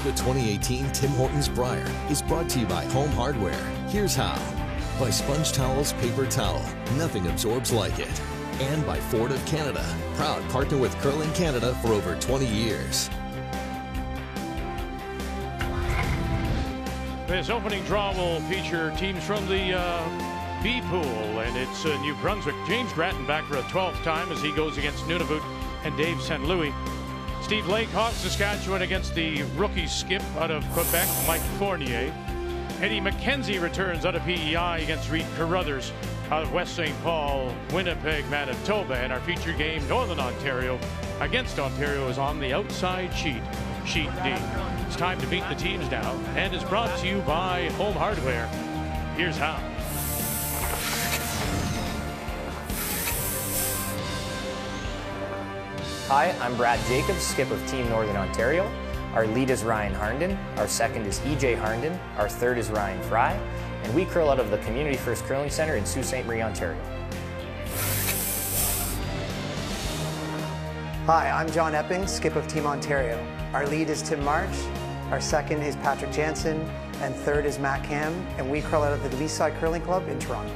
The 2018 Tim Hortons Brier is brought to you by Home Hardware. Here's how. By Sponge Towels Paper Towel. Nothing absorbs like it. And by Ford of Canada. Proud partner with Curling Canada for over 20 years. This opening draw will feature teams from the B pool, and it's New Brunswick. James Grattan back for a 12th time as he goes against Nunavut and Dave St. Louis. Steve Laycock, Saskatchewan, against the rookie skip out of Quebec, Mike Fournier. Eddie McKenzie returns out of PEI against Reed Carruthers out of West St. Paul, Winnipeg, Manitoba. And our feature game, Northern Ontario against Ontario, is on the outside sheet, Sheet D. It's time to meet the teams now, and is brought to you by Home Hardware. Here's how. Hi, I'm Brad Jacobs, skip of Team Northern Ontario. Our lead is Ryan Harnden, our second is EJ Harnden, our third is Ryan Fry, and we curl out of the Community First Curling Centre in Sault Ste. Marie, Ontario. Hi, I'm John Epping, skip of Team Ontario. Our lead is Tim March, our second is Patrick Jansen, and third is Matt Cam, and we curl out of the Leaside Curling Club in Toronto.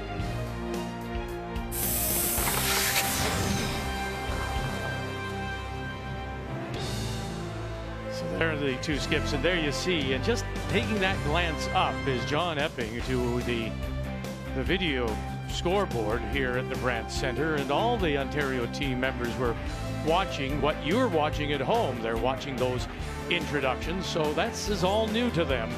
There are the two skips, and there you see, and just taking that glance up is John Epping to the video scoreboard here at the Brandt Centre, and all the Ontario team members were watching what you're watching at home. They're watching those introductions, so this is all new to them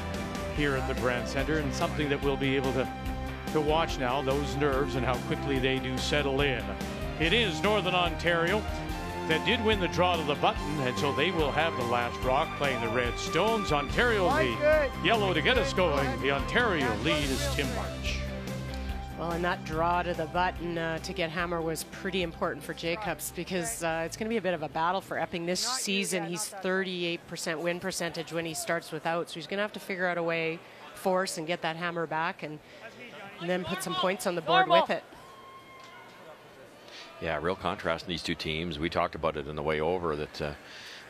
here at the Brandt Centre, and something that we'll be able to watch now, those nerves and how quickly they do settle in. It is Northern Ontario that did win the draw to the button, and so they will have the last rock playing the Red Stones. Ontario the yellow to get us going. The Ontario lead is Tim March. Well, and that draw to the button to get hammer was pretty important for Jacobs, because it's going to be a bit of a battle for Epping this season. He's 38% win percentage when he starts without, so he's going to have to figure out a way, force, and get that hammer back, and then put some points on the board with it. Yeah, real contrast in these two teams. We talked about it on the way over that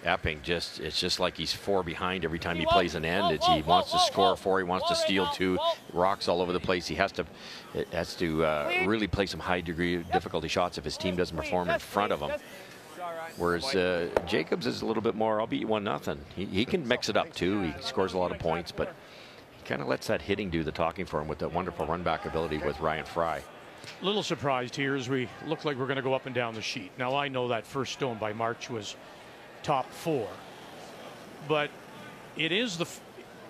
Epping it's just like he's 4 behind every time he plays an end. He wants to score 4, he wants to steal 2, rocks all over the place. He has to really play some high degree of difficulty shots if his team doesn't perform in front of him. Whereas Jacobs is a little bit more, I'll beat you 1-0. He can mix it up too. He scores a lot of points, but he kind of lets that hitting do the talking for him with that wonderful run back ability with Ryan Fry. Little surprised here as we look like we're going to go up and down the sheet. Now I know that first stone by March was top 4, but it is the,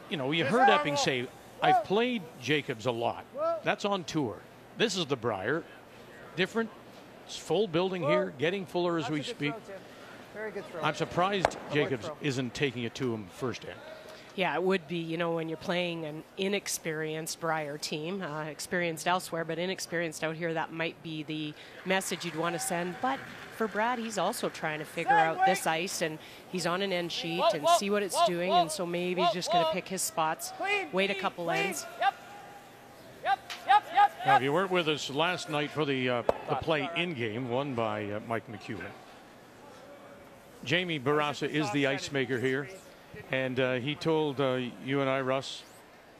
you heard Epping say, I've played Jacobs a lot. That's on tour. This is the Brier. Different. It's full building here, getting fuller as we speak. I'm surprised Jacobs isn't taking it to him first end. Yeah, it would be, when you're playing an inexperienced Brier team, experienced elsewhere, but inexperienced out here, that might be the message you'd want to send. But for Brad, he's also trying to figure out this ice, and he's on an end sheet and see what it's doing, and so maybe he's just going to pick his spots, wait a couple ends. Now, if you weren't with us last night for the play in game, won by Mike McEwen, Jamie Barassa is the ice maker here. And he told you and I, Russ,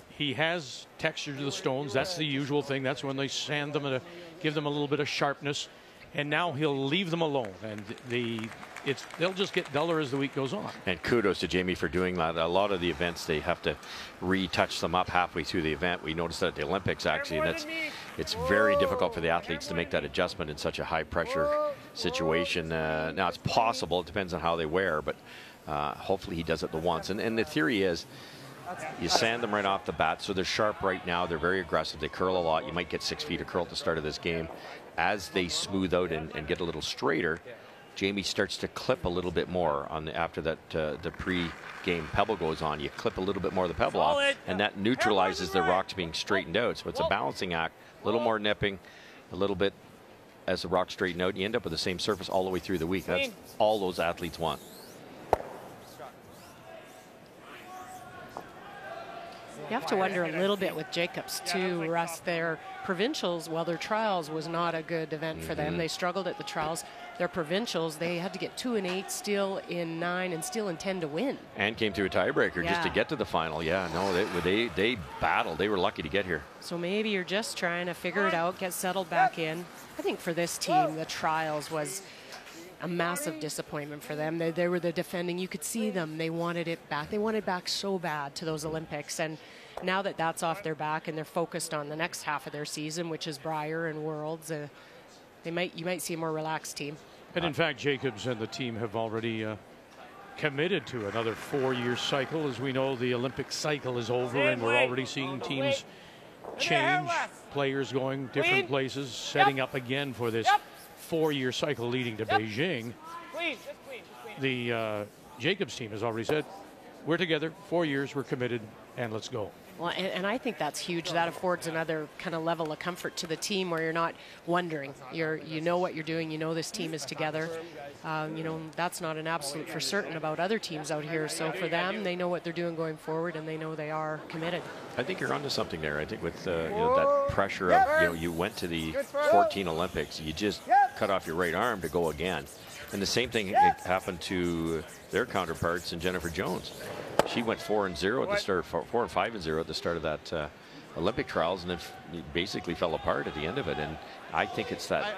he has texture to the stones. That's the usual thing. That's when they sand them and give them a little bit of sharpness. And now he'll leave them alone. And they'll just get duller as the week goes on. And kudos to Jamie for doing that. A lot of the events, they have to retouch them up halfway through the event. We noticed that at the Olympics, actually. And it's very difficult for the athletes to make that adjustment in such a high-pressure situation. Now, it's possible. It depends on how they wear. But hopefully he does it the once. And the theory is you sand them right off the bat, so they're sharp right now. They're very aggressive. They curl a lot. You might get 6 feet of curl at the start of this game. As they smooth out and get a little straighter, Jamie starts to clip a little bit more on after that the pre-game pebble goes on. You clip a little bit more of the pebble off, and that neutralizes the rocks being straightened out. So it's a balancing act. A little more nipping, a little bit as the rocks straighten out. You end up with the same surface all the way through the week. That's all those athletes want. You have to wonder a little bit with Jacobs too, Russ. Their provincials, their trials was not a good event for them. They struggled at the trials. their provincials, they had to get 2 and 8, steal in 9, and steal in 10 to win. And came through a tiebreaker just to get to the final. Yeah, no, they battled. They were lucky to get here. So maybe you're just trying to figure it out, get settled back in. I think for this team, the trials was a massive disappointment for them. They were the defending. You could see them. They wanted it back. They wanted back so bad to those Olympics. And now that that's off their back and they're focused on the next half of their season, which is Brier and Worlds, you might see a more relaxed team. And in fact, Jacobs and the team have already committed to another 4-year cycle. As we know, the Olympic cycle is over, and we're already seeing teams change, players going different places, setting up again for this 4-year cycle leading to Beijing. The Jacobs team has already said, we're together, 4 years, we're committed, and let's go. Well, and I think that's huge. That affords another kind of level of comfort to the team where you're not wondering. You know what you're doing. You know this team is together. You know, that's not an absolute for certain about other teams out here. So for them, they know what they're doing going forward, and they know they are committed. I think you're onto something there. I think with you know, that pressure of, you went to the 14 Olympics. You just cut off your right arm to go again. And the same thing happened to their counterparts in Jennifer Jones. She went 4-0 at the start, 4 and 5-0 at the start of that Olympic trials, and then basically fell apart at the end of it. And I think it's that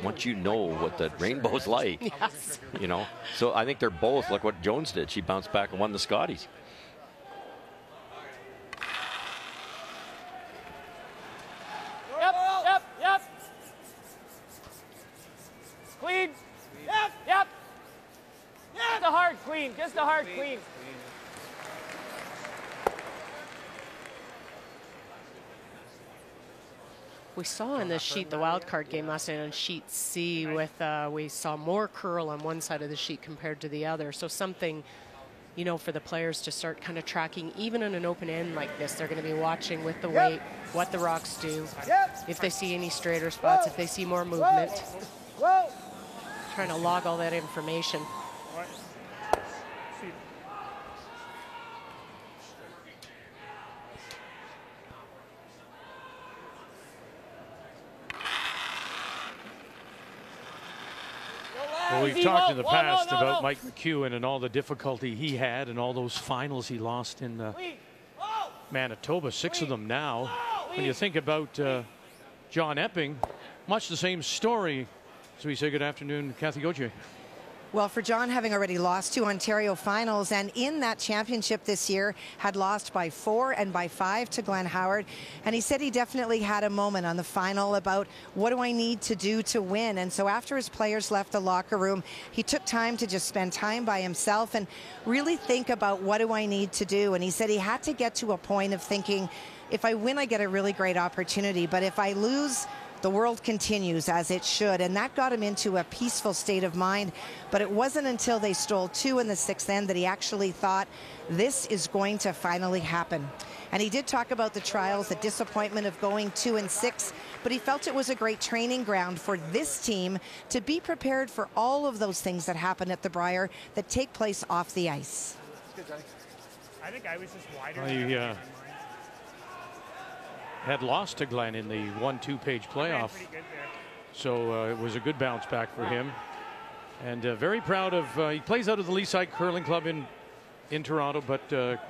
once you know what the rainbow's like, Yes. you know. So I think they're both. Look what Jones did. She bounced back and won the Scotties. Yep. Clean. Yep. Just a hard clean. Just a hard clean. We saw in the sheet, the wild card game last night on sheet C, with we saw more curl on one side of the sheet compared to the other. So something, you know, for the players to start kind of tracking, even in an open end like this, they're going to be watching with the weight, what the rocks do, if they see any straighter spots, if they see more movement. Trying to log all that information. Well, we've talked in the past about Mike McEwen and all the difficulty he had and all those finals he lost in Manitoba, 6 of them now. When you think about John Epping, much the same story. So we say good afternoon, Kathy Gauthier. Well, for John, having already lost 2 Ontario finals, and in that championship this year, had lost by 4 and by 5 to Glenn Howard. And he said he definitely had a moment on the final about what do I need to do to win. And so after his players left the locker room, he took time to just spend time by himself and really think about what do I need to do. And he said he had to get to a point of thinking, if I win, I get a really great opportunity. But if I lose, the world continues as it should, and that got him into a peaceful state of mind. But it wasn't until they stole 2 in the 6th end that he actually thought, this is going to finally happen. And he did talk about the trials, the disappointment of going 2 and 6, but he felt it was a great training ground for this team to be prepared for all of those things that happen at the Brier that take place off the ice. I think I was just wider. Had lost to Glenn in the 1-2 page playoff. So it was a good bounce back for him. And very proud of, he plays out of the Leaside Curling Club in Toronto, but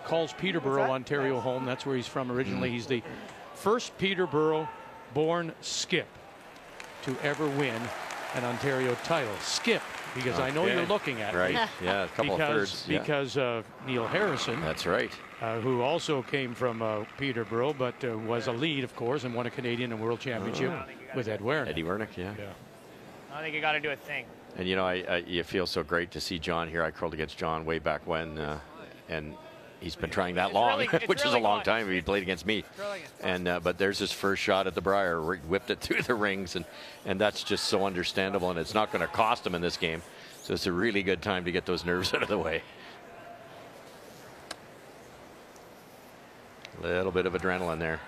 calls Peterborough, Ontario home. That's where he's from originally. He's the first Peterborough-born skip to ever win an Ontario title. Skip, because I know you're looking at right. me. Yeah, a couple of thirds. Because Neil Harrison. That's right. Who also came from Peterborough, but was a lead, of course, and won a Canadian and World Championship with Ed Wernick. Eddie Wernick, yeah. I think you got to do a thing. And, you know, you feel so great to see John here. I curled against John way back when, and he's been trying that long, which is a long time. He played against me. And but there's his first shot at the Brier, whipped it through the rings, and that's just so understandable, and it's not going to cost him in this game. So it's a really good time to get those nerves out of the way. A little bit of adrenaline there.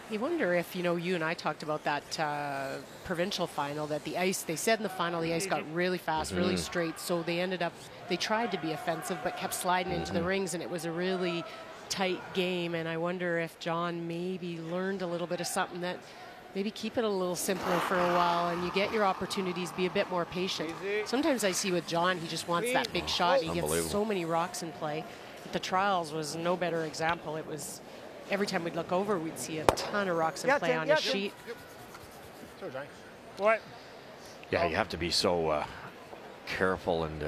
You wonder if, you know, you and I talked about that provincial final, that the ice, they said in the final, the ice got really fast, really straight. So they tried to be offensive, but kept sliding into the rings, and it was a really tight game. And I wonder if John maybe learned a little bit of something, that maybe keep it a little simpler for a while and you get your opportunities, be a bit more patient. Sometimes I see with John, he just wants that big shot. He gets so many rocks in play. But the trials was no better example. It was every time we'd look over, we'd see a ton of rocks in play on his sheet. What? Yeah, you have to be so careful and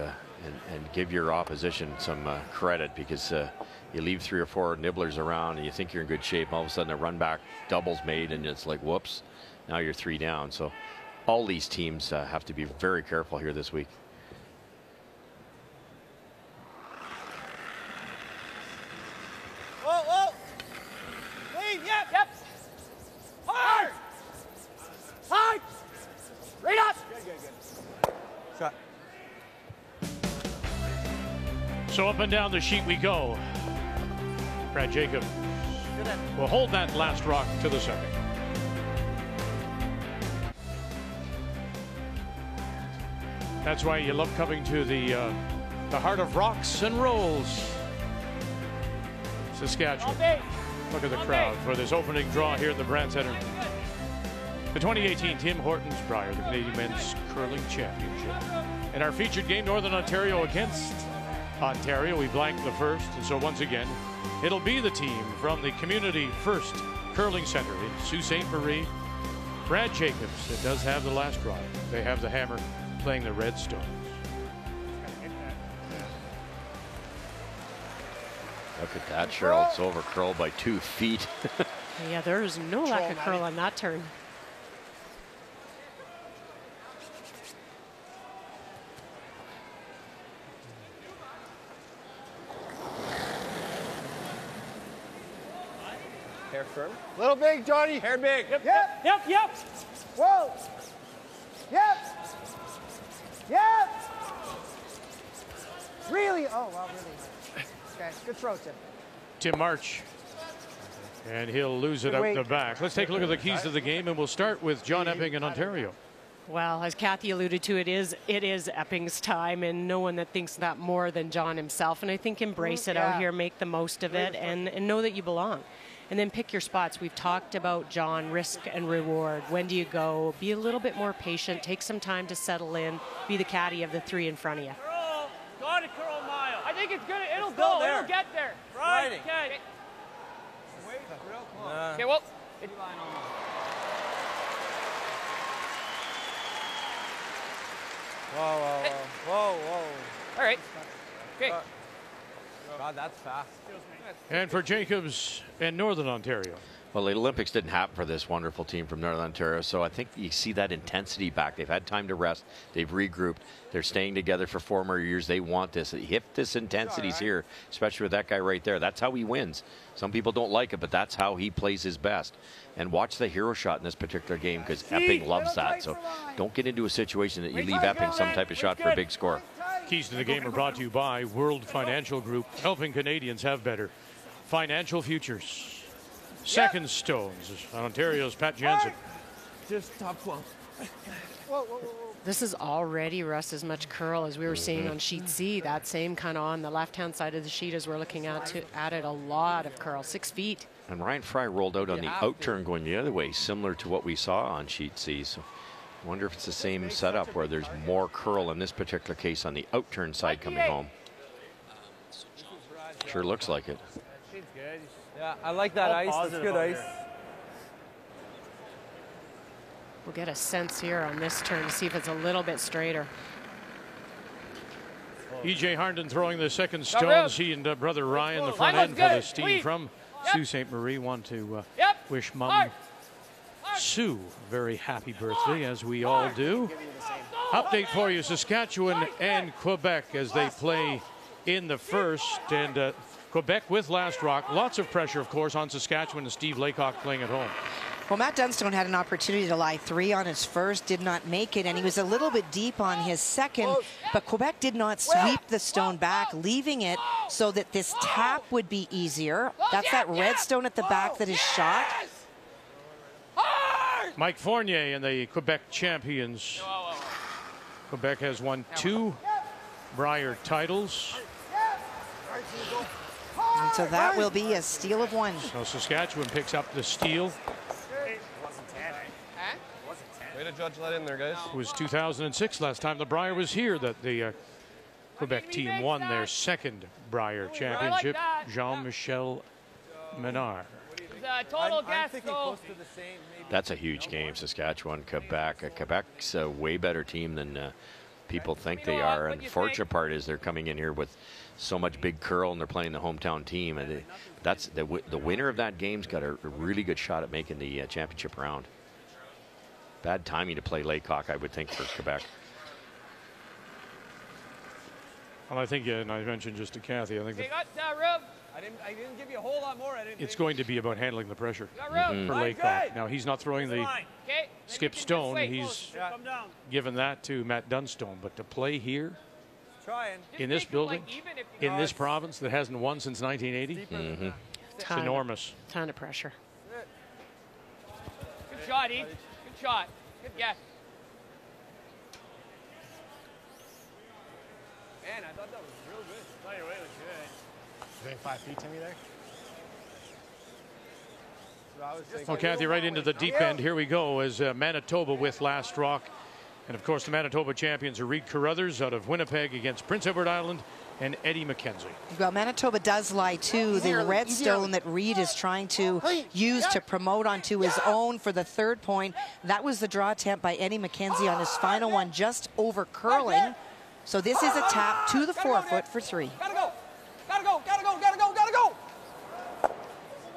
give your opposition some credit, because you leave 3 or 4 nibblers around and you think you're in good shape. All of a sudden a run back double's made and it's like, whoops, now you're 3 down. So all these teams have to be very careful here this week. Whoa! Lead, yep! Hard! Hard! Read up! Good. Shot. So up and down the sheet we go. Brad Jacob will hold that last rock to the second. That's why you love coming to the heart of rocks and rolls, Saskatchewan. Look at the crowd for this opening draw here at the Brand Center. The 2018 Tim Hortons Brier, the Canadian Men's Curling Championship. In our featured game, Northern Ontario against Ontario, we blanked the first, and so once again, it'll be the team from the Community First Curling Center in Sault Ste. Marie, Brad Jacobs, that does have the last rod. They have the hammer playing the Red Stones. Look at that, Cheryl. It's over curl by 2 feet. Yeah, there is no lack of curl on that turn. Hair firm. Little big, Johnny. Hair big. Yep. Whoa! Yep! Really? Oh, wow, really. Okay, good throw, Tim. Tim March. And he'll lose it out the back. Let's take a look at the keys to the game, and we'll start with John Epping in Ontario. Well, as Kathy alluded to, it is Epping's time, and no one that thinks that more than John himself. And I think embrace it out here, make the most of it, and know that you belong. And then pick your spots. We've talked about, John, risk and reward. When do you go? Be a little bit more patient. Take some time to settle in. Be the caddy of the 3 in front of you. Curl. Got it, curl mile. I think it's good. It'll go. It'll get there. Right. Okay. Wait, real close. Okay, well. Whoa. All right. Okay. God, that's fast. And for Jacobs in Northern Ontario. Well, the Olympics didn't happen for this wonderful team from Northern Ontario, so I think you see that intensity back. They've had time to rest. They've regrouped. They're staying together for 4 more years. They want this. If this intensity's here, especially with that guy right there, that's how he wins. Some people don't like it, but that's how he plays his best. And watch the hero shot in this particular game, because Epping loves that. So don't get into a situation that you leave Epping some type of shot for a big score. Keys to the game are brought to you by World Financial Group, helping Canadians have better financial futures. Second stones, Ontario's Pat Jansen. Just top 12. This is already, Russ, as much curl as we were seeing on sheet C. That same kind of on the left-hand side of the sheet as we're looking at, to added a lot of curl, 6 feet. And Ryan Fry rolled out on the out turn going the other way, similar to what we saw on sheet C. So I wonder if it's the same setup where there's more curl in this particular case on the out turn side coming home. Sure looks like it. Yeah, I like that ice. That's good ice. We'll get a sense here on this turn to see if it's a little bit straighter. E.J. Harnden throwing the second stones. He and brother Ryan, the front end for this team from Sault Ste. Marie, want to wish Mom Sue a very happy birthday, as we all do. Update for you, Saskatchewan and Quebec as they play in the first, and Quebec with last rock. Lots of pressure, of course, on Saskatchewan and Steve Laycock playing at home. Well, Matt Dunstone had an opportunity to lie 3 on his first, did not make it, and he was a little bit deep on his second, but Quebec did not sweep the stone back, leaving it so that this tap would be easier. That's that red stone at the back that is shot. Mike Fournier and the Quebec champions. Quebec has won 2 Brier titles. And so that will be a steal of 1. So Saskatchewan picks up the steal. Way to judge that in there, guys. It was 2006 last time the Brier was here that the Quebec team won their second Brier championship. Jean-Michel Menard. That's a huge game, Saskatchewan, Quebec. Quebec's a way better team than people think they are. And the fortunate part is they're coming in here with so much big curl, and they're playing the hometown team. And that's the winner of that game's got a really good shot at making the championship round. Bad timing to play Laycock, I would think, for Quebec. Well, I think, and I mentioned just to Kathy, I think I didn't give you a whole lot more. it's going to be about handling the pressure for Laycock. Now, he's not throwing the skip stone. He's given that to Matt Dunstone. But to play here in this building, in this province that hasn't won since 1980, it's enormous. Ton of pressure. Good shot, E. Good shot. Good guess. Man, I thought that was real good. I thought your weight was good. Doing 5 feet to me there. Well, Kathy, right into the deep end. Here we go as Manitoba with last rock. And, of course, the Manitoba champions are Reed Carruthers out of Winnipeg against Prince Edward Island and Eddie McKenzie. Well, Manitoba does lie, too. The red stone that Reed is trying to use to promote onto his own for the third point. That was the draw attempt by Eddie McKenzie on his final one, just over curling. So this is a tap to the forefoot for 3. Gotta go. Gotta go. Gotta go. Gotta go. Gotta go.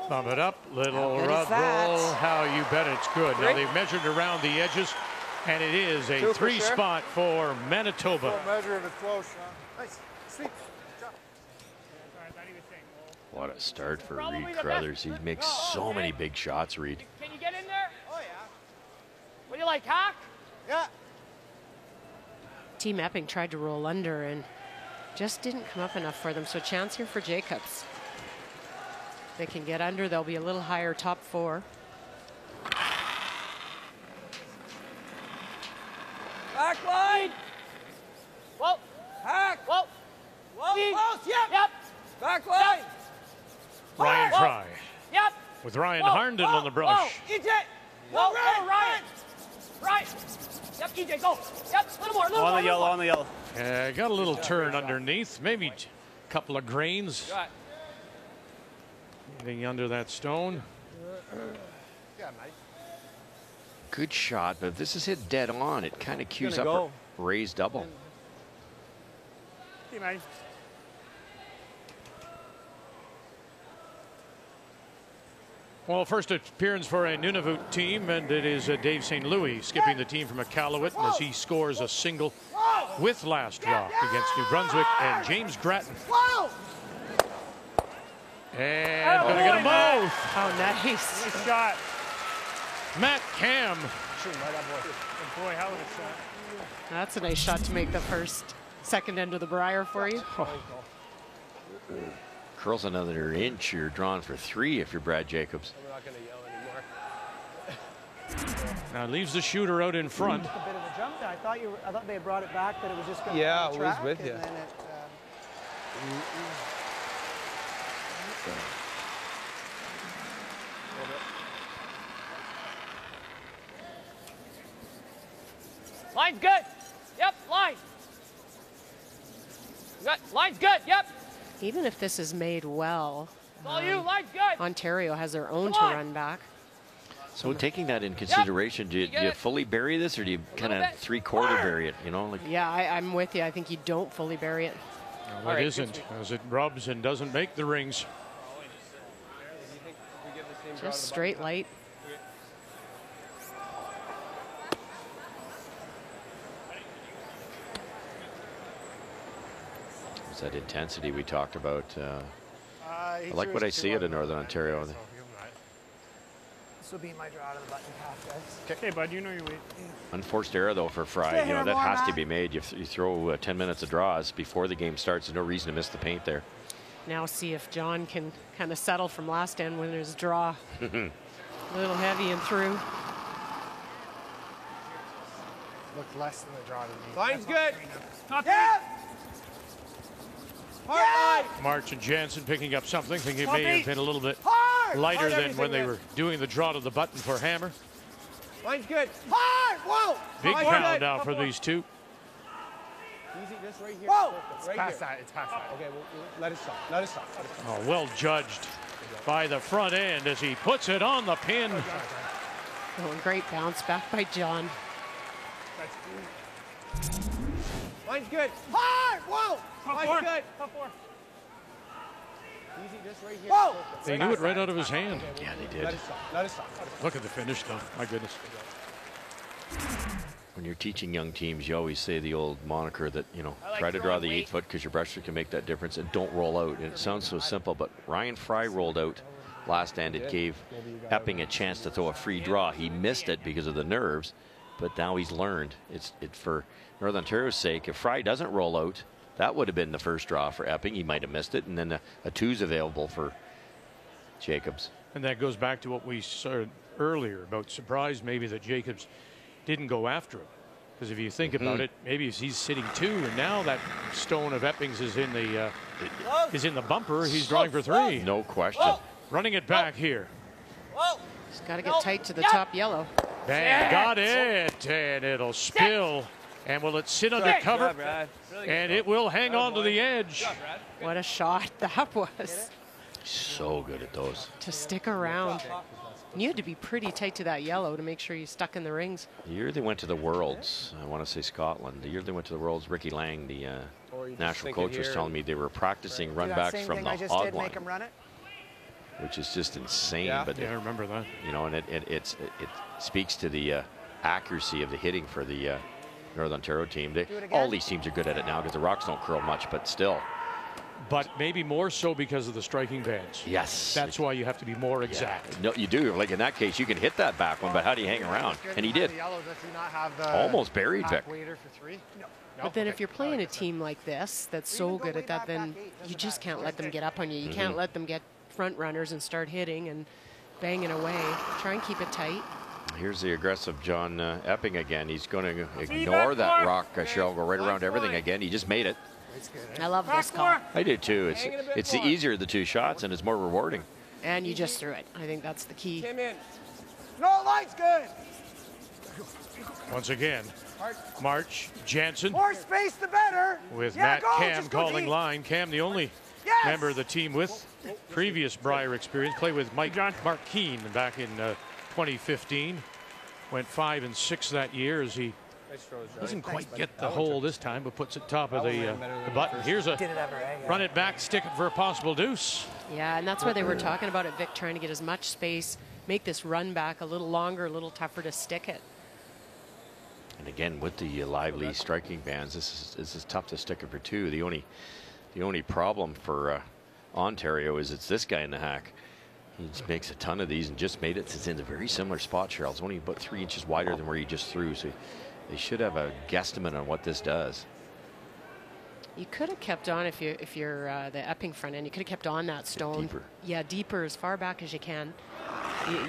Bump it up, little rub roll. How you bet it's good. Now they've measured around the edges, and it is a 3 spot for Manitoba. Don't measure if it's close, Sean. Nice. Sweet. What a start for Reed Carruthers. He makes so many big shots, Reed. Can you get in there? Oh, yeah. What do you like, hack? Yeah. Team Epping tried to roll under and just didn't come up enough for them. So chance here for Jacobs. If they can get under, they'll be a little higher, top 4. Back line. Whoa. Hack. Whoa. Whoa. Close. Yep. Yep. Back line. Ryan Fry. Yep. With Ryan Harnden on the brush. EJ. Whoa, Ryan. Right. Yep, EJ, go. Yep, a little more, On the yellow, on the yellow. Got a little turn underneath, maybe a couple of grains. Getting under that stone. Good shot, but if this is hit dead on, it kind of cues up a raised double. Hey, mate. Well, first appearance for a Nunavut team, and it is Dave St. Louis skipping the team from Iqaluit as he scores a single with last rock against New Brunswick, and James Grattan. And gonna get them both. How nice. Nice shot. Matt Cam. Boy, hell of a shot. That's a nice shot to make the second end of the Brier for you. Curls another inch, you're drawn for 3 if you're Brad Jacobs. We're not going to yell anymore. Now leaves the shooter out in front. A bit of a jump there. I thought they had brought it back, that it was just going to Yeah, it was with you. And then Line's good. Yep, line. Good. Line's good, yep. Even if this is made well, All you, line's good. Ontario has their own to run back. So taking that in consideration, do you fully bury this, or do you kind of 3/4 bury it? You know, like. Yeah, I'm with you. I think you don't fully bury it. Well, it isn't, as it rubs and doesn't make the rings. Just straight light. It's that intensity we talked about. I like what I see out of Northern Ontario. this will be my draw to the button half, guys. Okay, bud, you know your weight. Unforced error, though, for Fry. You know, that has to be made. You throw 10 minutes of draws before the game starts. There's no reason to miss the paint there. Now see if John can kind of settle from last end when there's draw. A little heavy and through. Looked less than the draw to me. Line's good. Yeah. March and Jansen picking up something. Think it may have been a little bit lighter than when they were doing the draw to the button for Hammer. Line's good. Whoa! Big pound now for these two. Easy, just right here. Whoa! It's Right past here. that. It's past that. Okay, let it stop. Let it stop. Let it stop. Oh, well judged by the front end as he puts it on the pin. Oh, great bounce back by John. Mine's good. Hard! Whoa! Mine's good. Top four. Easy, just right here. Whoa! They knew it right out of his hand. Yeah, they Let did. it stop. Let it stop. Let it stop. Look at the finish, though. My goodness. When you're teaching young teams, you always say the old moniker that, you know, try to draw the 8 foot because your brusher can make that difference, and don't roll out. And it sounds so simple, but Ryan Fry rolled out last end. It gave Epping a chance to throw a free draw. He missed it because of the nerves, but now he's learned. It's for Northern Ontario's sake. If Fry doesn't roll out, that would have been the first draw for Epping. He might have missed it, and then a 2's available for Jacobs. And that goes back to what we said earlier about surprise, maybe that Jacobs didn't go after him. Because if you think about it, maybe he's sitting 2, and now that stone of Epping's is in the bumper. He's drawing for 3. No question. Running it back here. He's got to get tight to the top yellow. Bang, got it, and it'll spill. And will it sit under cover? And it will hang on to the edge. What a shot that was. So good at those. To stick around. You had to be pretty tight to that yellow to make sure you stuck in the rings. The year they went to the Worlds, I want to say Scotland, the year they went to the Worlds, Ricky Lang, the national coach, was telling me they were practicing runbacks from the hog line, which is just insane. Yeah, but I remember that. You know, and it speaks to the accuracy of the hitting for the Northern Ontario team. All these teams are good at it now because the rocks don't curl much, but still. But maybe more so because of the striking bands. Yes. That's why you have to be more exact. Yeah. No, you do. Like in that case, you can hit that back one, but how do you hang around? And he did. Almost buried Vic. But then if you're playing a team like this that's so good at that, then you just can't let them get up on you. You can't let them get front runners and start hitting and banging away. Try and keep it tight. Here's the aggressive John Epping again. He's going to ignore that rock shell, go right around everything again. He just made it. I love this call. I did too. It's the easier of the 2 shots, and it's more rewarding. And you just threw it. I think that's the key. No, line's good. Once again, March Jansen. More space, the better. With Yeah, Matt go, Cam just go calling deep. line. Cam, the only member of the team with previous Brier experience, played with Mark Keane back in 2015. Went 5 and 6 that year as he doesn't quite get the hole this time, but puts it top of the button. Here's a run it back, stick it for a possible deuce. Yeah, and that's why they were talking about it, Vic, trying to get as much space, make this run back a little longer, a little tougher to stick it. And again, with the lively striking bands, this is tough to stick it for 2. The only problem for Ontario is it's this guy in the hack. He just makes a ton of these and just made it. It's in a very similar spot, Cheryl. It's only about 3 inches wider than where he just threw. So they should have a guesstimate on what this does. You could have kept on if you're the Epping front end. You could have kept on that stone. Deeper. Yeah, deeper as far back as you can.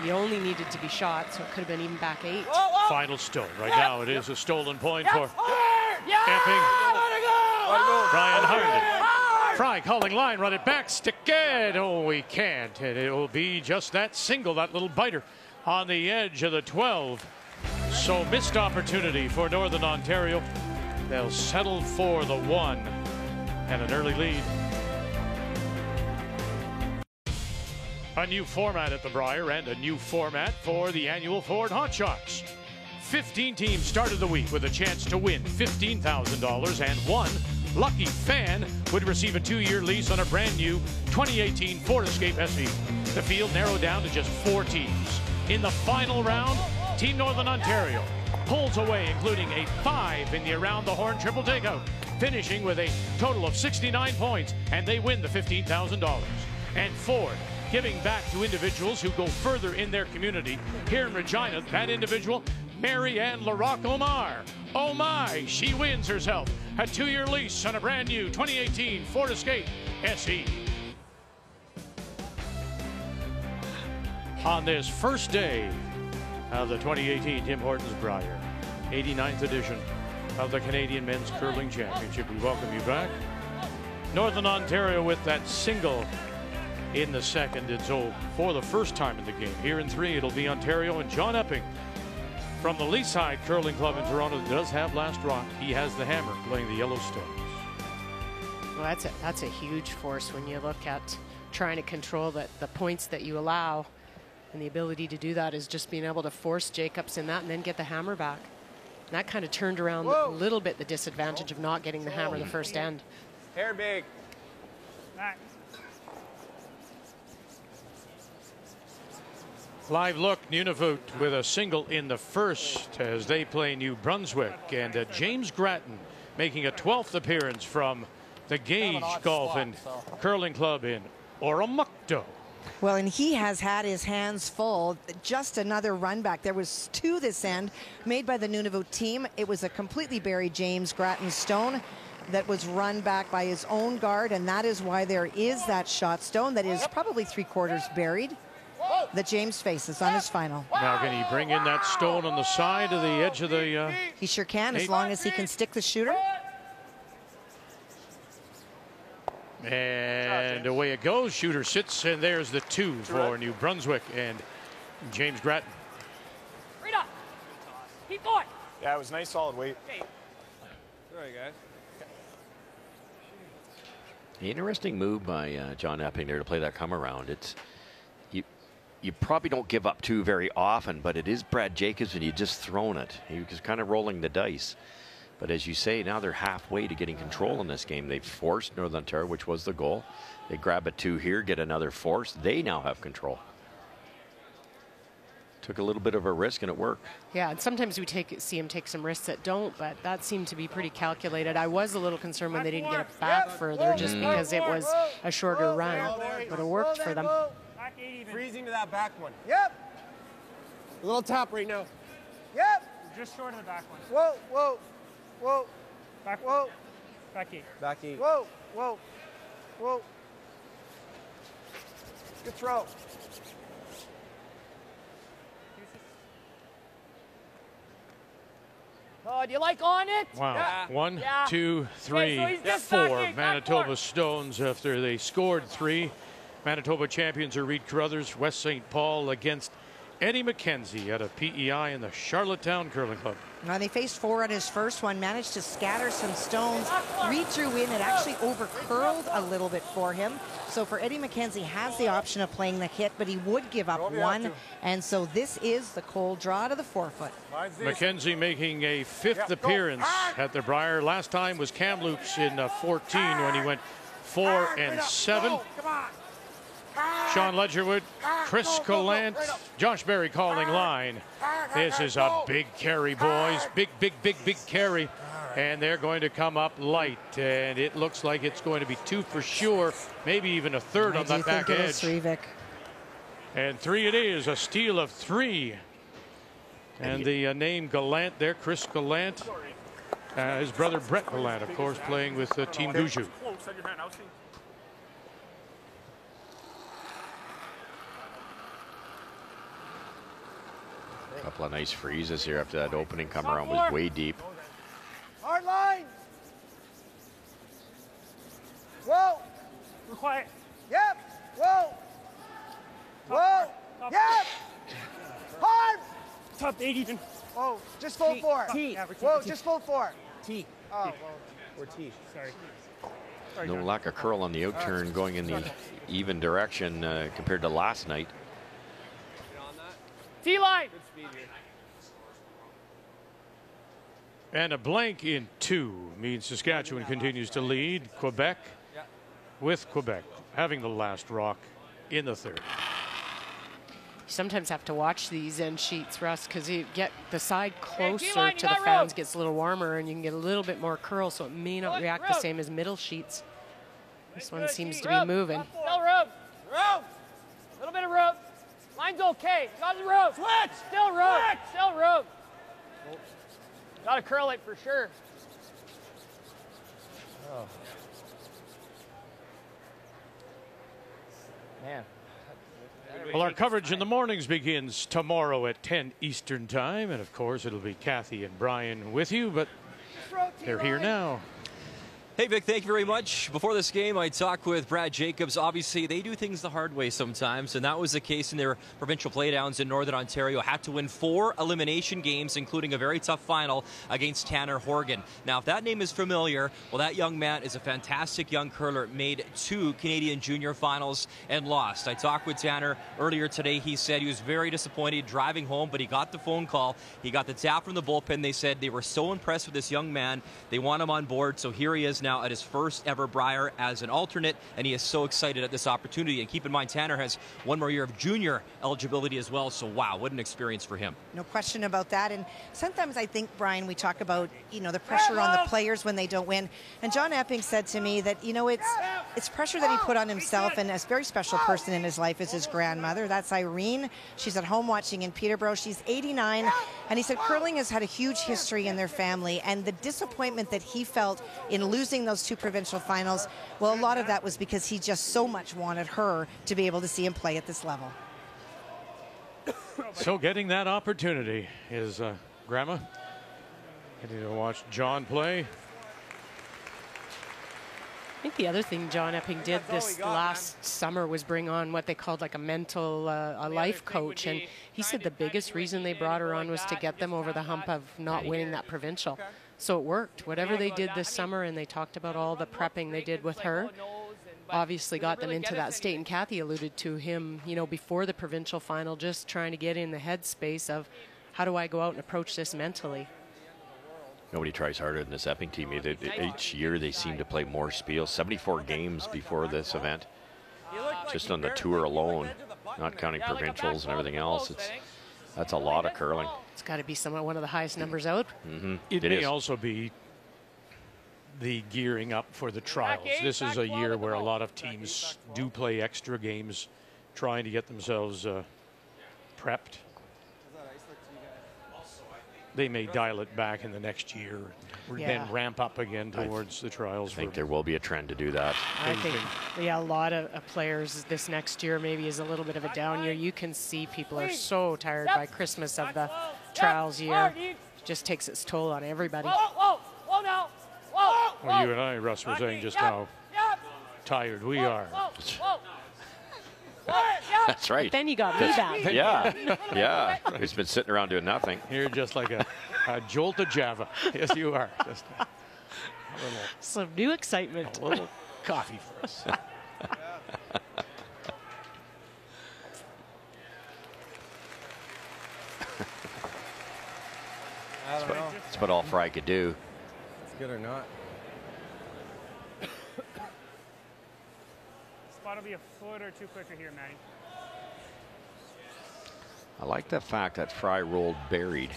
You only needed to be shot, so it could have been even back 8. Final stone. Right now it is a stolen point for Epping. Brian Harden. Fry calling line, run it back, stick it. Oh, we can't. And it will be just that single, that little biter on the edge of the 12. So missed opportunity for Northern Ontario. They'll settle for the 1 and an early lead. A new format at the Brier and a new format for the annual Ford Hot Shots. 15 teams started the week with a chance to win $15,000, and one lucky fan would receive a 2-year lease on a brand new 2018 Ford Escape SE. The field narrowed down to just 4 teams. In the final round, Team Northern Ontario pulls away, including a 5 in the Around the Horn triple takeout, finishing with a total of 69 points, and they win the $15,000. And Ford giving back to individuals who go further in their community. Here in Regina, that individual, Mary Ann LaRock Omar. Oh my, she wins herself a 2-year lease on a brand new 2018 Ford Escape SE. On this first day of the 2018 Tim Hortons Brier 89th edition of the Canadian Men's Curling Championship, we welcome you back. Northern Ontario with that single in the second. It's for the first time in the game. Here in 3, it'll be Ontario and John Epping from From the Leaside Curling Club in Toronto that does have last rock, he has the hammer playing the Yellowstones. Well, that's a huge force when you look at trying to control the points that you allow. And the ability to do that is just being able to force Jacobs in that and then get the hammer back. And that kind of turned around a little bit the disadvantage of not getting the hammer the first end. Hair big. Live look, Nunavut with a single in the first as they play New Brunswick. And James Grattan making a 12th appearance from the Gage Golf and Curling Club in Oromocto. Well, and he has had his hands full. Just another run back. There was 2 this end made by the Nunavut team. It was a completely buried James Grattan stone that was run back by his own guard, and that is why there is that shot stone that is probably 3/4 buried that James faces on his final. Now can he bring in that stone on the side of the edge of the... He sure can, as long as he can stick the shooter. And away it goes. Shooter sits, and there's the 2 for New Brunswick and James Grattan. Rita, keep going. Yeah, it was nice solid weight. Okay. All right, guys. Interesting move by John Epping there to play that come around. It's you probably don't give up 2 very often, but it is Brad Jacobs, and you just thrown it. He was kind of rolling the dice. But as you say, now they're halfway to getting control in this game. They've forced Northern Ontario, which was the goal. They grab a 2 here, get another force. They now have control. Took a little bit of a risk, and it worked. Yeah, and sometimes we see him take some risks that don't, but that seemed to be pretty calculated. I was a little concerned when they didn't get it back further, just because it was a shorter run, but it worked for them. Freezing to that back one. Yep. A little tap right now. Yep. Just short of the back one. Whoa, whoa, whoa. Back, whoa. Back 8. Back 8. Whoa, whoa, whoa. Good throw. Oh, do you like on it? Wow. Yeah. 1, Yeah. 2, 3, Okay, so he's just 4 backing, Manitoba back Stones after they scored 3. Manitoba champions are Reed Carruthers, West St. Paul against Eddie McKenzie out of PEI in the Charlottetown Curling Club. Now they faced 4 on his first one, managed to scatter some stones. Reed drew in, it actually over-curled a little bit for him. So for Eddie McKenzie has the option of playing the hit, but he would give up 1. And so this is the cold draw to the 4-foot. McKenzie making a 5th appearance at the Brier. Last time was Kamloops in 14 when he went 4 and 7. Sean Ledgerwood, Chris Collant, Josh Berry calling line. This is a big carry, boys. Big, big, big, big carry. And they're going to come up light. And it looks like it's going to be 2 for sure. Maybe even a 3rd on that back edge. And 3 it is, a steal of 3. And the name Gallant there, Chris Gallant. His brother Brett Gallant, of course, playing with Team Guju. Couple of nice freezes here after that opening come around was way deep. Hard line. Whoa. We're quiet. Yep. Whoa. Whoa. Yep. Hard. Top 8 even. Whoa. Just full 4. T. Whoa. Just full 4. T. Oh, well, we're T. Sorry. No lack of curl on the outturn going in the even direction compared to last night. T-line. And a blank in 2 means Saskatchewan continues to lead. Quebec with Quebec having the last rock in the 3rd. You sometimes have to watch these end sheets, Russ, because you get the side closer T-line, to the fans gets a little warmer, and you can get a little bit more curl, so it may not react the same as middle sheets. This one seems to be moving. Still rope. Rope. A little bit of rope. Line's okay. Got the rope. Switch. Still rope. Switch. Still rope. Got to curl it for sure. Oh. Man. Well, our coverage in the mornings begins tomorrow at 10 Eastern Time. And, of course, it'll be Kathy and Brian with you, but they're here now. Hey, Vic, thank you very much. Before this game, I talked with Brad Jacobs. Obviously, they do things the hard way sometimes, and that was the case in their provincial playdowns in Northern Ontario. Had to win 4 elimination games, including a very tough final against Tanner Horgan. Now, if that name is familiar, well, that young man is a fantastic young curler. Made 2 Canadian junior finals and lost. I talked with Tanner earlier today. He said he was very disappointed driving home, but he got the phone call. He got the tap from the bullpen. They said they were so impressed with this young man. They want him on board, so here he is now at his first ever Brier as an alternate, and he is so excited at this opportunity. And keep in mind, Tanner has 1 more year of junior eligibility as well, so wow, what an experience for him. No question about that. And sometimes I think, Brian, we talk about, the pressure on the players when they don't win. And John Epping said to me that, it's pressure that he put on himself, and a very special person in his life is his grandmother. That's Irene. She's at home watching in Peterborough. She's 89, and he said curling has had a huge history in their family, and the disappointment that he felt in losing those 2 provincial finals, well, a lot of that was because he just so much wanted her to be able to see him play at this level. So getting that opportunity is Grandma getting to watch John play. I think the other thing John Epping did this last summer was bring on what they called like a mental a life coach, and he said the biggest reason they brought her on was to get them over the hump of not winning that provincial. So it worked. Whatever they did this summer, and they talked about all the prepping they did with her, obviously got them into that state. And Kathy alluded to him, before the provincial final, just trying to get in the headspace of how do I go out and approach this mentally. Nobody tries harder than this Epping team. Each year they seem to play more spiels. 74 games before this event. Just on the tour alone, not counting provincials and everything else. That's a lot of curling. It's got to be one of the highest numbers out. Mm-hmm. It may also be the gearing up for the trials. This is a year where a lot of teams do play extra games, trying to get themselves prepped. They may dial it back in the next year, then ramp up again towards the trials. I think there will be a trend to do that. I think, a lot of players this next year maybe is a little bit of a down year. You can see people are so tired by Christmas of the trials year. It just takes its toll on everybody. Well, you and I, Russ, were saying just how tired we are. That's right. But then you got me back. Yeah. He's been sitting around doing nothing. You're just like a jolt of Java. Yes, you are. Just some new excitement. A little coffee for us. That's about all Fry could do. It's good or not. Spot will be a foot or 2 quicker here, Matty. I like the fact that Fry rolled buried.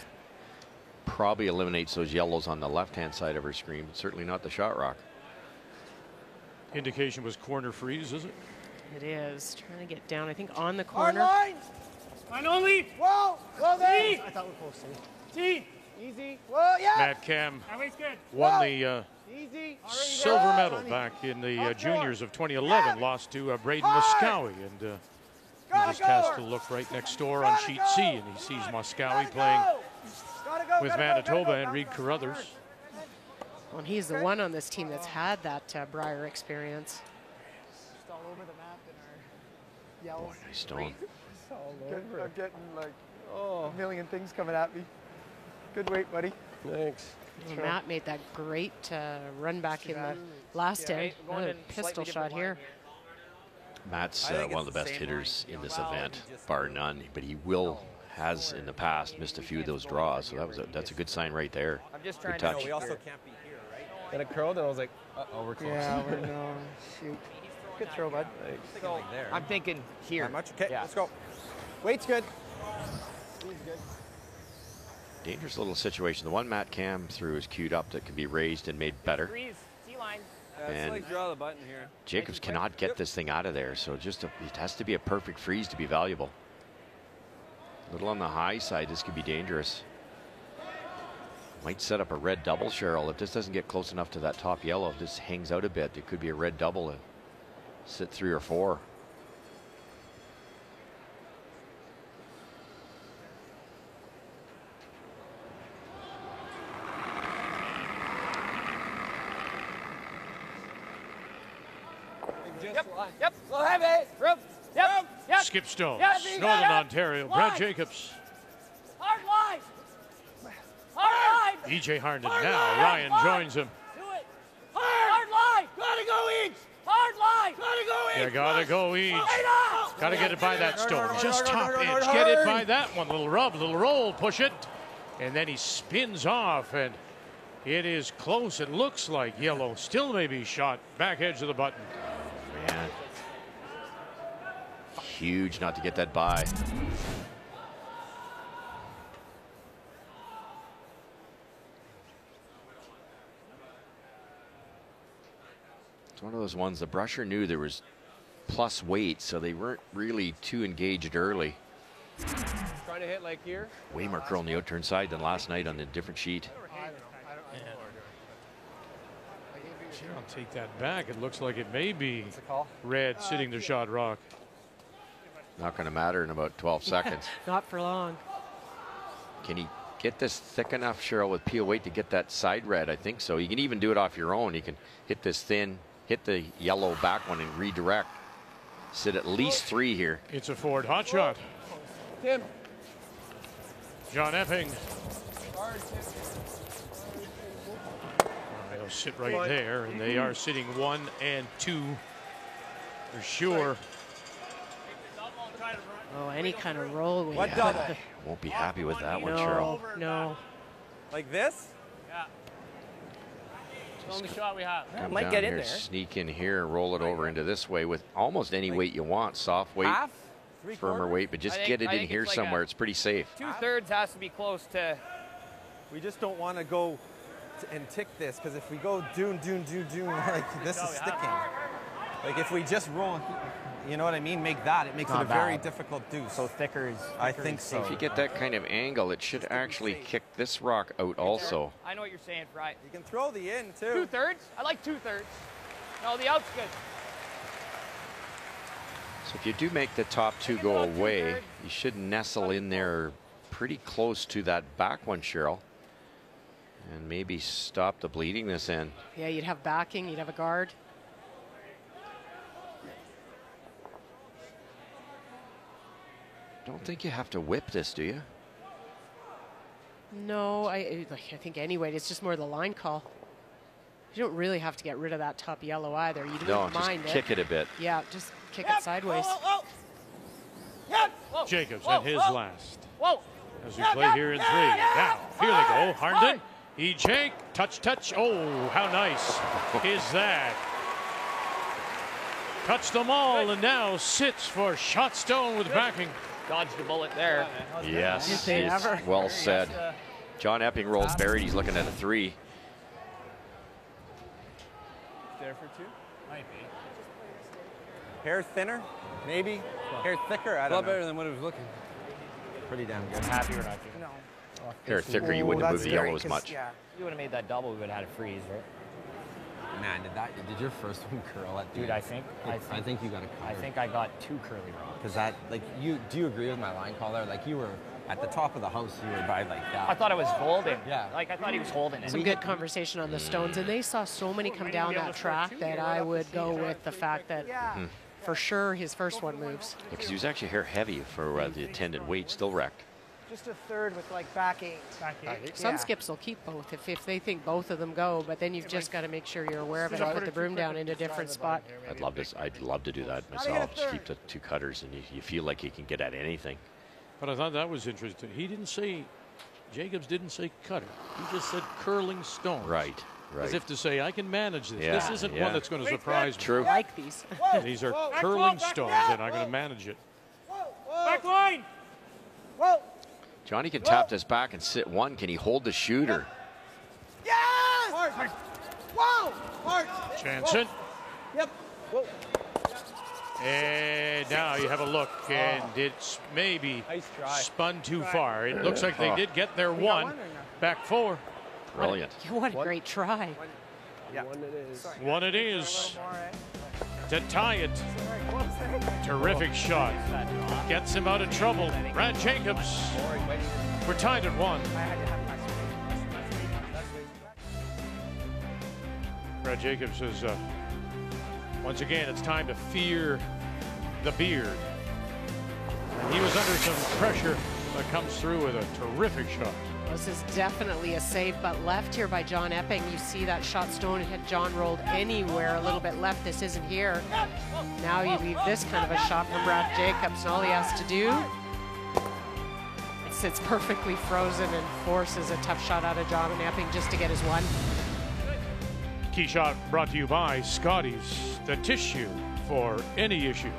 Probably eliminates those yellows on the left-hand side of her screen, but certainly not the shot rock. Indication was corner freeze, is it? It is. Trying to get down, I think, on the corner. Line only. Whoa, well there. I thought we were close. T. Easy. Whoa, yeah. Matt Cam Good. won the Easy. silver medal back in the juniors of 2011. Lost to Braden Muscowie, and he just has to look right next door on sheet C, and he sees Muscowie playing with Manitoba and Reed Carruthers. Well, he's the one on this team that's had that Brier experience. Just all over the map in our yells. Boy, nice stone. I'm getting like a million things coming at me. Good weight, buddy. Thanks. Well, Matt made that great run back in the last end. Another pistol shot here. Matt's one of the best hitters in this event, bar none. But he has in the past missed a few of those draws, so that's a good sign right there. I'm just good trying touch. to know we also can't be here, right? And it curled, and I was like, uh-oh, we're close. Yeah, we're no. Shoot. Good throw, bud. So, I'm thinking here. Not much? Okay, Yeah. let's go. Weight's good. Dangerous little situation. The one Matt Cam threw is queued up that can be raised and made better. Freeze. T-line. And like draw the button here. Jacobs cannot get this thing out of there, so it has to be a perfect freeze to be valuable. A little on the high side, this could be dangerous. Might set up a red double, Cheryl. If this doesn't get close enough to that top yellow, if this hangs out a bit, it could be a red double and sit 3 or 4. skip stones. Yeah, Northern Ontario, Brad line. Jacobs. Hard line. Hard line. E.J. Harnden Hard now. line. Ryan Hard. joins him. Do it. Hard line. Gotta go each. Hard line. Gotta go each. You gotta go each. Straight up. Gotta get it by that stone. Just top edge. Get it by that one. Little rub, little roll, push it. And then he spins off, and it is close. It looks like yellow. Still maybe shot. Back edge of the button. Man. Huge not to get that by. It's one of those ones the brusher knew there was plus weight, so they weren't really too engaged early. Trying to hit like here. Way more curl on the out-turn side than last night on a different sheet. I'll take that back. It looks like it may be red sitting to shot rock. Not going to matter in about 12 seconds. Not for long. Can he get this thick enough, Cheryl, with peel weight to get that side red? I think so. You can even do it off your own. You can hit this thin, hit the yellow back one and redirect. Sit at least 3 here. It's a Ford hot shot. Tim. John Epping. They'll sit right there, and they are sitting 1 and 2 for sure. Oh, any kind of roll. What double? Won't be happy with that one, No, Cheryl. no. Like this? Yeah. It's the only shot we have. Come Might down get here, in there. sneak in here, and roll it over into this way with almost any weight you want. Soft weight, Half? firmer weight, but just get it in here like somewhere. It's pretty safe. 2/3 has to be close to. We just don't want to go and tick this, because if we go doon, like this is sticking. Like if we just roll, you know what I mean? Make that. It makes it a very difficult deuce. So thicker is. I think so. If you get that kind of angle, it should actually kick this rock out also. I know what you're saying, Fry. You can throw the in too. 2/3. I like 2/3. No, the out's good. So if you do make the top 2 go away, you should nestle in there pretty close to that back one, Cheryl. And maybe stop the bleeding this end. Yeah, you'd have backing, you'd have a guard. Don't think you have to whip this, do you? No, I think anyway, it's just more the line call. You don't really have to get rid of that top yellow either. You don't mind just kick it a bit. Yeah, just kick it sideways. Jacobs at his last. Whoa. As we play here in 3. Now, here they go. Harnden. E.J. Touch. Oh, how nice is that? Touched them all and now sits for shot stone with backing. Dodged the bullet there. Yes, Did they it's ever? well said. John Epping rolls buried. He's looking at a 3. There for 2? Might be. Hair thinner? Maybe. Hair thicker? I don't know. A lot better than what it was looking. Pretty damn good. Happy or not? No. Hair thicker, you wouldn't have moved the yellow as much. Yeah. You would have made that double, we would have had a freeze, right? Man, did your first one curl at the Dude, I think you got a I think I got 2 curly wrong. Because that, like, do you agree with my line call there? Like, you were at the top of the house, you were by like that. I thought I was holding. Yeah. Like I thought he was holding it. Some good conversation on the stones, and they saw so many come down that track that I would go with the fact that for sure his first one moves. Because he was actually hair heavy for the attendant weight, still wrecked. Just a third with like back 8. Some skips will keep both if they think both of them go, but then you've just got to make sure you're aware of it and put the broom down in a different spot. I'd love to do that myself. Just keep the 2 cutters, and you feel like you can get at anything. But I thought that was interesting. He didn't say, Jacobs didn't say cutter. He just said curling stone. Right. As if to say, I can manage this. Yeah, This isn't one that's going to surprise me. True. I like these. These are curling stones, and I'm going to manage it. Back line. Whoa. Johnny can tap this back and sit 1. Can he hold the shooter? Yes! Whoa! Jansen. Yep. Whoa. And now you have a look, and it's maybe spun too far. It looks like they did get their 1. Back 4. Brilliant. What a great try. Yeah. 1 it is. 1 it is. To tie it. Terrific shot. Gets him out of trouble. Brad Jacobs. We're tied at 1. Brad Jacobs says, once again, it's time to fear the beard. He was under some pressure, but comes through with a terrific shot. This is definitely a save, but left here by John Epping. You see that shot stone had John rolled anywhere a little bit left. This isn't here. Now you leave this kind of a shot from Brad Jacobs, and all he has to do, it sits perfectly frozen and forces a tough shot out of John Epping just to get his one. Key shot brought to you by Scotty's, the tissue for any issue.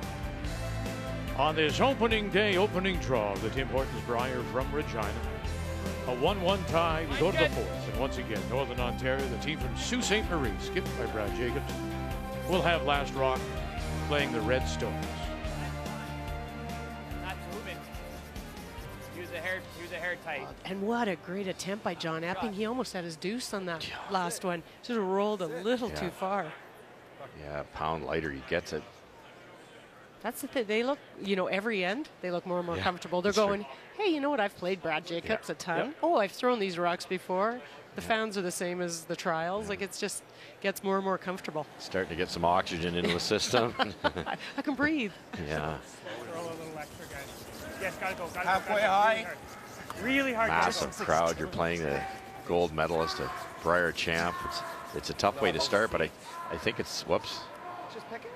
On this opening day, opening draw of the Tim Hortons Brier from Regina. A 1-1 tie, we go to the fourth. And once again, Northern Ontario, the team from Sault Ste. Marie, skipped by Brad Jacobs, will have last rock playing the Red Stones. Not moving. Use the hair tight. And what a great attempt by John Epping. He almost had his deuce on that last one. Just rolled a little too far. Yeah, a pound lighter, he gets it. That's the thing. They look, you know, every end, they look more and more comfortable. They're going, hey, you know what? I've played Brad Jacobs a ton. Yep. Oh, I've thrown these rocks before. The fans are the same as the trials. Like, it's just gets more and more comfortable. Starting to get some oxygen into the system. I can breathe. Yeah. Throw a little extra, guys. Yes, gotta go. Halfway high. Really hard. Massive crowd. You're playing the gold medalist, a Brier champ. It's a tough way to start, but I think it's, whoops. Just pick it.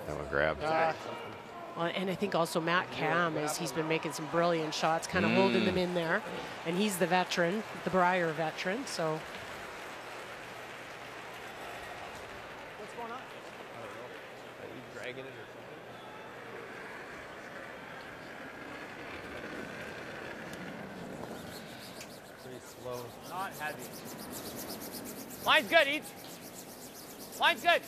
That one grabbed. Well, and I think also Matt Cam, he's been making some brilliant shots, kind of holding them in there. And he's the veteran, the Brier veteran, so. What's going on? Are you dragging it or something? Pretty slow. Not heavy. Line's good, Each. Line's good.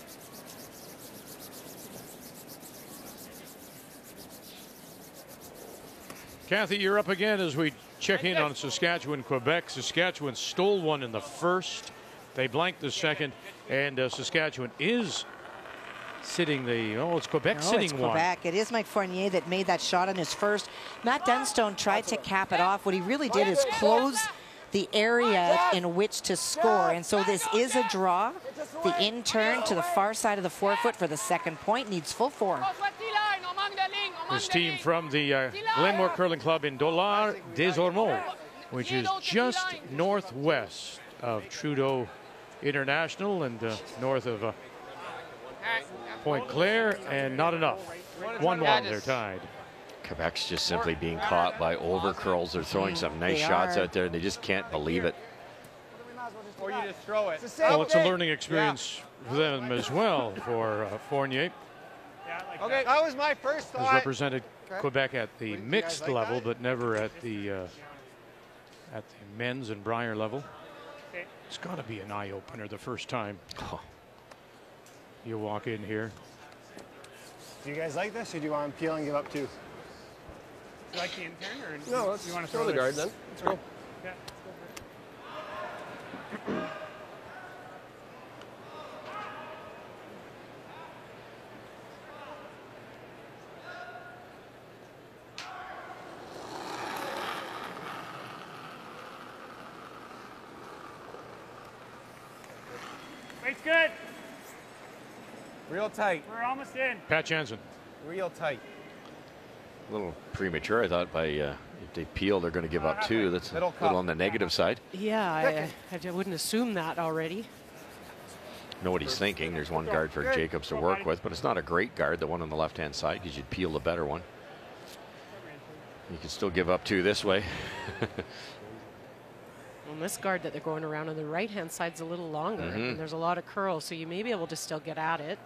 Kathy, you're up again as we check in on Saskatchewan, Quebec. Saskatchewan stole one in the first. They blanked the second, and Saskatchewan is sitting the, it's Quebec sitting it's one. Quebec. It is Mike Fournier that made that shot on his first. Matt Dunstone tried to cap it off. What he really did is close the area in which to score, and so this is a draw. The in turn to the far side of the forefoot for the second point needs full form. This team from the Glenmore Curling Club in Dollard des Ormeaux, which is just northwest of Trudeau International and north of Point Claire, and not enough. 1-1, they're tied. Quebec's just simply being caught by over curls. They're throwing some nice shots out there, and they just can't believe it. Or you just throw it. Well, it's a learning experience for them as well, for Fournier. Okay, that was my first thought. Has represented Quebec at the mixed level, but never at the men's and Brier level. It's got to be an eye-opener the first time you walk in here. Do you guys like this, or do you want to peel and give up too? You like the intern, or No, let's you want to throw the guard then. Let's go. Yeah. Weight's good. Real tight. We're almost in. Pat Jansen. Real tight. A little premature, I thought, by if they peel, they're going to give up two. That's a little on the negative side. Yeah, I wouldn't assume that already. Know what he's thinking. There's one guard for Jacobs to work with, but it's not a great guard, the one on the left-hand side, because you'd peel the better one. You can still give up two this way. And this guard that they're going around on the right-hand side's a little longer, and there's a lot of curl, so you may be able to still get at it.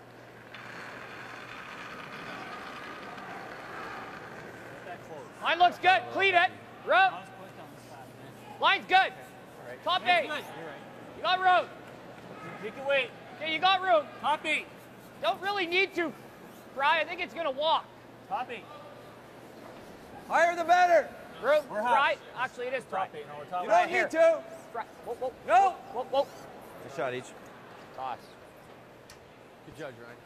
Line looks good. Clean it. Rope. Line's good. Top 8. You got room. You can wait. Okay, you got room. Top 8. Don't really need to, Brian. I think it's going to walk. Top 8. Higher the better. Room. We're hot. Right. Actually, it is Brian. Top 8. No, we're top You Right don't here. need to. Right. Whoa, whoa. No. Whoa, whoa. Good shot each. Toss. Good judge, Ryan.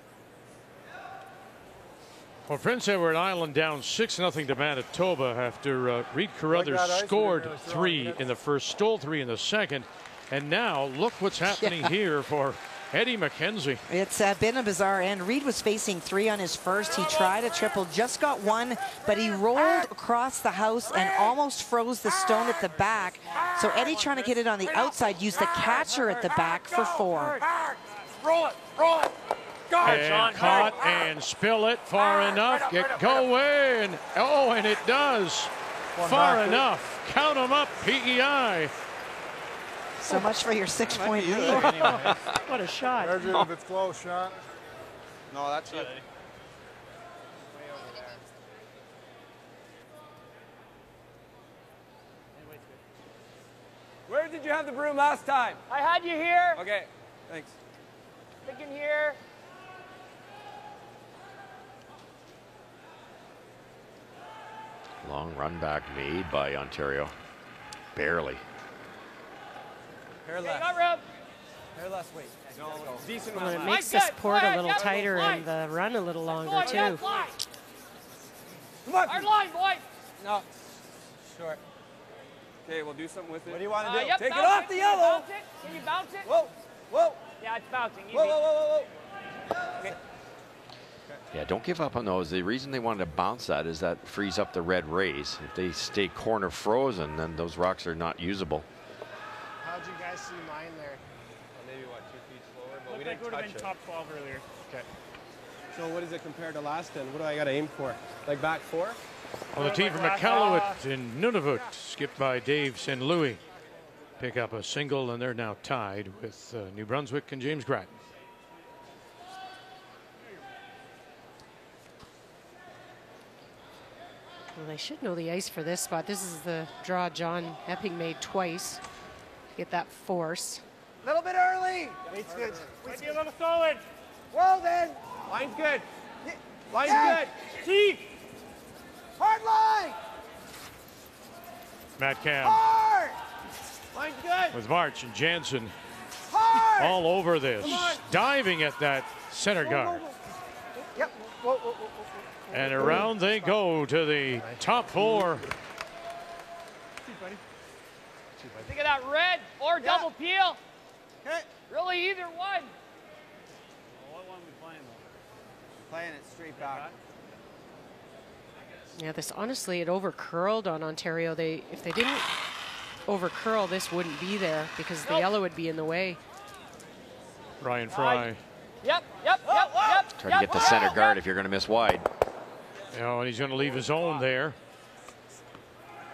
Well, Prince Edward Island down 6-0 to Manitoba after Reed Carruthers scored 3 in the first, stole 3 in the second. And now look what's happening here for Eddie McKenzie. It's been a bizarre end. Reed was facing 3 on his first. He tried a triple, just got 1, but he rolled across the house and almost froze the stone at the back. So Eddie, trying to get it on the outside, used the catcher at the back for 4. Roll it, roll it. Go, And caught and spill it far enough. Get going. Oh, and it does. Far enough. Count them up, PEI. So much for your 6-point lead. What a shot. If it's close, shot. No, that's it. Where did you have the broom last time? I had you here. Okay, thanks. Stick in here. Long run back made by Ontario. Barely. Hair Okay, less. got room. Hair less weight. Decent Well, it amount. makes the Good. support a Quiet, little yeah, tighter quiet. and the run a little longer, Boy, too. yeah, fly. Come on. Hard line, boy. No. Short. Okay, we'll do something with it. What do you want to do? Yep, Take it bounce off the Can you yellow. bounce it? Can you bounce it? Whoa, whoa, Yeah, it's bouncing. Easy. whoa, whoa, whoa, whoa. Okay. Yeah, don't give up on those. The reason they wanted to bounce that is that frees up the red rays. If they stay corner frozen, then those rocks are not usable. How'd you guys see mine there? Maybe what, 2 feet slower, but we Looked like didn't it would have touch been it. top 12 earlier. Okay. So what is it compared to last then? What do I got to aim for? Like back 4? Well, the team from Iqaluit in Nunavut, skipped by Dave St. Louis, pick up a single, and they're now tied with New Brunswick and James Grattan. Well, they should know the ice for this spot. This is the draw John Epping made twice to get that force. A little bit early. Weight's good. Might be a little solid. Well then. Line's good. Line's Yeah. good. Teeth. Hard line. Matt Cam Hard. Line's good. with March and Jansen Hard. all over this, diving at that center guard. Yep. Whoa, whoa, whoa, whoa. And around they go to the top 4. Think of that red or double peel. Okay. Really, either one. What one we playing though? Playing it straight back. Yeah, this honestly, it over curled on Ontario. If they didn't over curl, this wouldn't be there because the yellow would be in the way. Ryan Fry. Yep, yep, yep, yep. Try to get the center guard if you're going to miss wide. You know, and he's going to leave his own there.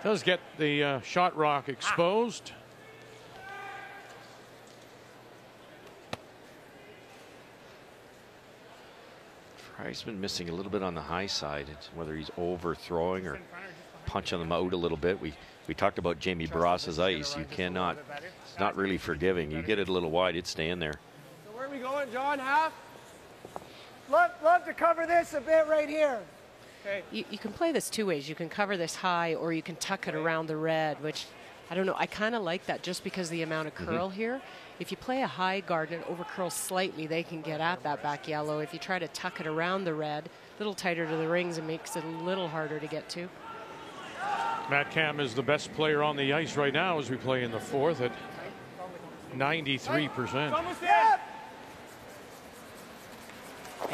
Does get the shot rock exposed. Fry's been missing a little bit on the high side. It's whether he's overthrowing or punching them out a little bit. We talked about Jamie Barrasa's ice. You cannot, it's not really forgiving. You get it a little wide, it's staying there. So where are we going, John? Half? Love to cover this a bit right here. Okay. You can play this 2 ways. You can cover this high or you can tuck it around the red, which I don't know. I kind of like that just because of the amount of curl here. If you play a high guard and over curl slightly, they can get at that back yellow. If you try to tuck it around the red, a little tighter to the rings, it makes it a little harder to get to. Matt Cam is the best player on the ice right now as we play in the 4th at 93%. Almost in. Yeah,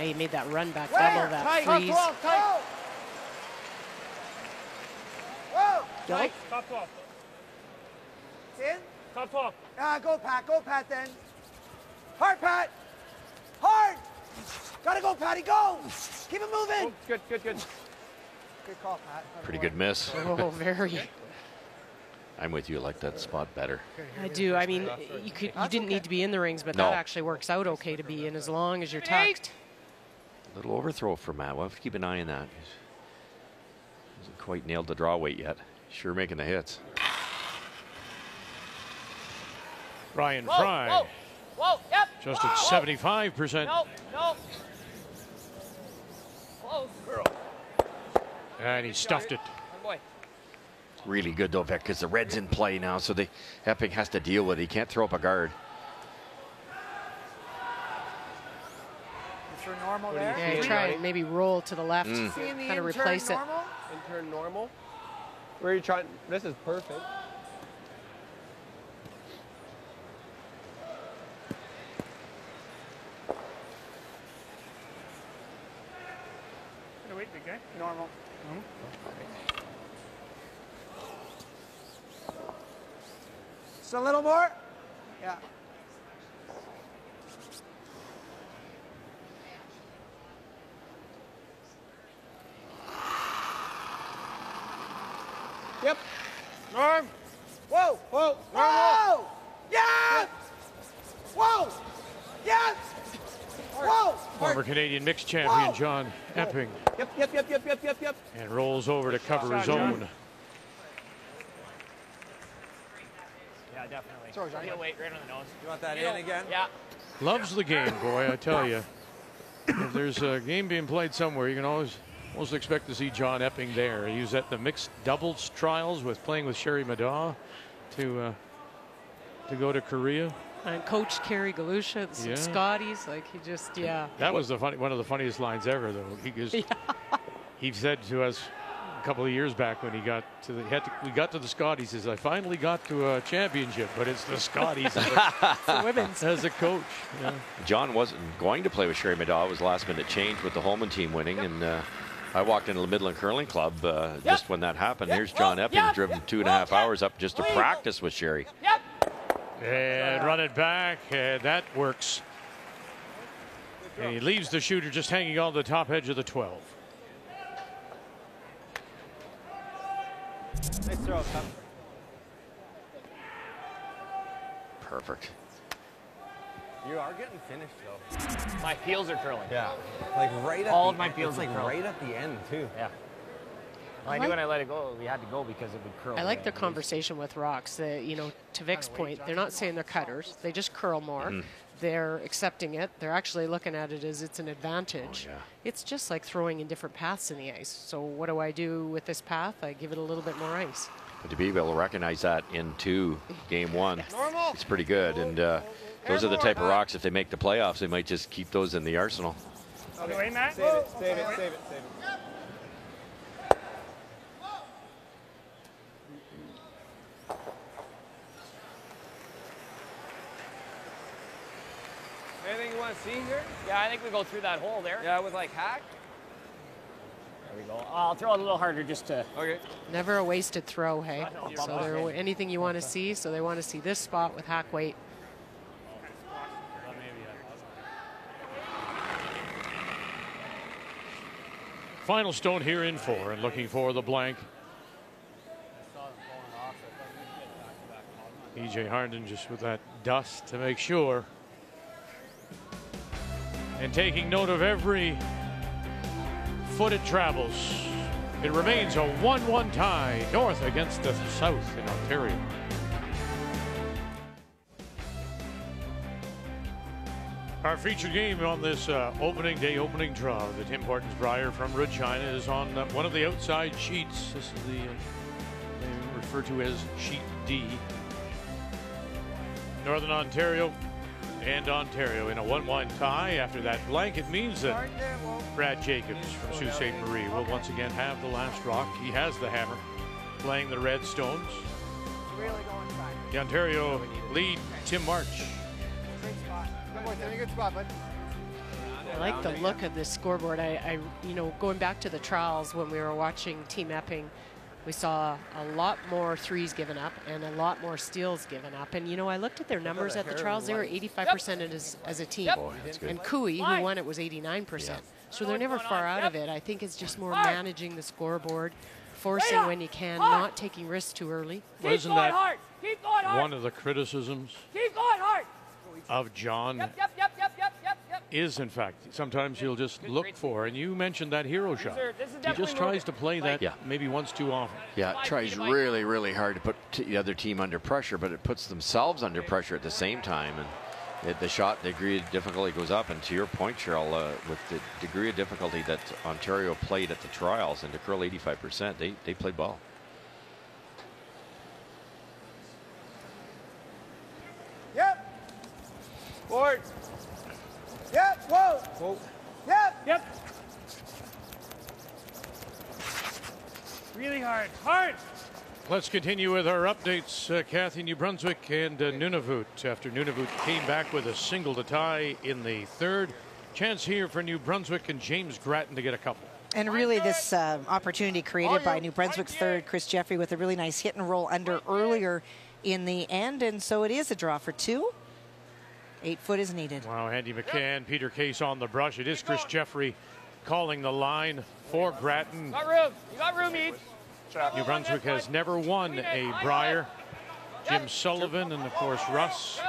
he made that run back double, that freeze. Tight. Whoa. Yellow. Top 12. In. Top 12. Go Pat then. Hard, Pat. Hard. Gotta go, Patty, go. Keep it moving. Oh, good. Good call, Pat. Pretty good miss. Oh, very. I'm with you. I like that spot better. I do. I mean, you didn't need to be in the rings, but No. that actually works out okay to be in as long as you're tucked. A little overthrow for Matt. We'll have to keep an eye on that. Hasn't quite nailed the draw weight yet. Sure making the hits. Ryan Whoa, Fry whoa, whoa, yep. just at 75%. No. Close. And he stuffed it. Good boy. Really good though, Vic, because the red's in play now, so the Epping has to deal with it. He can't throw up a guard. Is there normal there? Yeah, try and maybe roll to the left, Seeing the kind of intern replace it. normal? Intern normal. Where are you trying? This is perfect. Okay. Normal. Just a little more. Yeah. Yep. Norm. Whoa. Whoa. Whoa. Yes. Whoa. Yes. Whoa. Former Canadian mixed champion John Epping. Yep. And rolls over to cover his own. Yeah, definitely. Sorry, John. Heel weight right on the nose. You want that in again? Yeah. Loves the game, boy, I tell you. If there's a game being played somewhere, you can always expect to see John Epping there. He was at the mixed doubles trials with playing with Sherry Madaw to go to Korea. And Coach Kerry Galusha, some Scotties, like he just, That was one of the funniest lines ever, though. He said to us a couple of years back when he got to we got to the Scotties, he says, I finally got to a championship, but it's the Scotties women's as a coach. Yeah. John wasn't going to play with Sherry Madaw. It was last minute change with the Holman team winning, and I walked into the Midland Curling Club just when that happened. Here's John Epping, driven 2.5 hours up just to practice with Sherry. And run it back, and that works. And he leaves the shooter just hanging on the top edge of the 12. Nice throw, Tom. Perfect. You are getting finished, though. My heels are curling. Yeah. Like right at All the of my end. heels It's are like curling. right at the end, too. Yeah. I knew when I let it go, we had to go because it would curl. I like their conversation with rocks. To Vic's point, they're not saying they're cutters. They just curl more. They're accepting it. They're actually looking at it as it's an advantage. It's just like throwing in different paths in the ice. So what do I do with this path? I give it a little bit more ice. But to be able to recognize that into game one, it's pretty good. And those are the type of rocks, if they make the playoffs, they might just keep those in the arsenal. Okay, wait, Matt. Save it. Anything you want to see here? Yeah, I think we go through that hole there. Yeah, with like hack? There we go. I'll throw it a little harder just to... Okay. Never a wasted throw, hey? So there anything you want to see. So they want to see this spot with hack weight. Final stone here in 4 and looking for the blank. E.J. Harnden just with that dust to make sure. And taking note of every foot it travels. It remains a 1-1 tie, North against the South in Ontario. Our featured game on this opening day opening draw, the Tim Hortons Brier from Regina, is on one of the outside sheets. This is the they refer to as sheet D. Northern Ontario and Ontario in a 1-1 tie. After that blank, it means that Brad Jacobs from Sault Ste. Marie will once again have the last rock. He has the hammer, playing the Red Stones. The Ontario lead, Tim March. Good spot, bud. I like the look of this scoreboard. Going back to the trials when we were watching Team Epping, we saw a lot more threes given up and a lot more steals given up. And, I looked at their numbers at the trials. They were 85% as a team. Boy, that's good. And Cooey, who won it, was 89%. Yeah. So they're never far out of it. I think it's just more managing the scoreboard, forcing when you can, not taking risks too early. Well, isn't that one of the criticisms of John? Is in fact sometimes he'll just look for, and you mentioned that hero shot. He just tries to play that maybe once too often. Yeah, tries really, really hard to put the other team under pressure, but it puts themselves under pressure at the same time. And the shot degree of difficulty goes up. And to your point, Cheryl, with the degree of difficulty that Ontario played at the trials, and to curl 85%, they played ball. Yep. Board. Yep. Whoa. Whoa. Yep. Really hard. Hard. Let's continue with our updates. Kathy, New Brunswick and Nunavut. After Nunavut came back with a single to tie in the third. Chance here for New Brunswick and James Grattan to get a couple. And really this opportunity created by New Brunswick's third, Chris Jeffrey, with a really nice hit and roll under earlier in the end. And so it is a draw for 2. 8 foot is needed. Wow, Andy McCann, Peter Case on the brush. It is Chris Jeffrey calling the line for Grattan. Got room. You got room, Eve. New Brunswick has never won a Brier. Jim Sullivan and, of course, Russ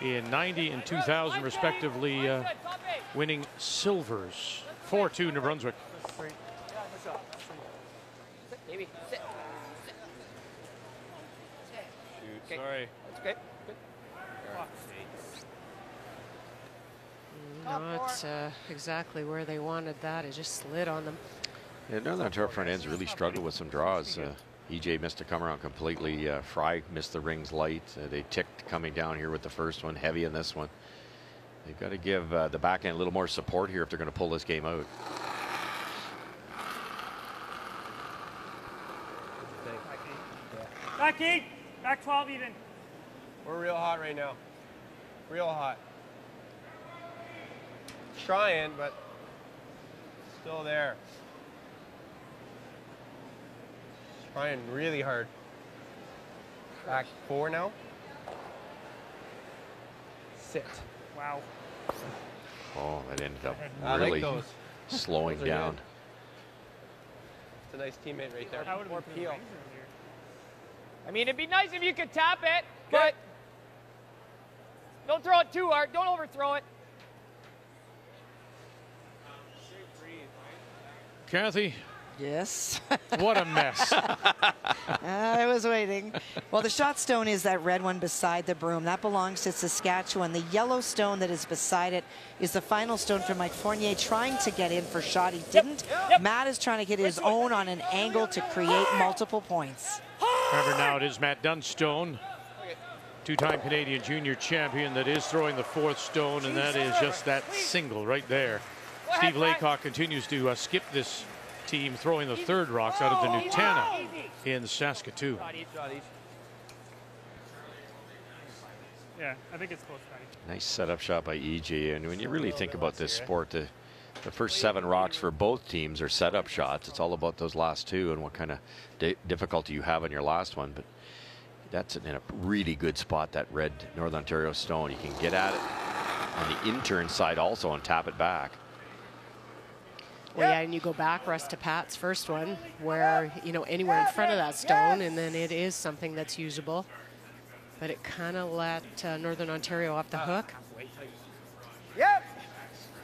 in 90 and 2000, respectively, winning silvers. 4-2 New Brunswick. Maybe. Sit. Shoot, sorry. That's okay. Not exactly where they wanted that. It just slid on them. Yeah, Northern Ontario front ends really struggled with some draws. EJ missed a come around completely. Fry missed the rings light. They ticked coming down here with the first one, heavy in this one. They've got to give the back end a little more support here if they're going to pull this game out. Back 8, back 12 even. We're real hot right now. Real hot. Trying, but still there. Trying really hard. Back 4 now. Sit. Wow. Oh, that ended up I really like those. slowing Those are down. good. It's a nice teammate right there. That More been peel. I mean, it'd be nice if you could tap it, but don't throw it too hard. Don't overthrow it. Kathy. Yes. What a mess. I was waiting. Well, the shot stone is that red one beside the broom. That belongs to Saskatchewan. The yellow stone that is beside it is the final stone for Mike Fournier trying to get in for shot. He didn't. Matt is trying to get his own on an angle to create multiple points. Remember now, it is Matt Dunstone, two-time Canadian junior champion, that is throwing the 4th stone, and that is just that single right there. Steve Laycock continues to skip this team, throwing the 3rd rocks out of the Nutana in Saskatoon. Yeah, I think it's close, Patty. Nice setup shot by EJ. And when you really think about this sport, the first 7 rocks for both teams are setup shots. It's all about those last 2 and what kind of difficulty you have on your last one. But that's in a really good spot, that red Northern Ontario stone. You can get at it on the in-turn side also and tap it back. Well, yeah, and you go back, Russ, to Pat's first one, where, you know, anywhere in front of that stone, and then it is something that's usable. But it kind of let Northern Ontario off the hook. Yep.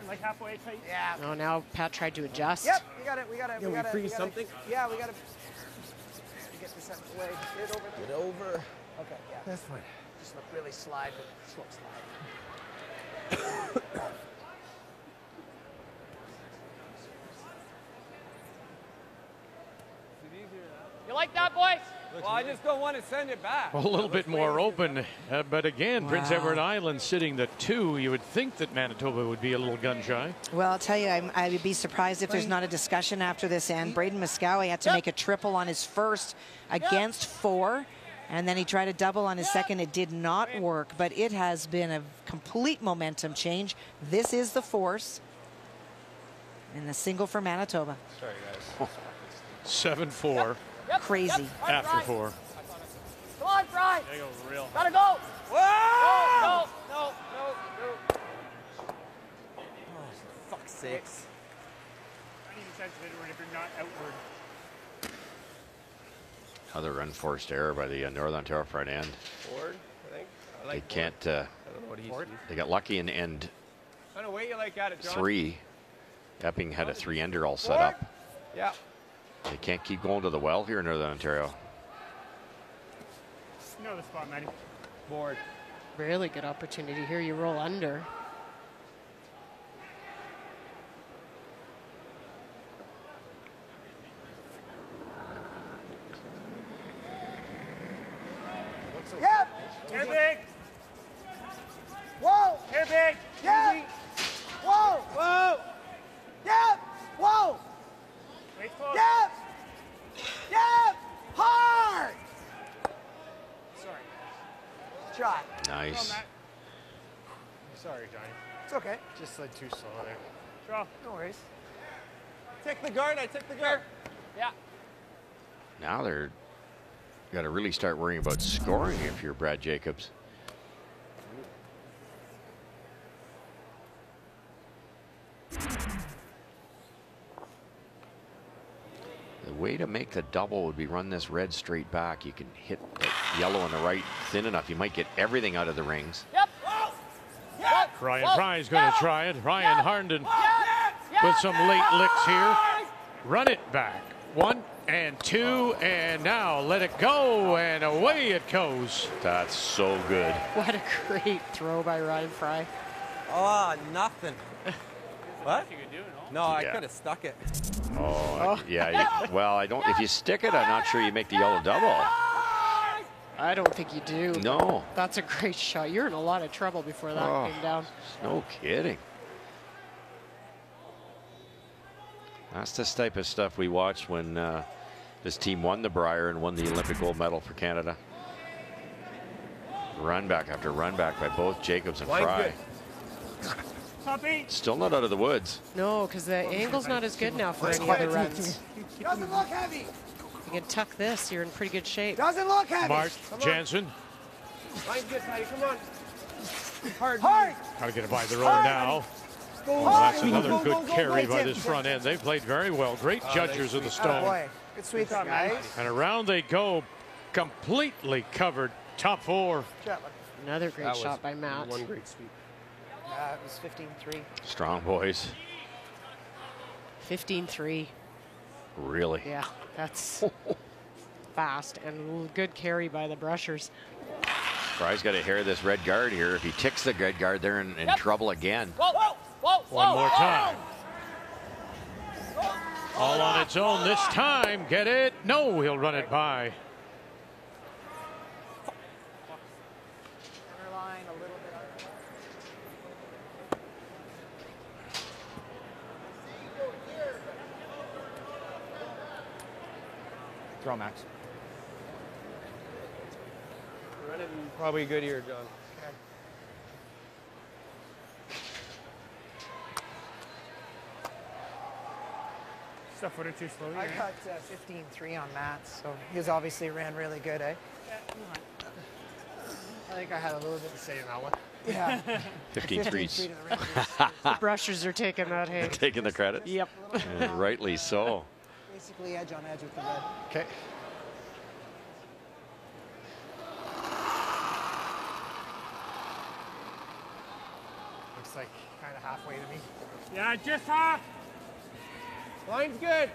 Like halfway tight. Yeah. Oh, now Pat tried to adjust. Yep. We got it. We got it. Can we freeze something? Yeah, we got to get this out of the way. Get it over. Get over. Okay. Yeah. That's fine. Just look really slide, but slow slide. You like that, boys? Well, I just don't want to send it back. A little bit more open, but again, Prince Edward Island sitting the 2. You would think that Manitoba would be a little gun shy. Well, I'll tell you, I would be surprised if there's not a discussion after this end. Braden Muscowie had to make a triple on his first against 4, and then he tried a double on his second. It did not work, but it has been a complete momentum change. This is the force, and the single for Manitoba. Sorry, guys. 7-4. Crazy. After 4. Come on, Fry. There you go, real. Gotta go. Whoa! No. Oh, for fuck's sakes. I need a sense of inward if you're not outward. Another unforced error by the Northern Ontario front end. Ford, I think. I They like can't. I don't know what he's. They got lucky in end I don't know what you like at it, John. 3. Epping had a 3-ender all set up. Yeah. They can't keep going to the well here in Northern Ontario. You know the spot, Matty. Board. Really good opportunity here. You roll under. Yep. Air big. Whoa. Air big. Yep. Whoa. Whoa! Yep. Whoa. Wait close. Yep. Yep. Hard. Sorry. Shot. Nice. Sorry, Johnny. It's okay. Just slid too slow there. Draw. No worries. Take the guard, I take the guard. Yeah. Now they're got to really start worrying about scoring if you're Brad Jacobs. The way to make the double would be run this red straight back. You can hit the yellow on the right thin enough. You might get everything out of the rings. Yep. Ryan Fry's going to try it. Ryan Harnden with some late licks here. Run it back. 1 and 2, and now let it go, and away it goes. That's so good. What a great throw by Ryan Fry. Oh, nothing. What? You could do it, No, I could have stuck it. Oh, yeah. Well, I don't. If you stick it, I'm not sure you make the yellow double. I don't think you do. No. That's a great shot. You're in a lot of trouble before that came down. No kidding. That's the type of stuff we watched when this team won the Brier and won the Olympic gold medal for Canada. Run back after run back by both Jacobs and Fry. Still not out of the woods. No, because the angle's not as good now for any other runs. Doesn't look heavy. You can tuck this, you're in pretty good shape. Doesn't look heavy. Mark Jansen. Line's good, Patty. Come on. Hard. Hard. Got to get it by the road now. Oh, that's another good carry by this front end. They played very well. Great judges of the stone. Boy, good sweep, guys. And around they go, completely covered. Top 4. Another great shot by Matt. One great sweep. It was 15-3. Strong boys. 15-3. Really? Yeah, that's fast and good carry by the Brushers. Fry's got to hair this red guard here. If he ticks the red guard, they're in trouble again. One more time. All on its own this time. Get it? No, he'll run it by. Throw, Max. Running probably good here, John. Okay. Stuff footer too slow. I got 15-3 on Matt, so he obviously ran really good, eh? I think I had a little bit to say in that one. Yeah. 15-3. The Brushers are taking that, hey. Taking the credit? Yep. And rightly so. Basically edge on edge with the red. Okay. Looks like kind of halfway to me. Yeah, just half. Line's good.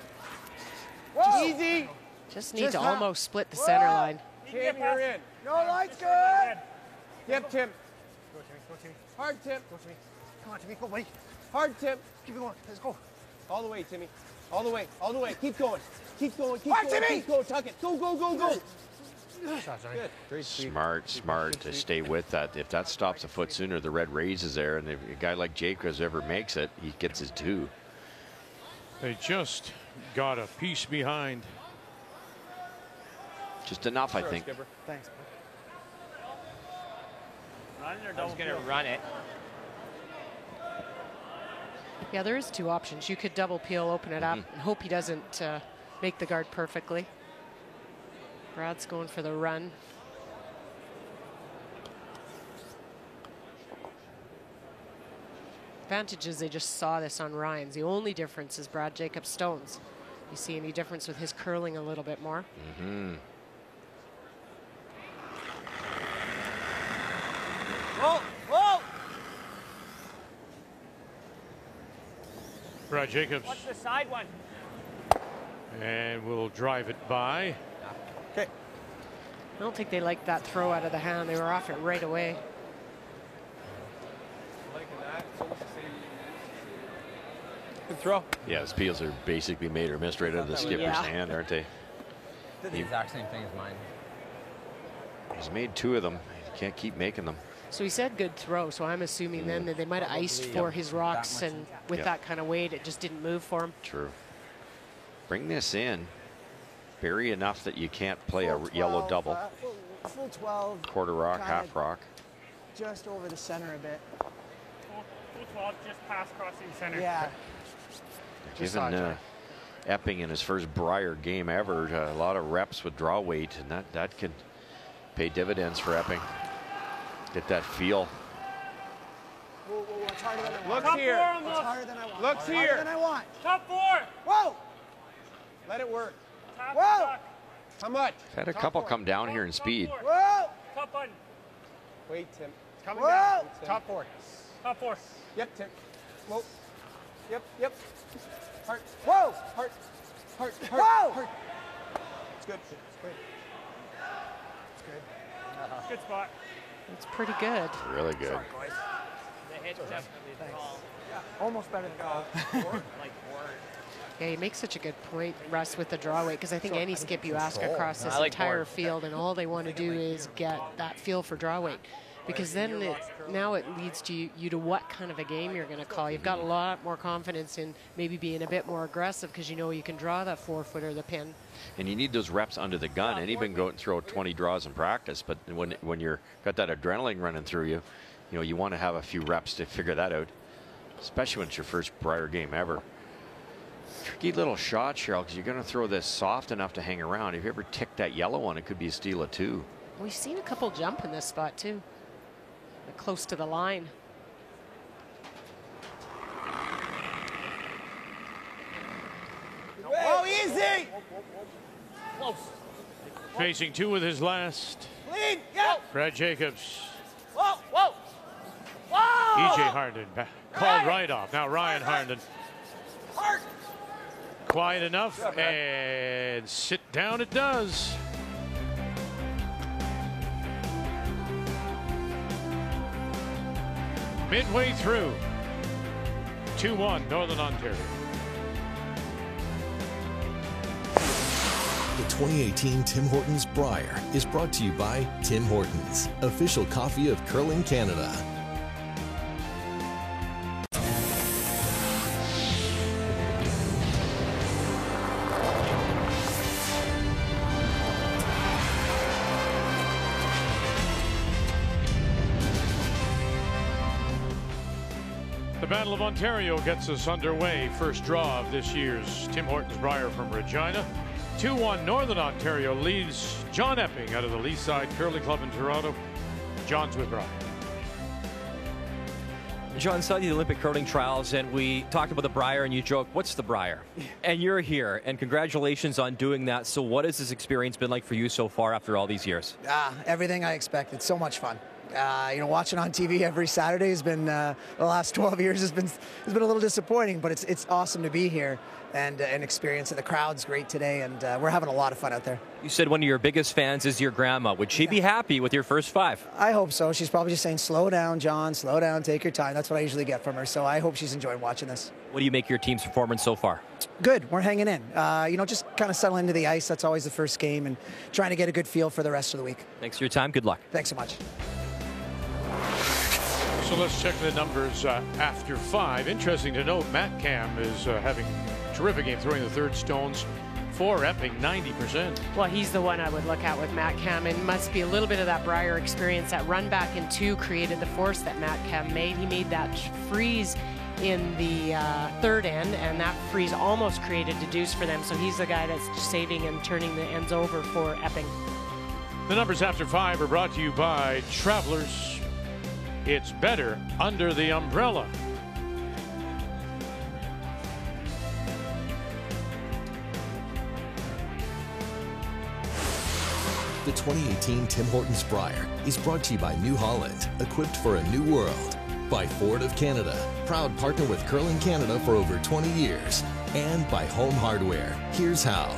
Whoa. Easy. Just need to almost split the center line. Tim, you're in. No, line's good. Yep, Tim. Go, Timmy. Go, Timmy. Hard, Tim. Go, Timmy. Come on, Timmy. Go, buddy. Hard, Tim. Keep it going. Let's go. All the way, Timmy. All the way. All the way. Keep going. Keep going. Keep Hard, going. Timmy. Keep going. Tuck it. Go, go, go, go. Good. Great sweep. Smart to stay with that. If that stops a foot sooner, the red raises there, and if a guy like Jacobs ever makes it, he gets his 2. They just got a piece behind. Just enough, I think. Skipper. Thanks. I was going to run it. Yeah, there is 2 options. You could double peel, open it up, and hope he doesn't make the guard perfectly. Brad's going for the run. Advantage is they just saw this on Ryan's. The only difference is Brad Jacobs' stones. You see any difference with his curling a little bit more? Mm-hmm. Whoa, whoa. Brad Jacobs. Watch the side one. And we'll drive it by. Okay. I don't think they liked that throw out of the hand. They were off it right away. Liking that. Good throw. Yeah, his peels are basically made or missed right out of the skipper's hand, aren't they? Did the exact same thing as mine. He's made 2 of them. He can't keep making them. So he said good throw, so I'm assuming then that they might have iced for his rocks, and with that kind of weight, it just didn't move for him. True. Bring this in. Bury enough that you can't play a yellow double. Full 12. Quarter rock, half rock. Just over the center a bit. Full 12, just past crossing center. Yeah. Epping in his first Brier game ever. A lot of reps with draw weight, and that can pay dividends for Epping. Get that feel. It's harder than I want. Looks here. It's harder than I want. Looks Harder here. than I want. Top 4. Whoa! Let it work. Whoa! How much? Had a couple come down here in speed. Whoa! Top button. Wait, Tim. It's coming Whoa! down. Top 4. Top 4. Yep, Tim. Whoa. Yep. Heart. Whoa! Heart. Whoa! Heart. It's good. It's good. It's good. Good spot. It's pretty good. Really good. The hit definitely tall. Almost better than golf. Yeah, you make such a good point, Russ, with the draw weight, because I think any skip you ask across this entire field, and all they want to do is get that feel for draw weight, because then now it leads to you to what kind of a game you're going to call. You've got a lot more confidence in maybe being a bit more aggressive because you know you can draw that 4-footer, the pin. And you need those reps under the gun. Anybody can go out and throw 20 draws in practice, but when you're got that adrenaline running through you, you know you want to have a few reps to figure that out, especially when it's your first Brier game ever. Tricky little shot, Cheryl, because you're going to throw this soft enough to hang around. If you ever tick that yellow one, it could be a steal of 2. We've seen a couple jump in this spot too, close to the line. Oh, easy! Close. Facing 2 with his last. Clean! Yeah! Brad Jacobs. Whoa! Whoa! Whoa! E.J. Harnden called right off. Now Ryan Harnden. Heart! Quiet enough, and sit down it does. Midway through, 2-1 Northern Ontario. The 2018 Tim Hortons Brier is brought to you by Tim Hortons, official coffee of curling Canada. The Battle of Ontario gets us underway. First draw of this year's Tim Hortons Brier from Regina. 2-1 Northern Ontario leads John Epping out of the Leaside Curling Club in Toronto. John's with Brian. John, saw the Olympic curling trials, and we talked about the Brier, and you joked, what's the Brier? And you're here, and congratulations on doing that. So what has this experience been like for you so far after all these years? Everything I expected. So much fun. You know, watching on TV every Saturday has been the last 12 years has been a little disappointing, but it's awesome to be here and experience it. The crowd's great today, and we're having a lot of fun out there. You said one of your biggest fans is your grandma. Would she be happy with your first 5? I hope so. She's probably just saying, slow down, John, slow down, take your time. That's what I usually get from her, so I hope she's enjoying watching this. What do you make your team's performance so far? Good. We're hanging in. You know, just kind of settle into the ice. That's always the first game, and trying to get a good feel for the rest of the week. Thanks for your time. Good luck. Thanks so much. So let's check the numbers after 5. Interesting to note, Matt Cam is having a terrific game, throwing the third stones for Epping, 90%. Well, he's the one I would look at with Matt Cam. It must be a little bit of that Brier experience. That run back in 2 created the force that Matt Cam made. He made that freeze in the third end, and that freeze almost created a deuce for them. So he's the guy that's saving and turning the ends over for Epping. The numbers after 5 are brought to you by Travelers. It's better under the umbrella. The 2018 Tim Hortons Brier is brought to you by New Holland, equipped for a new world. By Ford of Canada, proud partner with Curling Canada for over 20 years. And by Home Hardware. Here's how.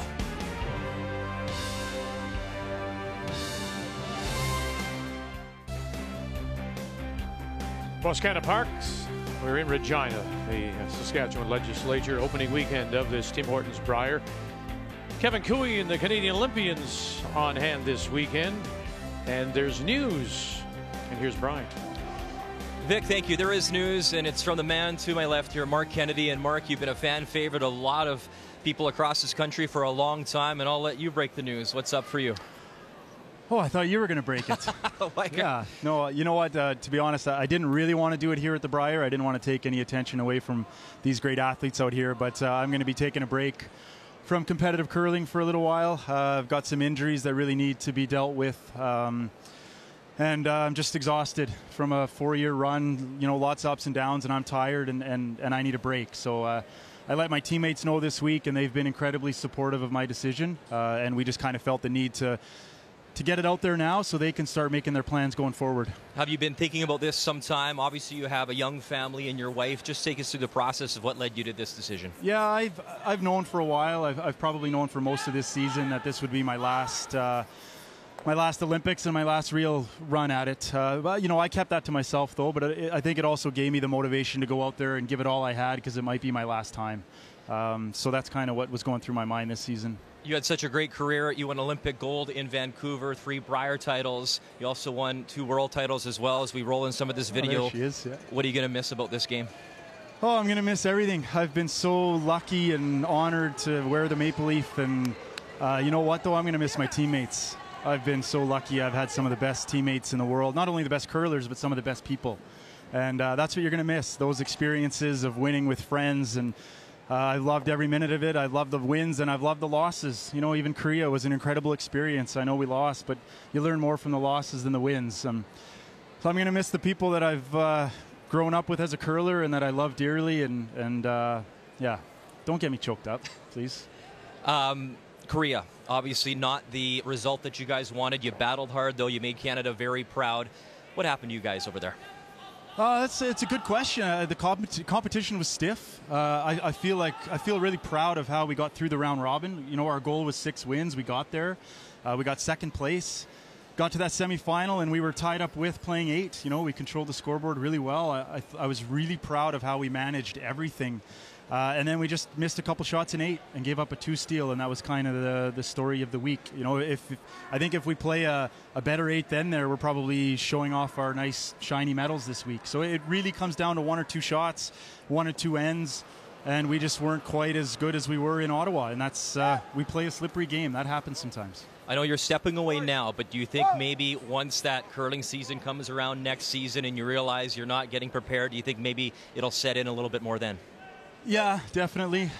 Wascana Parks, we're in Regina, the Saskatchewan legislature, opening weekend of this Tim Hortons Brier. Kevin Cooey and the Canadian Olympians on hand this weekend, and there's news. And here's Brian. Vic, thank you. There is news, and it's from the man to my left here, Mark Kennedy. And Mark, you've been a fan favorite, a lot of people across this country for a long time, and I'll let you break the news. What's up for you? Oh, I thought you were going to break it. Yeah. No, you know what? To be honest, I didn't really want to do it here at the Brier. I didn't want to take any attention away from these great athletes out here, but I'm going to be taking a break from competitive curling for a little while. I've got some injuries that really need to be dealt with. And I'm just exhausted from a 4-year run, you know, lots of ups and downs, and I'm tired and I need a break. So I let my teammates know this week, and they've been incredibly supportive of my decision. And we just kind of felt the need to get it out there now so they can start making their plans going forward. Have you been thinking about this sometime? Obviously, you have a young family and your wife. Just take us through the process of what led you to this decision. Yeah, I've known for a while. I've probably known for most of this season that this would be my last Olympics and my last real run at it. But, you know, I kept that to myself, though. But I think it also gave me the motivation to go out there and give it all I had because it might be my last time. So that's kind of what was going through my mind this season. You had such a great career. You won Olympic gold in Vancouver, 3 Brier titles. You also won 2 world titles as well. As we roll in some of this video, there she is, yeah. What are you going to miss about this game? Oh, I'm going to miss everything. I've been so lucky and honored to wear the maple leaf. And you know what, though? I'm going to miss my teammates. I've been so lucky. I've had some of the best teammates in the world, not only the best curlers, but some of the best people. And that's what you're going to miss, those experiences of winning with friends. And I loved every minute of it. I loved the wins and I've loved the losses. You know, even Korea was an incredible experience. I know we lost, but you learn more from the losses than the wins. So I'm going to miss the people that I've grown up with as a curler and that I love dearly. And yeah, don't get me choked up, please. Korea, obviously not the result that you guys wanted. You battled hard, though. You made Canada very proud. What happened to you guys over there? It's a good question. The competition was stiff. I feel really proud of how we got through the round robin. You know, our goal was 6 wins. We got there. We got 2nd place. Got to that semifinal, and we were tied up with playing 8. You know, we controlled the scoreboard really well. I was really proud of how we managed everything. And then we just missed a couple shots in 8 and gave up a 2 steal, and that was kind of the story of the week. You know, I think if we play a better 8 then there, we're probably showing off our nice shiny medals this week. So it really comes down to 1 or 2 shots, 1 or 2 ends, and we just weren't quite as good as we were in Ottawa. And that's we play a slippery game. That happens sometimes. I know you're stepping away now, but do you think maybe once that curling season comes around next season and you realize you're not getting prepared, do you think maybe it'll set in a little bit more then? Yeah, definitely.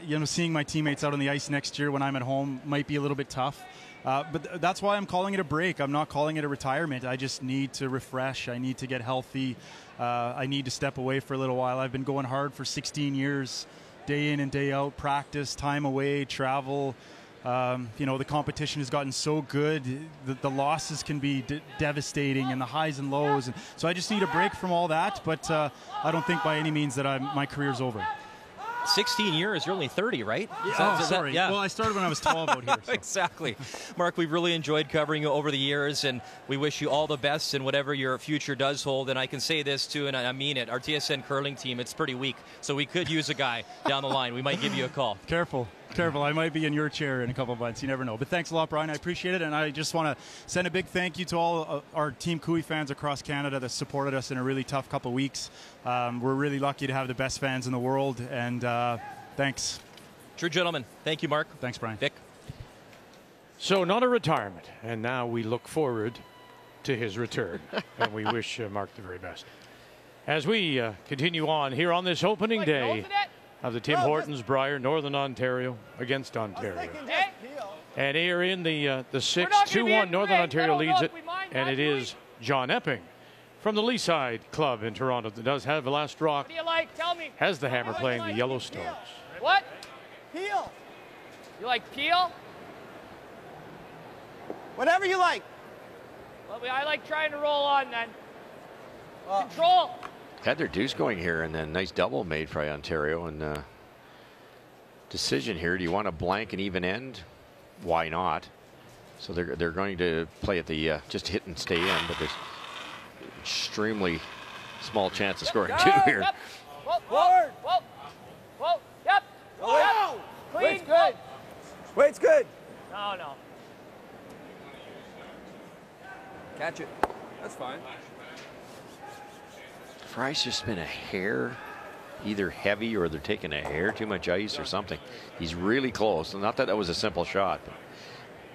You know, seeing my teammates out on the ice next year when I'm at home might be a little bit tough. But that's why I'm calling it a break. I'm not calling it a retirement. I just need to refresh. I need to get healthy. I need to step away for a little while. I've been going hard for 16 years, day in and day out, practice, time away, travel. You know, the competition has gotten so good. The losses can be devastating, and the highs and lows. And so I just need a break from all that. But I don't think by any means that my career's over. 16 years, you're only 30, right? Yeah. Sorry. Yeah. Well, I started when I was 12 out here. So. Exactly. Mark, we've really enjoyed covering you over the years, and we wish you all the best in whatever your future does hold. And I can say this, too, and I mean it. Our TSN curling team, it's pretty weak, so we could use a guy down the line. We might give you a call. Careful. I might be in your chair in a couple of months. You never know. But thanks a lot, Brian. I appreciate it. And I just want to send a big thank you to all our Team Cooey fans across Canada that supported us in a really tough couple of weeks. We're really lucky to have the best fans in the world. And thanks. True gentlemen. Thank you, Mark. Thanks, Brian. Vic. So not a retirement. And now we look forward to his return. And we wish Mark the very best. As we continue on here on this opening day of the Tim Hortons Brier, Northern Ontario against Ontario. And here in the 6-2-1, Northern Ontario leads it, and it is John Epping from the Leaside Club in Toronto that does have the last rock. What do you like? Tell me. Has the hammer playing the Yellowstones. What? Peel. You like peel? Whatever you like. Well, I like trying to roll on then. Control. Had their deuce going here, and then nice double made for Ontario. And decision here: do you want a blank and even end? Why not? So they're going to play at the just hit and stay in, but there's extremely small chance of scoring 2 here. Yep. Forward. Whoa. Yep. Whoa. Clean. Wait's good. Wait's good. No. Catch it. That's fine. Fry's just been a hair either heavy or they're taking a hair too much ice or something. He's really close. Not that was a simple shot, but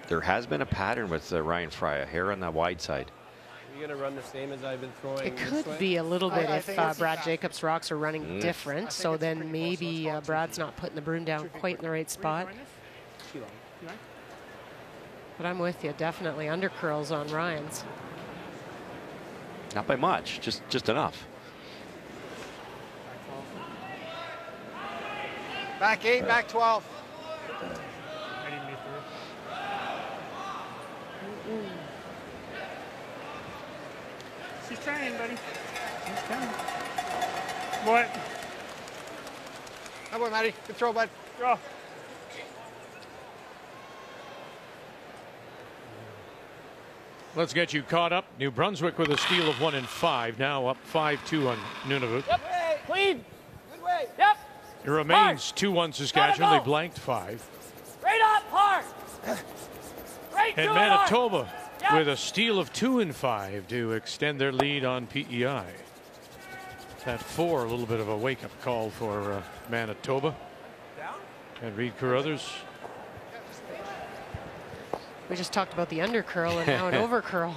there has been a pattern with Ryan Fry, a hair on the wide side. Are you going to run the same as I've been throwing? It could be a little bit if Brad Jacobs' rocks are running different, so then maybe Brad's not putting the broom down quite in the right spot. But I'm with you, definitely under curls on Ryan's. Not by much, just enough. Back 8, back 12. She's trying, buddy. She's trying. What? How about Maddie? Good throw, bud. Go. Let's get you caught up. New Brunswick with a steal of 1 and 5. Now up 5-2 on Nunavut. Yep. Clean. Good way. Yep. It remains 2-1 Saskatchewan. They blanked 5. Right up, hard. Right And to Manitoba it, yep. with a steal of 2 and 5 to extend their lead on PEI. That 4, a little bit of a wake-up call for Manitoba. And Reed Carruthers. We just talked about the under curl and now an over curl.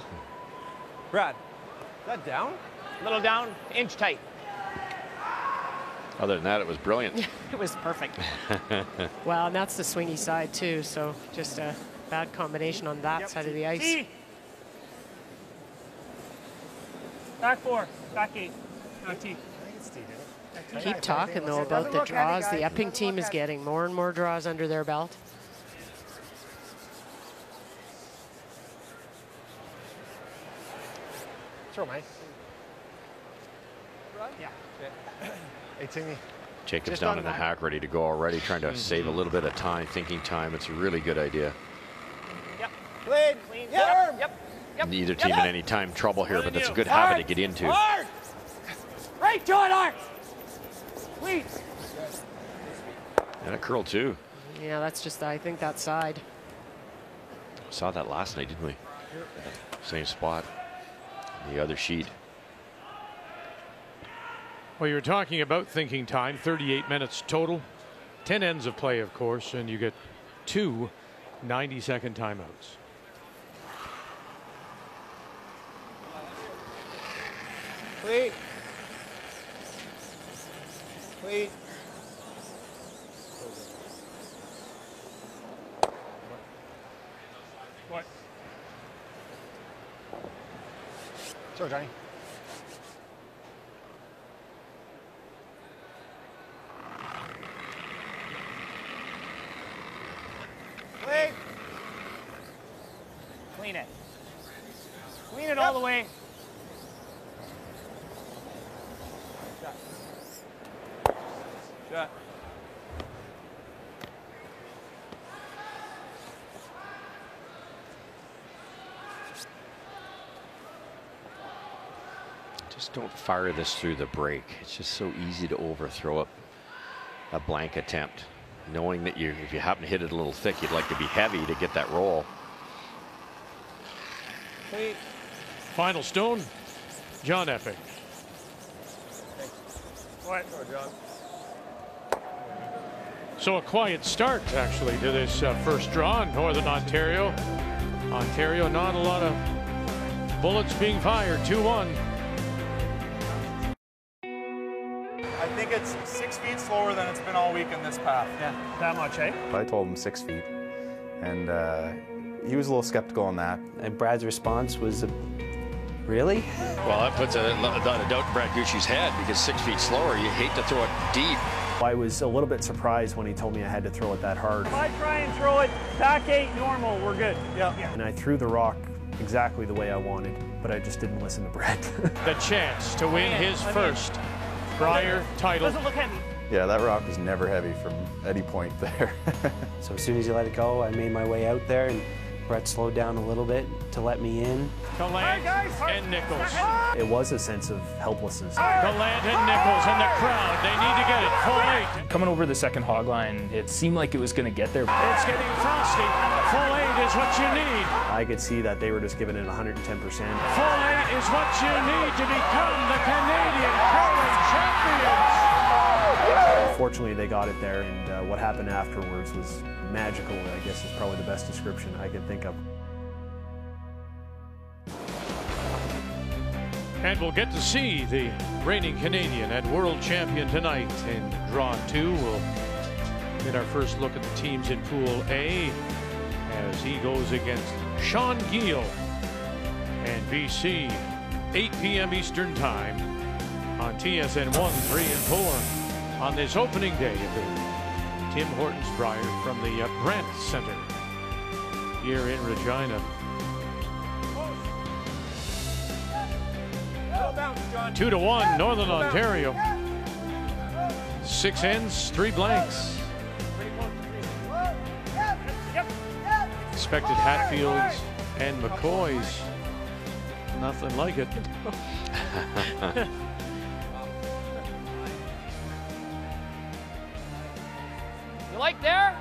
Brad, is that down? A little down, inch tight. Other than that, it was brilliant. It was perfect. Well, and that's the swingy side too, so just a bad combination on that side of the ice. T. Back 4, back 8. No, T. Keep talking though about the draws. The Epping team is getting more and more draws under their belt. Throw, mate. Yeah. Hey, Timmy. Jacob's Just down on in the one. hack, ready to go already, trying to save a little bit of time, thinking time. It's a really good idea. Yep. Clean. Clean. Yep. Yep. Neither team in any time trouble here, but that's a good habit to get into. Hard. Right to it, hard. Clean. And a curl too. Yeah, that's just, I think, that side. Saw that last night, didn't we? Same spot. The other sheet. Well, you were talking about thinking time, 38 minutes total, 10 ends of play, of course, and you get 2 90-second timeouts. Clean. Clean. What? Throw, Johnny. Clean. Clean it. Clean it all the way. Shot. Just don't fire this through the break. It's just so easy to overthrow a blank attempt, knowing that if you happen to hit it a little thick, you'd like to be heavy to get that roll. Clean. Final stone, John Epping. What? So a quiet start, actually, to this first draw in Northern Ontario. Ontario, not a lot of bullets being fired. 2-1. I think it's 6 feet slower than it's been all week in this path. Yeah, that much, eh? I told him 6 feet, and he was a little skeptical on that. And Brad's response was, really? Well, that puts a lot of doubt in Brad Gucci's head, because 6 feet slower, you hate to throw it deep. I was a little bit surprised when he told me I had to throw it that hard. If I try and throw it back 8 normal, we're good. Yeah. And I threw the rock exactly the way I wanted, but I just didn't listen to Brad. The chance to win his first Brier title. Doesn't look heavy. Yeah, that rock was never heavy from any point there. So as soon as he let it go, I made my way out there, and Brett slowed down a little bit to let me in. Gallant and Nichols. It was a sense of helplessness. Gallant and Nichols and the crowd. They need to get it. Full 8. Coming over the second hog line, it seemed like it was going to get there. It's getting frosty. Full 8 is what you need. I could see that they were just giving it 110%. Full 8 is what you need to become the Canadian curling champions. Fortunately, they got it there, and what happened afterwards was magical, I guess is probably the best description I could think of. And we'll get to see the reigning Canadian and world champion tonight in Draw 2. We'll in our first look at the teams in Pool A as he goes against Sean Giel and BC, 8 p.m. Eastern Time on TSN 1, 3, and 4 on this opening day of the Tim Hortons Brier from the Brant Center here in Regina. 2-1 Northern Ontario. 6 ends, 3 blanks. Expected Hatfields and McCoys. Nothing like it. You like there?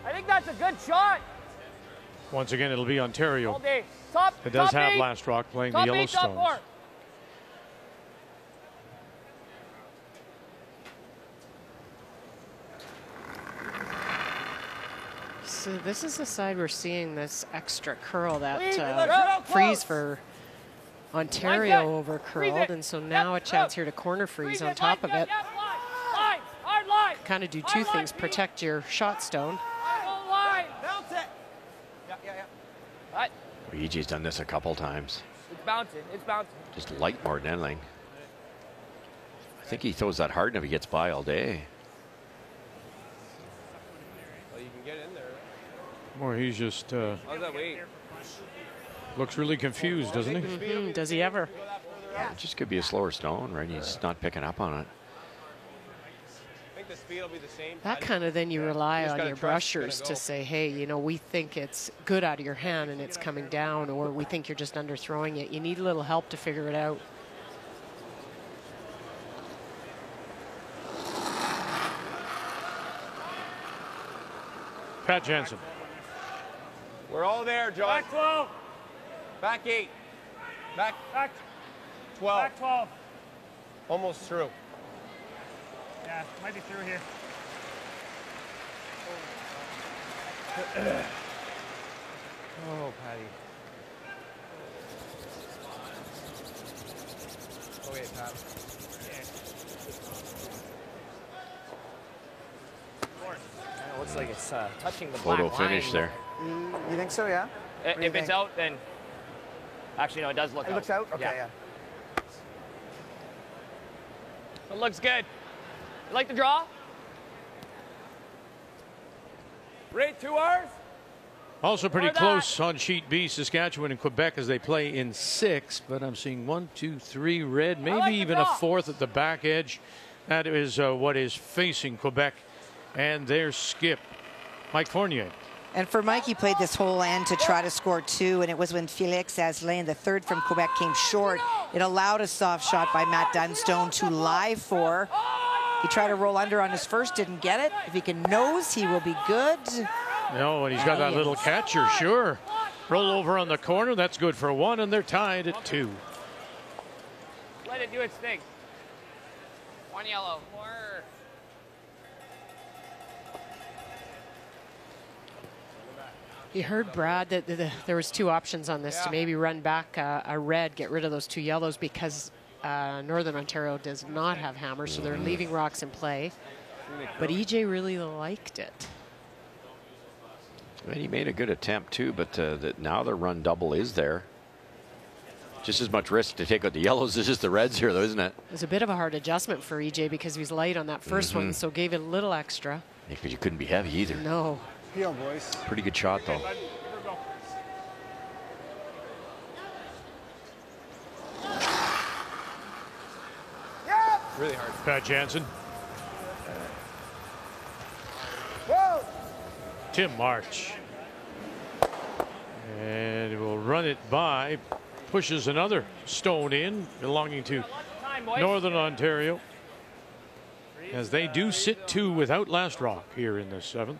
I think that's a good shot. Once again, it'll be Ontario. All day. Top, it does top have eight. Last Rock playing Top the eight, top Yellowstones. four. So this is the side we're seeing this extra curl that freeze for Ontario over curled, and so now a chance here to corner freeze on top of it. Kind of do two things: protect your shot stone. EJ's done this a couple times. It's bouncing. It's bouncing. Just light more than anything. I think he throws that hard enough he gets by all day. Well, you can get in there. Or he's just How's that weight? looks really confused, doesn't he? Mm-hmm. Does he ever? It just could be a slower stone, right? He's not picking up on it. I think the speed will be the same. That kind of then you rely just on gotta your trust it's brushers gonna to go. say, hey, you know, we think it's good out of your hand and it's coming down, or we think you're just underthrowing it. You need a little help to figure it out. Pat Jansen. We're all there, John. Back 12. Back 8. Back 12. Back 12. Almost through. Yeah, might be through here. Oh, Patty. Oh, wait, Pat. It looks like it's touching the Photo black finish line. there. You think so, yeah? What do you If it's think? out, then actually no, it does look out. It looks out? Okay, yeah. It looks good. You like the draw? Rate 2 hours? Also pretty Or that. close on sheet B, Saskatchewan and Quebec as they play in 6, but I'm seeing 1, 2, 3 red, maybe like the even a draw. 4th at the back edge. That is what is facing Quebec and their skip, Mike Fournier. And for Mike, he played this whole end to try to score 2, and it was when Félix Asselin, the third from Quebec, came short. It allowed a soft shot by Matt Dunstone to lie for. He tried to roll under on his first, didn't get it. If he can nose, he will be good. No, and he's got that little catcher, sure. Roll over on the corner, that's good for 1, and they're tied at 2. Let it do its thing. 1 yellow. More. You heard, Brad, that there was 2 options on this to maybe run back a red, get rid of those 2 yellows, because Northern Ontario does not have hammers, so they're leaving rocks in play. But EJ really liked it. And he made a good attempt too, but now the run double is there. Just as much risk to take out the yellows as just the reds here, though, isn't it? It was a bit of a hard adjustment for EJ because he was light on that first one, so gave it a little extra. Because you couldn't be heavy either. No. Heel, boys. Pretty good shot, though. Really hard. Pat Jansen. Whoa! Tim March. And will run it by, pushes another stone in, belonging to Northern Ontario, as they do sit 2 without Last Rock here in the 7th.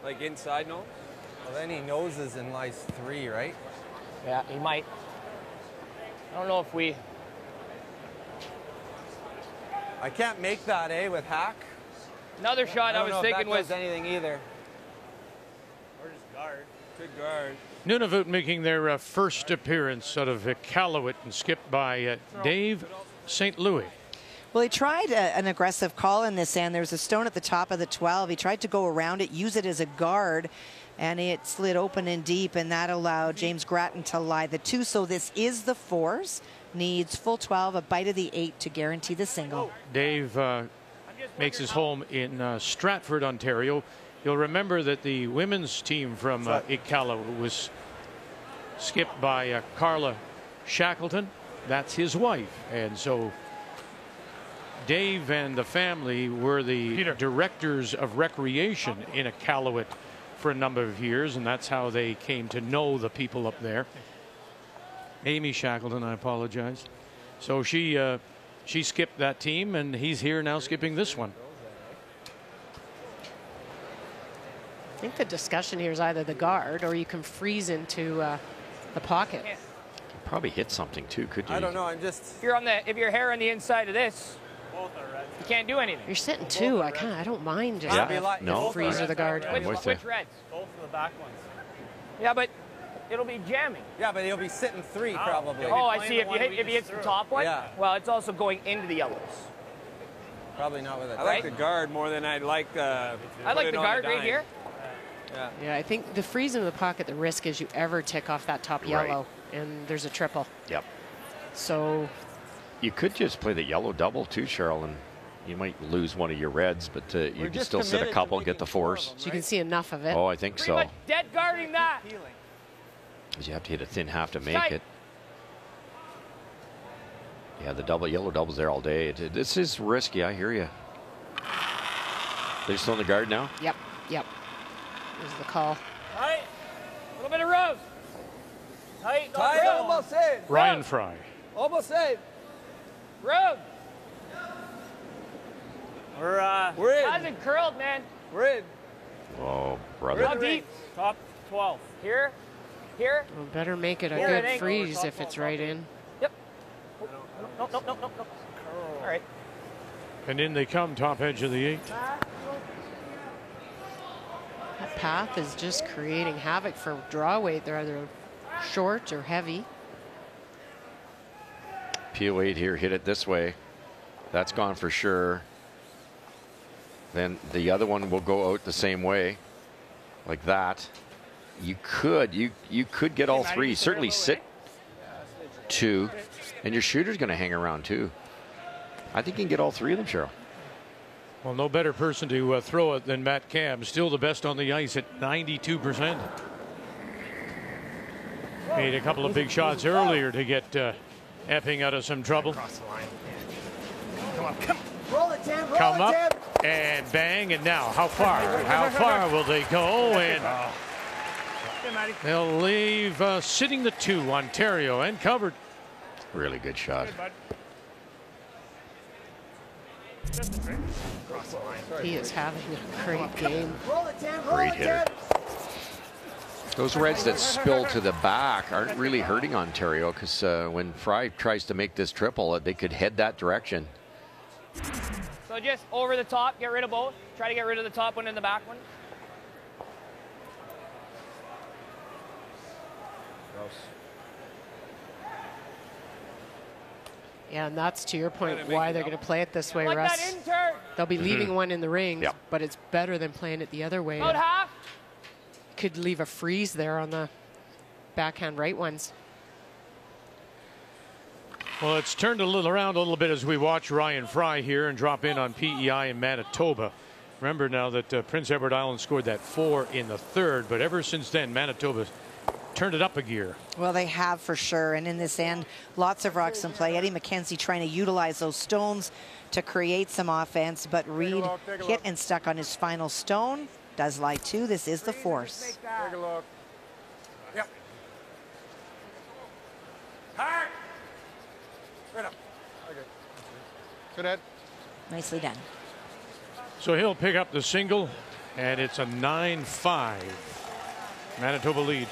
Like inside, no? Well, then he noses and lies 3, right? Yeah, he might. I don't know if we... I can't make that, with hack. Another shot I was thinking was anything either. Or just guard. Good guard. Nunavut making their first appearance out of Iqaluit and skipped by Dave St. Louis. Well, he tried an aggressive call in this end. There's a stone at the top of the 12. He tried to go around it, use it as a guard, and it slid open and deep, and that allowed James Grattan to lie the 2. So this is the fours. Needs full 12, a bite of the 8 to guarantee the single. Dave makes his home in Stratford, Ontario. You'll remember that the women's team from Iqaluit was skipped by Carla Shackleton. That's his wife. And so Dave and the family were the directors of recreation in Iqaluit for a number of years, and that's how they came to know the people up there. Amy Shackleton, I apologize. So she skipped that team, and he's here now skipping this one. I think the discussion here is either the guard or you can freeze into the pocket. Probably hit something too, could you? I don't know. I'm just. If you're hair on the inside of this, you can't do anything. You're sitting 2. I don't mind just no. freeze or the guard. I'm with you. Which reds? Both of the back ones. Yeah, but it'll be jamming. Yeah, but he'll be sitting 3 probably. Oh, I see. If he hits the top one, yeah. Well, it's also going into the yellows. Probably not with it. I like the guard more than I'd like the. I like the guard right here. Yeah, I think the freeze in the pocket, the risk is you ever tick off that top yellow, and there's a triple. Yep. So you could just play the yellow double too, Cheryl, and you might lose one of your reds, but you can still sit a couple and get the fours. So you can see enough of it. Oh, I think Pretty so. much dead guarding that. Because you have to hit a thin half to make it. Yeah, the yellow double's there all day. This is risky. I hear you. They're still in the guard now? Yep. There's the call. Tight. A little bit of rose. Tight. Almost in. Ryan Fry. Almost in. Rose. We're in. Hasn't curled, man. We're in. Oh, brother. How deep? Top 12. Here. Here. Well, better make it a Here, good it ain't. freeze if it's right in. Yep. No. All right. And in they come, top edge of the 8. That path is just creating havoc for draw weight. They're either short or heavy. PO8 here, hit it this way. That's gone for sure. Then the other one will go out the same way, like that. You could get all 3. Certainly sit 2, and your shooter's going to hang around too. I think you can get all 3 of them, Cheryl. Well, no better person to throw it than Matt Cam. Still the best on the ice at 92%. Made a couple of big shots earlier to get Epping out of some trouble. Across the line. Come on. Roll it, Tim. Come up and bang, and now how far? How far will they go? And they'll leave sitting the 2, Ontario, and covered. Really good shot. He is having a great game. Great hitter. Those reds that spill to the back aren't really hurting Ontario, because when Fry tries to make this triple, they could head that direction. So just over the top, get rid of both. Try to get rid of the top one and the back one. Gross. Yeah, and that's to your point why they're going to play it this way, Like Russ. that in-turn. They'll be leaving one in the rings, Yep. but it's better than playing it the other way. About half. Could leave a freeze there on the backhand right ones. Well, it's turned around a little bit as we watch Ryan Fry here and drop in on PEI in Manitoba. Remember now that Prince Edward Island scored that 4 in the 3rd, but ever since then, Manitoba turned it up a gear. Well, they have for sure. And in this end, lots of rocks in play. Eddie McKenzie trying to utilize those stones to create some offense, but Reed hit and stuck on his final stone. Does lie 2. This is the force. Take a look. Yep. Hard. Right up. Okay. Good head. Nicely done. So he'll pick up the single, and it's a 9-5 Manitoba lead.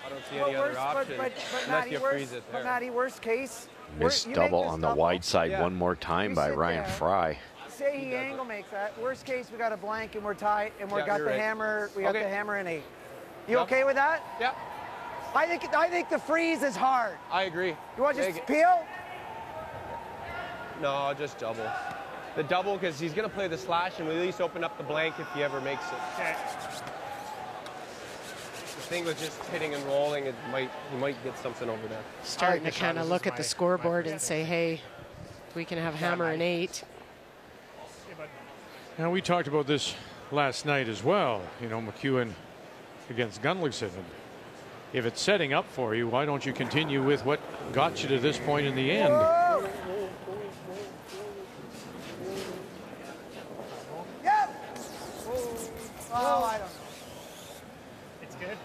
I don't see any other option unless you freeze it there. But Matty, worst case. Missed double on the wide side one more time by Ryan Fry. Say he angle makes that. Worst case, we got a blank and we're tight and we got the hammer. We got the hammer in 8. You okay with that? Yeah. I think the freeze is hard. I agree. You want to just peel? No, just double. The double, because he's going to play the slash, and we at least open up the blank if he ever makes it. Okay. The thing was just hitting and rolling. He might get something over there. Starting to kind of look at the scoreboard and say, hey, we can have hammer and 8. Now, we talked about this last night as well. You know, McEwen against Gunlickson. If it's setting up for you, why don't you continue with what got you to this point in the end? Oh, I don't know. It's good.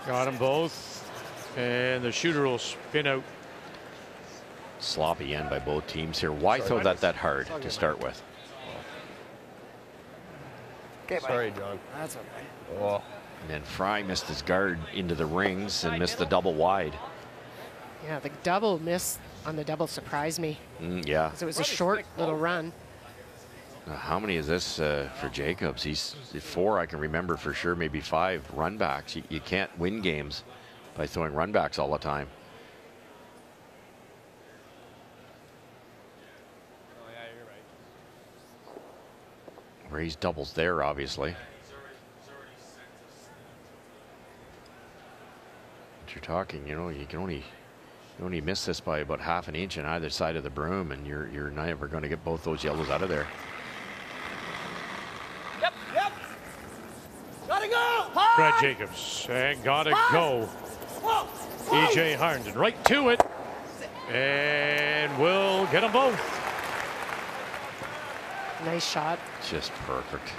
Got them both. And the shooter will spin out. Sloppy end by both teams here. Why throw that hard to start with? Okay, sorry, John. That's okay. Oh. And then Fry missed his guard into the rings and missed the double wide. Yeah, the double miss on the double surprised me. Yeah. It was a short little run. How many is this for Jacobs? He's 4, I can remember for sure, maybe 5 runbacks. You can't win games by throwing runbacks all the time. Oh, yeah, you're right. Raised doubles there, obviously. But you're talking, you know, you can only miss this by about half an inch on either side of the broom, and you're never going to get both those yellows out of there. Yep. Gotta go. Brad Jacobs, and gotta go. EJ Harnden right to it, and we'll get them both. Nice shot. Just perfect.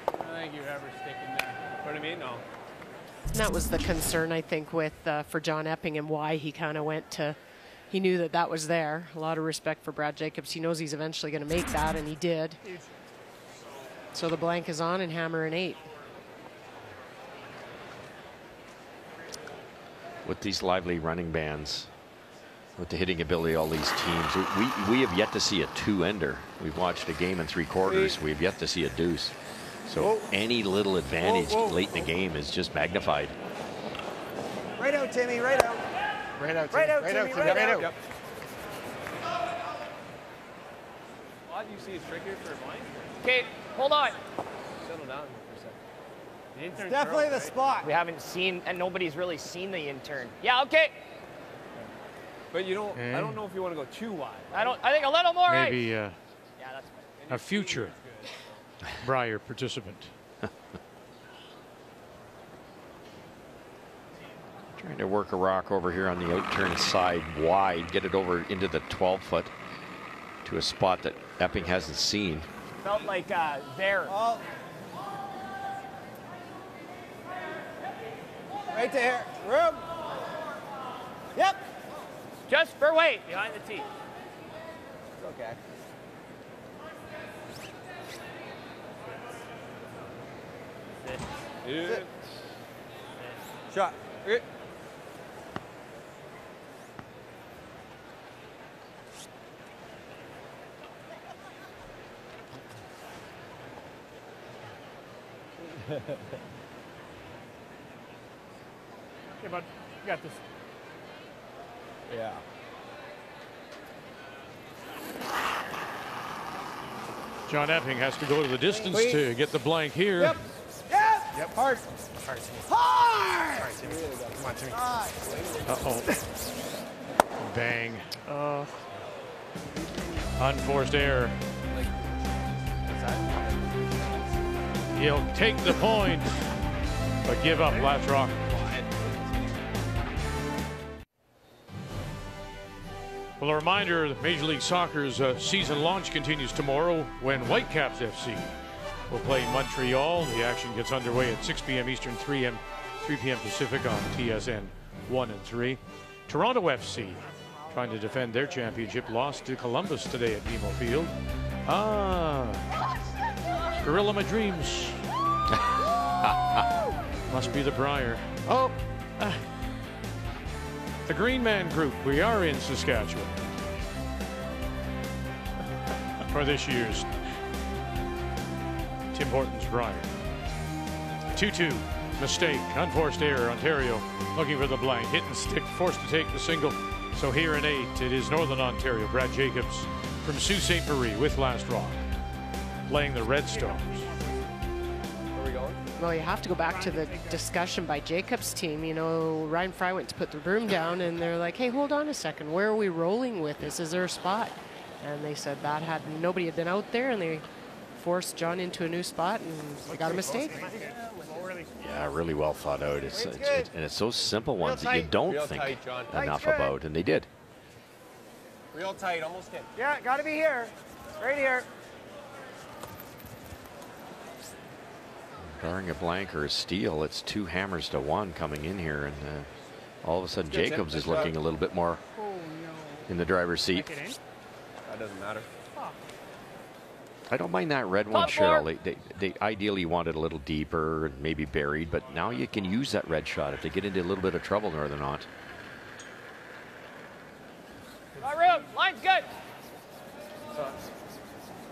I don't think you're ever sticking there. What do you mean? No. And that was the concern, I think, with for John Epping and why he kind of went to. He knew that was there. A lot of respect for Brad Jacobs. He knows he's eventually going to make that, and he did. So the blank is on and hammer an 8. With these lively running bands, with the hitting ability of all these teams, we have yet to see a 2-ender. We've watched a game in 3 quarters. We've yet to see a deuce. So any little advantage late in the game is just magnified. Right out, Timmy. Right out. Right out, Right out, Timmy. Right out. Yep. Why do you see it's trickier for a blind? Okay, hold on. Settle down for a second. It's definitely the spot. We haven't seen, and nobody's really seen the intern. Yeah, okay. But you don't. I don't know if you want to go too wide. I think a little more. Maybe yeah, that's a future Brier participant. Trying to work a rock over here on the outturn side wide, get it over into the 12-foot to a spot that Epping hasn't seen. felt like there. Oh. Right there. Room. Yep. Just for weight behind the tee. It's okay. Sit. Shot. Okay. Okay, bud. You got this. Yeah. John Epping has to go to the distance to get the blank here. Yep. Yep. Yep. Hard. Hard, Timmy. Hard. Hard, Timmy. Come on, Timmy. Uh-oh. Bang. Unforced error. He'll take the point, but give up last rock. Well, a reminder, Major League Soccer's season launch continues tomorrow when Whitecaps FC will play Montreal. The action gets underway at 6 p.m. Eastern, 3 p.m. Pacific on TSN 1 and 3. Toronto FC, trying to defend their championship, lost to Columbus today at BMO Field. Gorilla my dreams. Must be the Brier. The Green Man Group, we are in Saskatchewan for this year's Tim Hortons Brier. 2-2, mistake, unforced error, Ontario looking for the blank, hit and stick, forced to take the single. So here in 8, it is Northern Ontario. Brad Jacobs from Sault Ste. Marie with Last Rock, playing the Red Stars. Where are we going? Well, you have to go back to the discussion by Jacob's team. You know, Ryan Fry went to put the broom down, and they're like, hey, hold on a second. Where are we rolling with this? Is there a spot? And they said that nobody had been out there, and they forced John into a new spot, and they got a mistake. Yeah, really well thought out. And it's those simple ones that you don't think tight, John. enough about, and they did. Real tight, almost in. Yeah, got to be here. Right here. Barring a blank or a steal, it's 2 hammers to 1 coming in here, and all of a sudden Jacobs is looking a little bit more in the driver's seat. That doesn't matter. I don't mind that red one, Cheryl. They ideally want it a little deeper and maybe buried, but now you can use that red shot if they get into a little bit of trouble, Northern Ont. Got room. Line's good.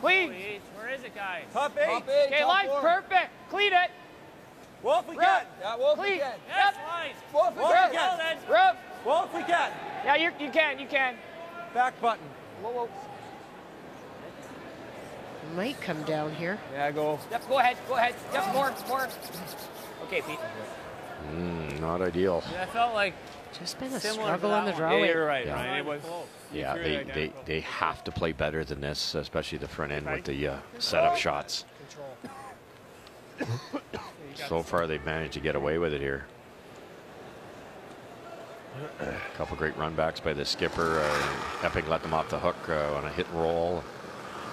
Clean. Where is it, guys? Top 8. Okay, line's perfect. Clean it. Wolf again. Yeah, Wolf Clean. again. Yes, Wolf again. Room. Wolf again. Yeah, you can. Back button. Whoa. Might come down here. Yeah, go. Yep, go ahead. Yep, more. Okay, Pete. Not ideal. Yeah, I felt like just been a similar struggle to on the that drawing. one. Yeah, you're right, Yeah. Ryan. It was. Yeah, they have to play better than this, especially the front end with the setup shots. So far, they've managed to get away with it here. A couple great run backs by the skipper. Epping let them off the hook on a hit and roll.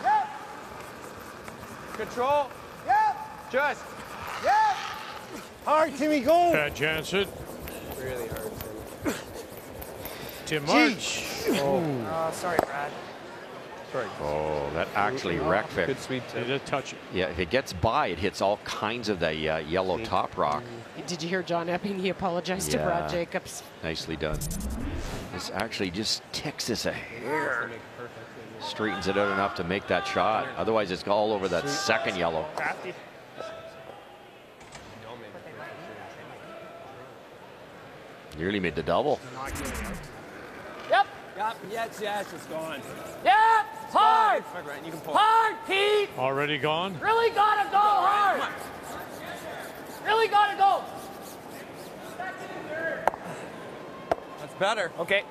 Yep. Control. Yep. Just. Yep. Hard, Timmy, go. Pat Jansen. Really hard. Tim March. Oh, sorry, Brad. Sorry. Oh, that actually wreck fix. Good sweep. They did touch it. Yeah, if it gets by, it hits all kinds of the yellow top rock. Did you hear John Epping? He apologized to Brad Jacobs. Nicely done. This actually just ticks this a hair. Straightens it out enough to make that shot. Otherwise, it's all over that second yellow. Nearly made the double. Yep. Yes, it's gone. Yep. Hard. You can pull. Hard, Pete. Already gone? Really gotta go hard. Really gotta go. That's better. Okay.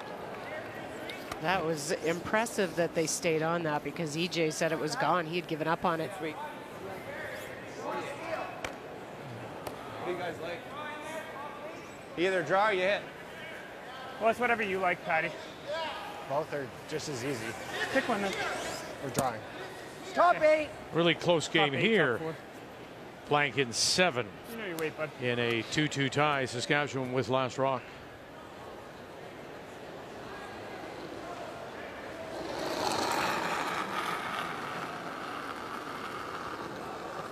That was impressive that they stayed on that, because EJ said it was gone. He had given up on it. Sweet. What do you guys like? Either draw or you hit. Well, it's whatever you like, Patty. Both are just as easy. Pick one then. We're drawing. Top 8. Really close game Top 8, here. top 4. Blank in 7 You know your weight, bud. in a 2-2 tie. Saskatchewan with Last Rock.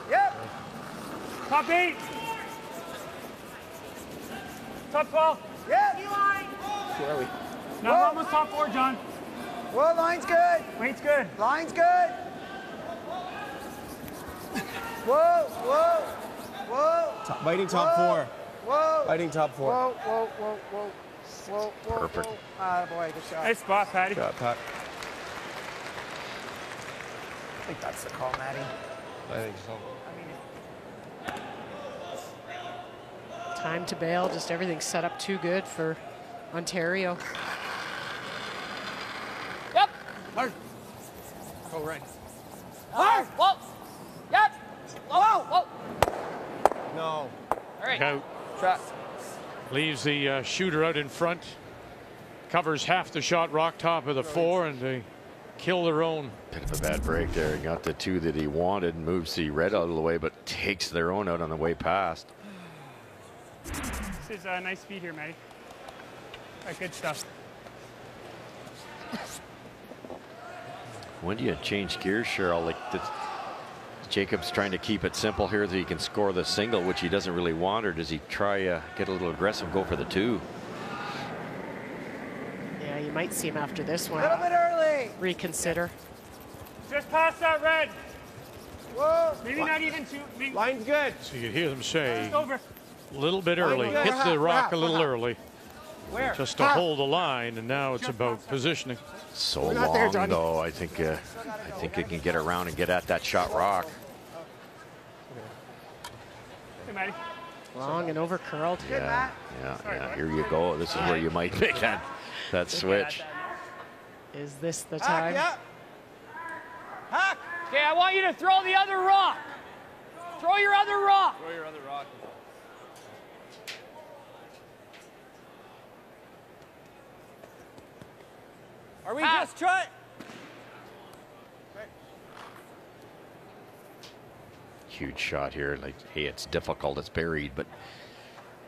Yep. Top 8. Top 12. Yep. Where are we? No, we're almost top 4, John. Well, line's good. Weight's good. Line's good. Whoa, whoa, whoa. Biting top 4. Whoa. Biting top 4. Whoa, whoa, whoa, whoa. Whoa, whoa, Perfect. Whoa. Ah, boy, good shot. Nice spot, Patty. Shot, Pat. I think that's the call, Matty. I think so. Time to bail. Just everything set up too good for Ontario. Yep. Hard. Go right. Hard. Whoa. Yep. Whoa. No. All right. Out. Shot. Leaves the shooter out in front. Covers half the shot, rock top of the 4, and they kill their own. Bit of a bad break there. He got the 2 that he wanted, moves the red out of the way, but takes their own out on the way past. This is a nice feed here, Matty. Good stuff. When do you change gears, Cheryl? Like Jacobs trying to keep it simple here that he can score the single, which he doesn't really want, or does he try get a little aggressive, go for the 2? Yeah, you might see him after this one. A little bit early. Reconsider. Just past that red. Whoa. Maybe not even two. Line's good. So you hear them say, Just over. a little bit early. Hit the rock a little early. Where? just to hold the line, and now it's about positioning. So long, though. I think it can get around and get at that shot rock. Hey, Matty. Long and over curled. Yeah. Here you go. This is where you might make that switch. Is this the time? Hack. Okay, I want you to throw the other rock. Throw your other rock. Throw your other rock. Are we just trying? Huge shot here. Like, hey, it's difficult. It's buried, but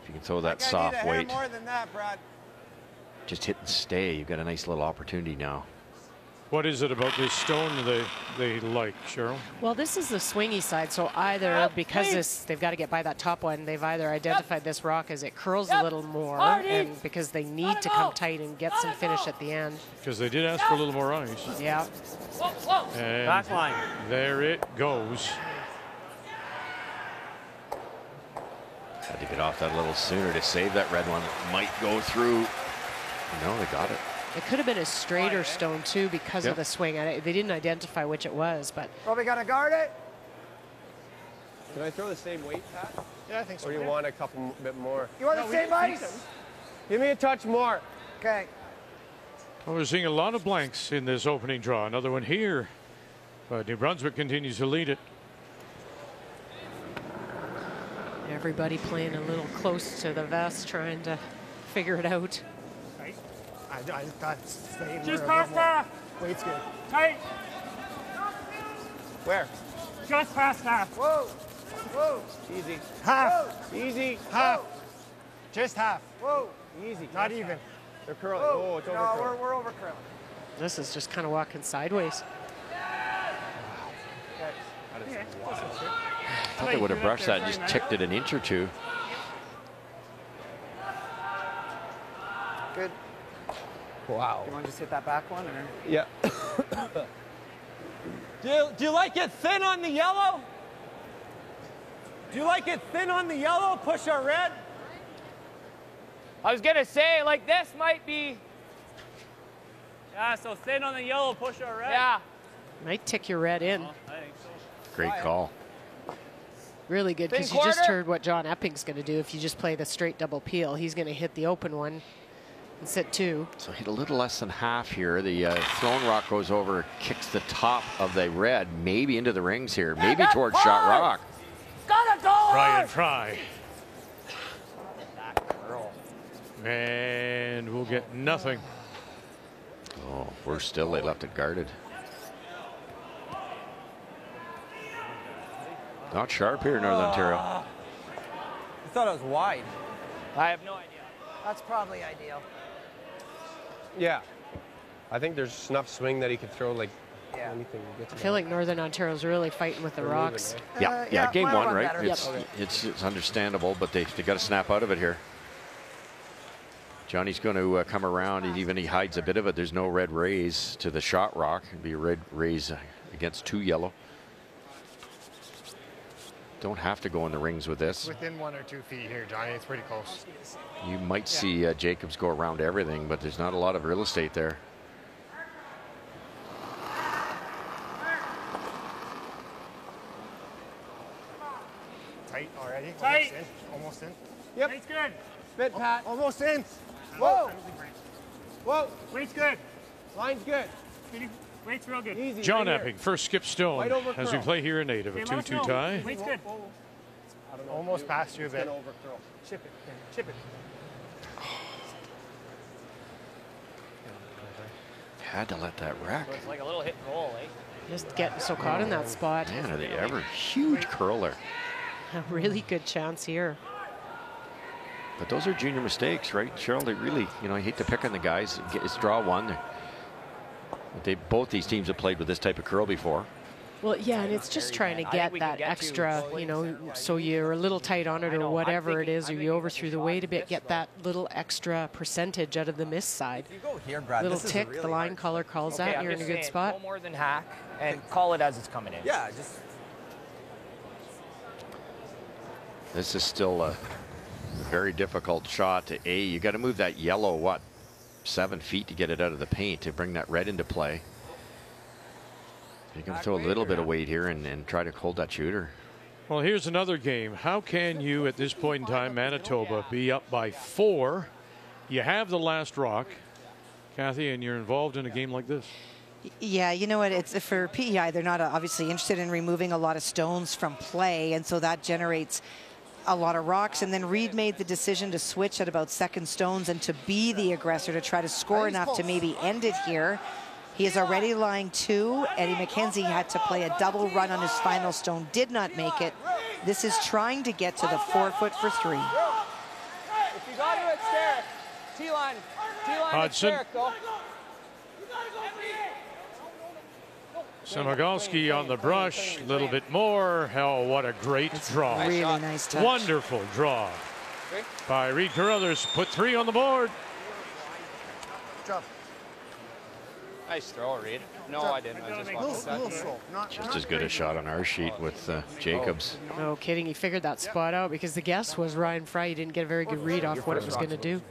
if you can throw that soft need a weight, hair more than that, Brad. just hit and stay. You've got a nice little opportunity now. What is it about this stone they like, Cheryl? Well, this is the swingy side, so either because they've got to get by that top one, they've either identified this rock as it curls a little more, and because they need to come tight and get some finish at the end. Because they did ask for a little more ice. Yeah. And back line. There it goes. Had to get off that a little sooner to save that red one. Might go through. No, they got it. It could have been a straighter stone too because of the swing. They didn't identify which it was, but. Well, we got to guard it. Can I throw the same weight, Pat? Yeah, I think so. Or you want a couple bit more? You want the same ice? Give me a touch more. Okay. Well, we're seeing a lot of blanks in this opening draw. Another one here. But New Brunswick continues to lead it. Everybody playing a little close to the vest, trying to figure it out. I thought staying Just past half. Weight's good. Tight. Where? Just past half. Whoa. Whoa. Easy. Half. Whoa. Easy. Half. Just half. Whoa. Easy. Not even. They're curling. Whoa. Oh, it's over. No, we're over curling. This is just kind of walking sideways. I thought they would have brushed that and just ticked it an inch or two. Good. Wow. You want to just hit that back one? Or? Yeah. Do you like it thin on the yellow? Do you like it thin on the yellow? Push our red? I was going to say, like, this might be. Yeah, so thin on the yellow, push our red. Yeah. Might tick your red in. I think so. Great call. Really good, because you just heard what John Epping's going to do if you just play the straight double peel. He's going to hit the open one and sit two. So hit a little less than half here. The thrown rock goes over, kicks the top of the red, maybe into the rings here, maybe towards shot rock. Gotta go! Brian Fry. And we'll get nothing. Oh, worse still, they left it guarded. Not sharp here in Northern Ontario. I thought it was wide. I have no idea. That's probably ideal. Yeah. I think there's enough swing that he could throw like anything to get to I feel like Northern Ontario's really fighting with the rocks. Yeah, game one, right? better. It's understandable, but they got to snap out of it here. Johnny's going to come around, and even he hides a bit of it. There's no red raise to the shot rock. It'd be a red raise against two yellow. Don't have to go in the rings with this. Within 1 or 2 feet here, Johnny. It's pretty close. You might see Jacobs go around everything, but there's not a lot of real estate there. Tight already. Tight. Almost in. Yep. Weight's good. Spit, Pat. Almost in. Whoa. Whoa. Weight's good. Line's good. Weight's real good. Easy. John right Epping, first skip stone Right over as we curl. play here in 8 of a Okay, let us 2-2 know. tie. Weight's good. Almost past you a bit. Over curl. Chip it. Chip it. Had to let that rack. So it's like a little hit and roll, eh? Just getting so caught in that spot. Man, are they ever huge curler. A really good chance here. But those are junior mistakes, right, Cheryl? They really, I hate to pick on the guys. It's draw one. Both these teams have played with this type of curl before. Well, yeah, and it's just trying to get that extra, so you're a little tight on it or whatever it is, or you overthrew the weight a bit, get that little extra percentage out of the miss side. You go here, Brad. Little this is tick, really the line caller calls that, I'm you're in a just good saying, spot. No more than hack, and call it as it's coming in. Yeah, just. This is still very difficult shot. You got to move that yellow, 7 feet to get it out of the paint to bring that red into play. You're going to throw a little bit of weight here and try to hold that shooter. Well, here's another game. How can you, at this point in time, Manitoba, be up by 4? You have the last rock, Kathy, and you're involved in a game like this. Yeah, you know what? It's for PEI. They're not obviously interested in removing a lot of stones from play, and so that generates a lot of rocks. And then Reed made the decision to switch at about second stones and to be the aggressor to try to score enough to maybe end it here. He is already lying 2. Eddie McKenzie had to play a double run on his final stone, did not make it. This is trying to get to the 4-foot for 3. If you got to it, stare it. T-line. T-line, Hudson. go. Samagalski on the brush, a little bit more. Oh, what a great draw. Really nice touch. Wonderful draw by Reed Carruthers. Put 3 on the board. Nice throw, Reed. No, I didn't. I Just as good a shot on our sheet with Jacobs. No kidding. He figured that spot out because the guess was Ryan Fry. He didn't get a very good read off what it was going to do.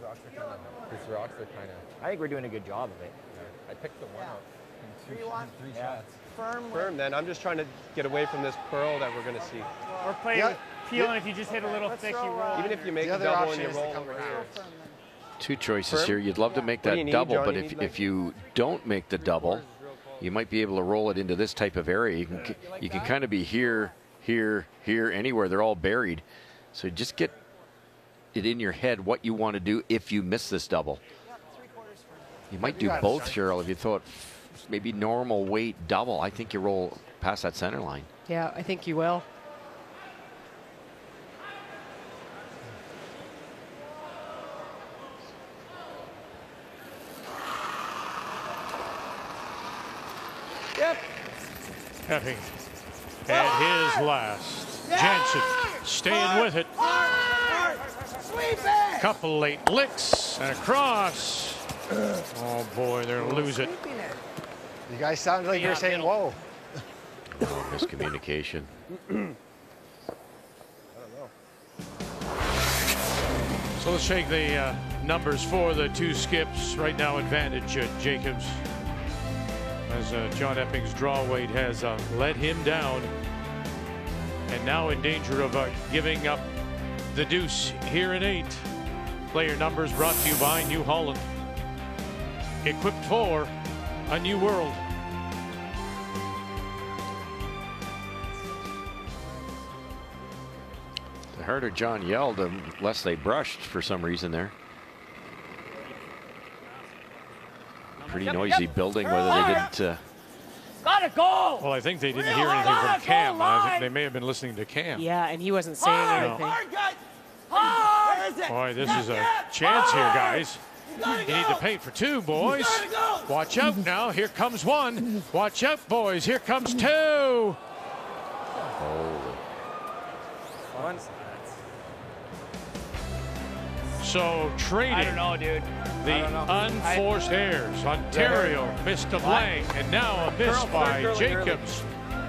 These rocks are kind of. I think we're doing a good job of it. I picked the one up in 3 shots. Firm then. I'm just trying to get away from this curl that we're going to see. Or play with peel, and if you just hit a little thick, you roll. Even if you make the double and you roll over here. 2 choices here. You'd love to make that double, but if you don't make the double, you might be able to roll it into this type of area. You can kind of be here, here, here, anywhere. They're all buried. So just get it in your head what you want to do if you miss this double. You might do both, Cheryl, if you throw it maybe normal weight double. I think you roll past that center line. Yeah, I think you will. Yep. Epping. And his last. Jansen staying with it. Couple late licks and across. Oh boy, they're gonna lose it. You guys sound like you're saying whoa. Oh, miscommunication. So let's take the numbers for the 2 skips. Right now, advantage Jacobs, as John Epping's draw weight has let him down, and now in danger of giving up the deuce here at 8. Player numbers brought to you by New Holland. Equipped for a new world. The harder John yelled, the less they brushed for some reason there. Pretty noisy building, whether they didn't. Gotta go! Well, I think they didn't hear anything from Cam. I think they may have been listening to Cam. Yeah, and he wasn't saying anything. Boy, this is a chance here, guys. You need to paint for 2, boys. Watch out now. Here comes 1. Watch out, boys. Here comes 2. So trading. I don't know, dude. The unforced errors. Ontario missed a blank, and now a miss by Jacobs.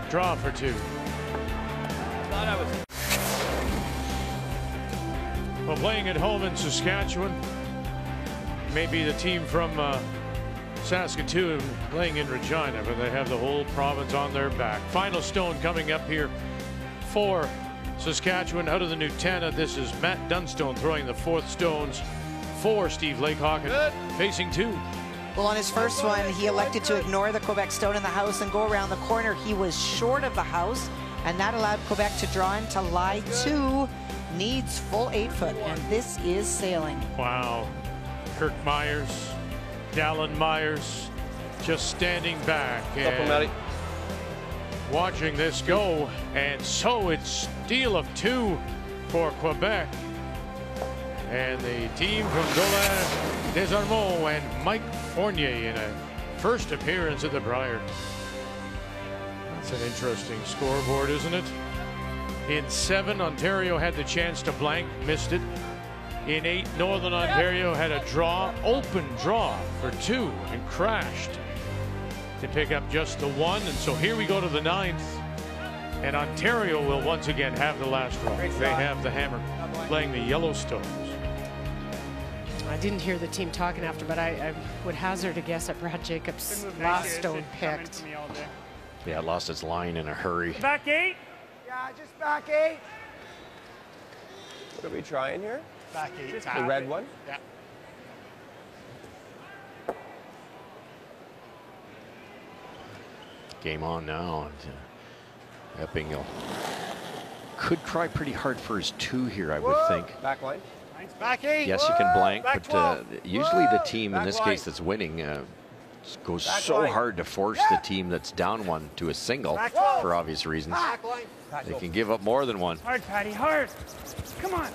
Draw for 2. Well, playing at home in Saskatchewan. Maybe the team from Saskatoon playing in Regina, but they have the whole province on their back. Final stone coming up here for Saskatchewan out of the Nutana. This is Matt Dunstone throwing the 4th stones for Steve Laycock, facing 2. Well, on his first one, he elected to ignore the Quebec stone in the house and go around the corner. He was short of the house, and that allowed Quebec to draw in to lie 2. Needs full 8-foot, and this is sailing. Wow. Kirk Myers, Dallin Myers, just standing back and watching this go. And so it's steal of 2 for Quebec. And the team from Dolan Desormeaux and Mike Fournier in a first appearance at the Brier. That's an interesting scoreboard, isn't it? In 7, Ontario had the chance to blank, missed it. In 8, Northern Ontario had a draw, open draw for 2 and crashed to pick up just the 1. And so here we go to the 9th. And Ontario will once again have the last rock. They have the hammer playing the Yellowstones. I didn't hear the team talking after, but I would hazard a guess at Brad Jacobs' last stone picked. Yeah, it lost its line in a hurry. Back 8? Yeah, just back 8. What are we trying here? Back 8. The red one? Yeah. Game on now. And, Epping could try pretty hard for his 2 here, I would think. Back line. Back 8. Yes, you can blank, Back but usually the team in Back this line. case that's winning goes Back so line. hard to force the team that's down 1 to a single Back 12. for obvious reasons. Back line. They can give up more than 1. Hard, Patty, hard. Come on.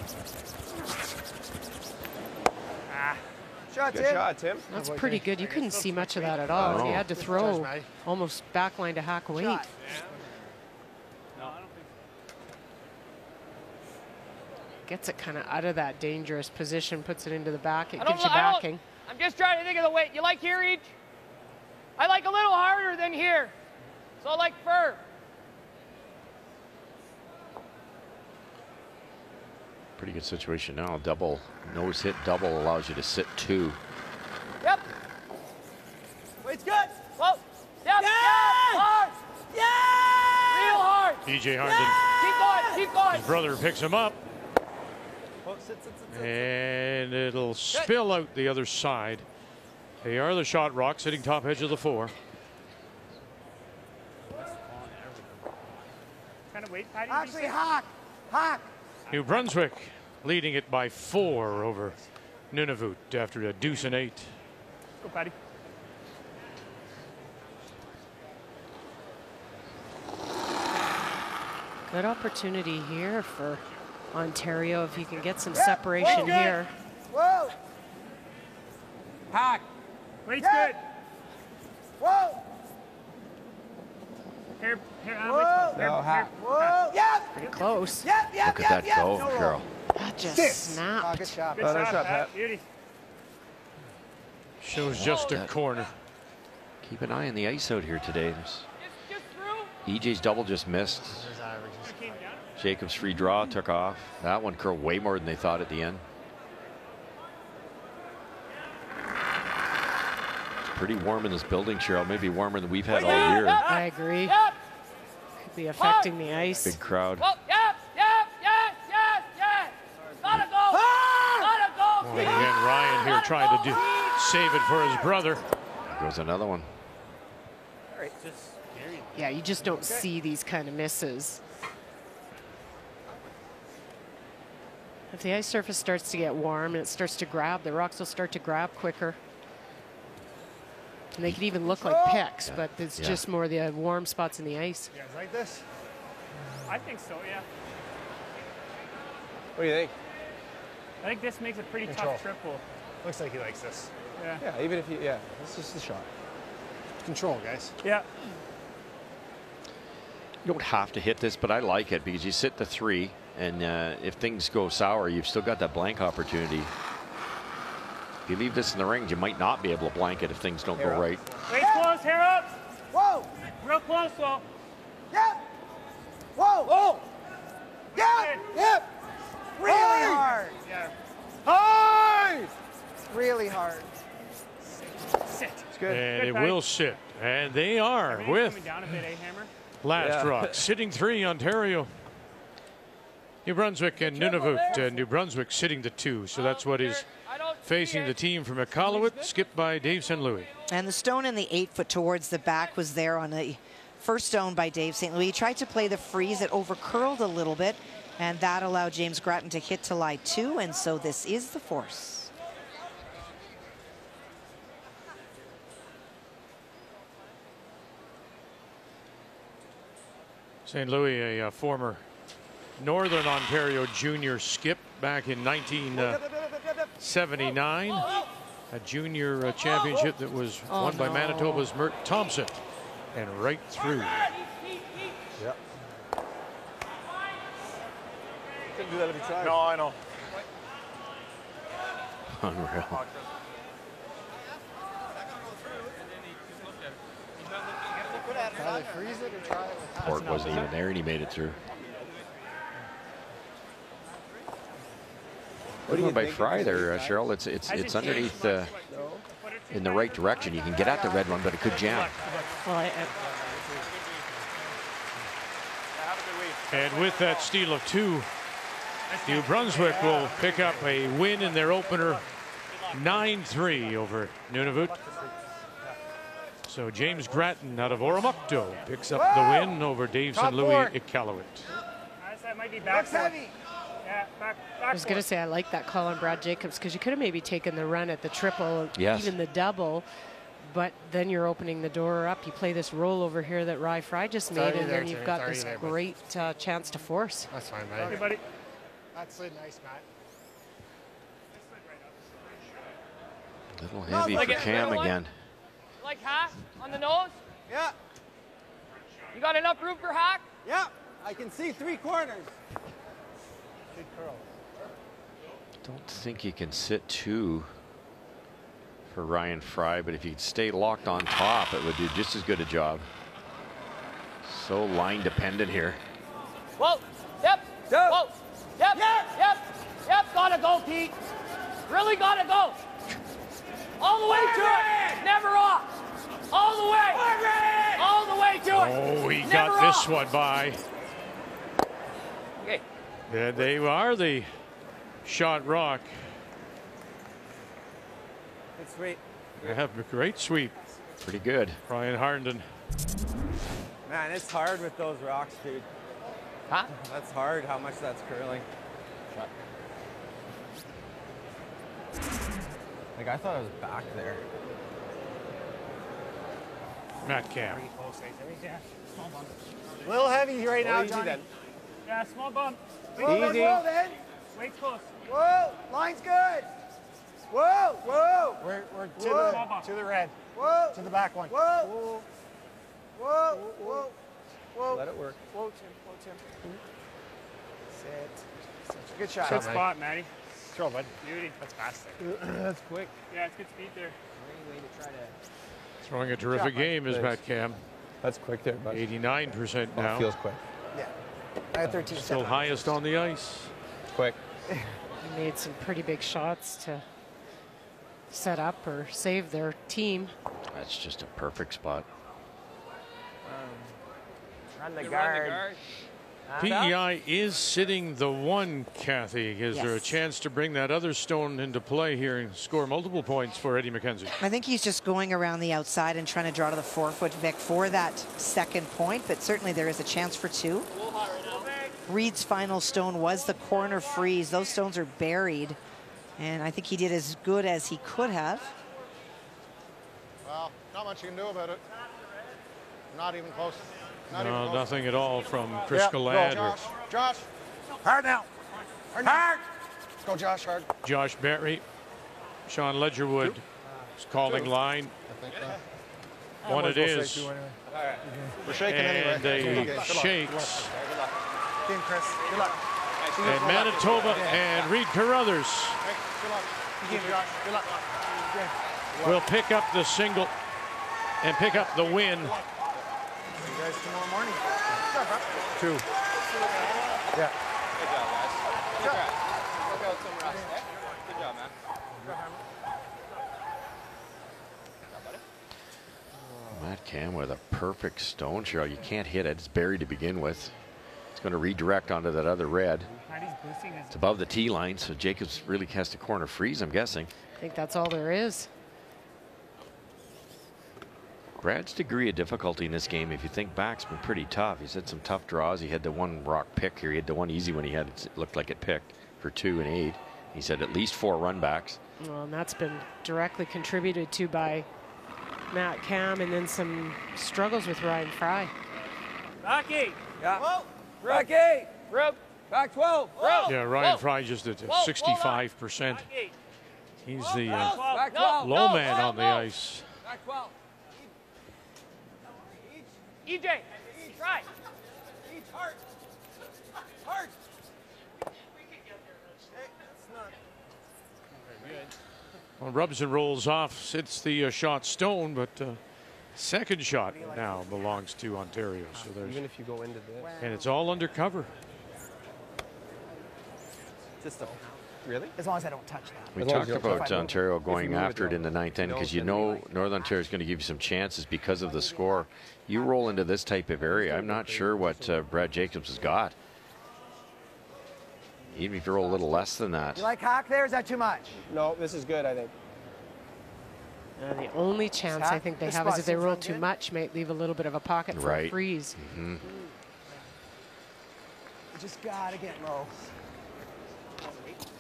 Shot, Good Tim. shot, Tim. That's pretty good. You couldn't see much of that at all. He had to throw almost backline to hack weight. Shot. Gets it kind of out of that dangerous position, puts it into the back. It I don't gives you know- I don't- backing. I'm just trying to think of the weight. You like here each? I like a little harder than here. So I like firm. Pretty good situation now. Double nose hit double allows you to sit 2. Yep. Weight's good. Whoa. Yep. Yeah! Yep. Hard. Yeah! Real hard. E.J. Harnden, Keep going. Keep going. his brother picks him up. Oh, sit. And it'll spill out the other side. They are the shot rock, sitting top edge of the 4. Kind of weight, Patty. Actually, hack. New Brunswick leading it by 4 over Nunavut after a deuce and 8. Go, Patty. Good opportunity here for Ontario if you can get some separation here. Whoa. Hack. Weight's Yeah. good. Whoa. Here. Whoa. No, hack. Whoa. Yep. Pretty close. Yep. Look at that go, Carol. That just Oh, snapped. good shot. Good Oh, nice shot, shot, Pat. Pat. Beauty. Shows just a that- corner. Keep an eye on the ice out here today. Just through. EJ's double just missed. Came down. Jacobs' free draw took off. That one curled way more than they thought at the end. It's pretty warm in this building, Cheryl. Maybe warmer than we've had all year. I agree. Yep. Could be affecting the ice. Big crowd. Whoa. Yep. Gotta go. Gotta go. And again, Ryan here trying to save it for his brother. There goes another one. Yeah, you just don't see these kind of misses. If the ice surface starts to get warm and it starts to grab, the rocks will start to grab quicker. And they can even look like picks, but it's just more the warm spots in the ice. You guys like this? I think so, yeah. What do you think? I think this makes a pretty Control. tough triple. Looks like he likes this. Yeah. Yeah, even if you, this is the shot. Control, guys. Yeah. You don't have to hit this, but I like it because you sit the 3, and if things go sour, you've still got that blank opportunity. If you leave this in the rings, you might not be able to blank it if things don't go right. Waist close, hair up. Whoa. Real close, though. Yep. Whoa. Whoa. Yep. Yep. Really hard. Yeah. Hard. Really hard. Sit. It's good. And Good it fight. will sit. And they are Everything's with coming down a bit, Hammer? last Yeah. rock. Sitting 3, Ontario. New Brunswick and Nunavut. New Brunswick sitting the 2. So that's what is facing the team from Iqaluit, skipped by Dave St. Louis. And the stone in the 8-foot towards the back was there on the first stone by Dave St. Louis. He tried to play the freeze. It over-curled a little bit, and that allowed James Grattan to hit to lie 2, and so this is the force. St. Louis, a former Northern Ontario junior skip back in 1979. A junior championship that was won by Manitoba's Mert Thompson. And right through. Yep. Couldn't do that if he tried. No, I know. Unreal. Try to freeze it or try it with Port wasn't even there, and he made it through. What do you by Fry there, Cheryl? It's underneath in the right direction. You can get at the red one, but it could jam. Well, and with that steal of 2, New Brunswick will pick up a win in their opener, 9-3 over Nunavut. So James Grattan out of Oromocto picks up the win over Dave St. Louis Iqaluit. That might be back. Heavy. Yeah, back I was going to say I like that call on Brad Jacobs because you could have maybe taken the run at the triple, even the double, but then you're opening the door up. You play this roll over here that Rye Fry just made, and then you've got this great chance to force. That's fine, man. Okay, buddy. That's nice, Matt. A little heavy for Cam again. Like hack on the nose? Yeah. You got enough room for hack? Yeah. I can see 3 corners. Good curl. Don't think you can sit 2 for Ryan Fry, but if you could stay locked on top, it would do just as good a job. So line dependent here. Whoa. Yep. Go. Whoa. Yep. Yep. Yep. Gotta go, Pete. Really gotta go. All the way to it. Never off. All the way. All the way to it. Oh, he got this one by. Okay. Yeah, they are the shot rock. Good sweep. They have a great sweep. Pretty good. Ryan Harnden. Man, it's hard with those rocks, dude. Huh? That's hard, how much that's curling. Like, I thought I was back there. Matt Cam. Yeah, small bump. A little heavy right now, Johnny. Then. Yeah, small bump. Whoa, Easy. whoa, then. Wait close. Whoa, line's good. Whoa, whoa. We're Whoa. to the red. Whoa. To the back one. Whoa. Whoa, whoa, whoa. Let it work. Whoa, Tim. Sit. Such a good shot. Good spot, Matty. Throw, bud. Beauty. That's fast there. That's quick. Yeah, it's good speed there. Throwing a terrific game is Matt Cam. That's quick there, bud. 89% now. Feels quick. Yeah. I had 13. Still highest on the ice. Quick. They made some pretty big shots to set up or save their team. That's just a perfect spot. Run the guard. PEI is sitting the 1, Kathy. Is there a chance to bring that other stone into play here and score multiple points for Eddie McKenzie? I think he's just going around the outside and trying to draw to the 4-foot Vic for that second point, but certainly there is a chance for 2. Reed's final stone was the corner freeze. Those stones are buried, and I think he did as good as he could have. Well, not much you can do about it. Not even close. No, nothing at all from Chris Galad or Josh. Hard now. Hard. Let's go, Josh. Hard. Josh Berry. Sean Ledgerwood is calling line. I think One it is. Right. We're shaking anyway. And they shakes. Team Chris. Good luck. And Manitoba and Reed Carruthers Good luck. will pick up the single and pick up the win. See you guys tomorrow morning. 2. Yeah. Good job, guys. Congrats. We'll go some rest. Good job, man. Matt Cam with a perfect stone, Cheryl. You can't hit it. It's buried to begin with. It's going to redirect onto that other red. It's above the tee line, so Jacobs really has to corner freeze, I'm guessing. I think that's all there is. Brad's degree of difficulty in this game, if you think back, has been pretty tough. He's had some tough draws. He had the one rock pick here. He had the one easy one he had. It looked like it picked for 2 and 8. He said at least 4 run backs. Well, and that's been directly contributed to by Matt Cam, and then some struggles with Ryan Fry. Rocky. Yeah. Whoa. Rocky. Rope. Back 12. Yeah, Ryan Fry just at 65%. He's the Back 12. low man on the ice. Back 12. EJ. Try. Each heart. Heart. Well, rubs and rolls off. It's the shot stone, but Second shot now belongs to Ontario. So there's even if you go into this, and it's all under cover. Just a, really? As long as I don't touch that. We talked about Ontario going after it in the ninth end because you know Northern Ontario is going to give you some chances because of the score. You roll into this type of area, I'm not sure what Brad Jacobs has got. Even if you roll a little less than that. You like hack there? Is that too much? no, this is good, I think. The only chance I think they have is if they roll too much, might leave a little bit of a pocket for a freeze. You just gotta get low.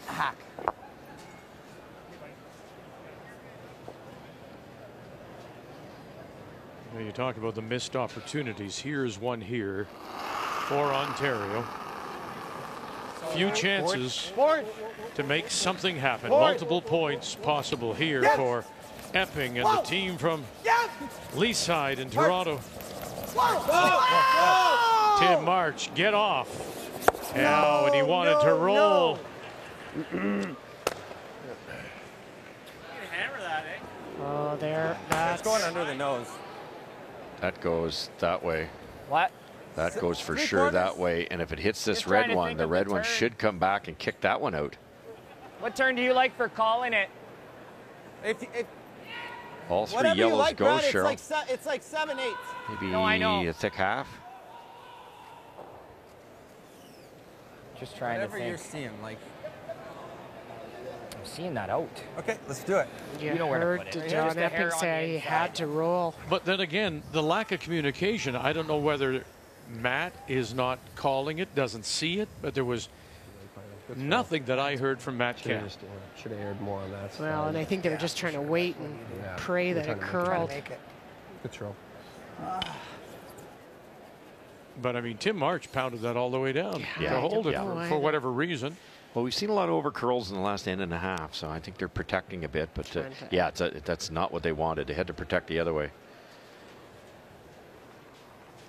Hack. Now you talk about the missed opportunities. Here's one here for Ontario. Few chances to make something happen. Multiple points possible here for Epping and the team from Leaside in Toronto. Tim March, get off. Now, and he wanted to roll. Oh, there. It's going under the nose. That goes that way. What? That goes for sure that way. And if it hits this red one, the red one should come back and kick that one out. What turn do you like for calling it? If all three whatever yellows you like, go, Brad, Cheryl. It's like 7/8. Maybe No, I know. a thick half. Just trying Whatever to think. you're seeing, like. I'm seeing that out. Okay, let's do it. You know where to heard put it. John Just the hair Epping on say the he inside. had to roll. But then again, the lack of communication, I don't know whether Matt is not calling it, doesn't see it, but there was nothing that I heard from Matt Kemp. Should have aired more on that. Well, and I think they were just trying to wait and pray that it curled. Good throw. But I mean, Tim March pounded that all the way down to hold it for whatever reason. Well, we've seen a lot of over curls in the last end and a half, so I think they're protecting a bit. But yeah, that's not what they wanted. They had to protect the other way.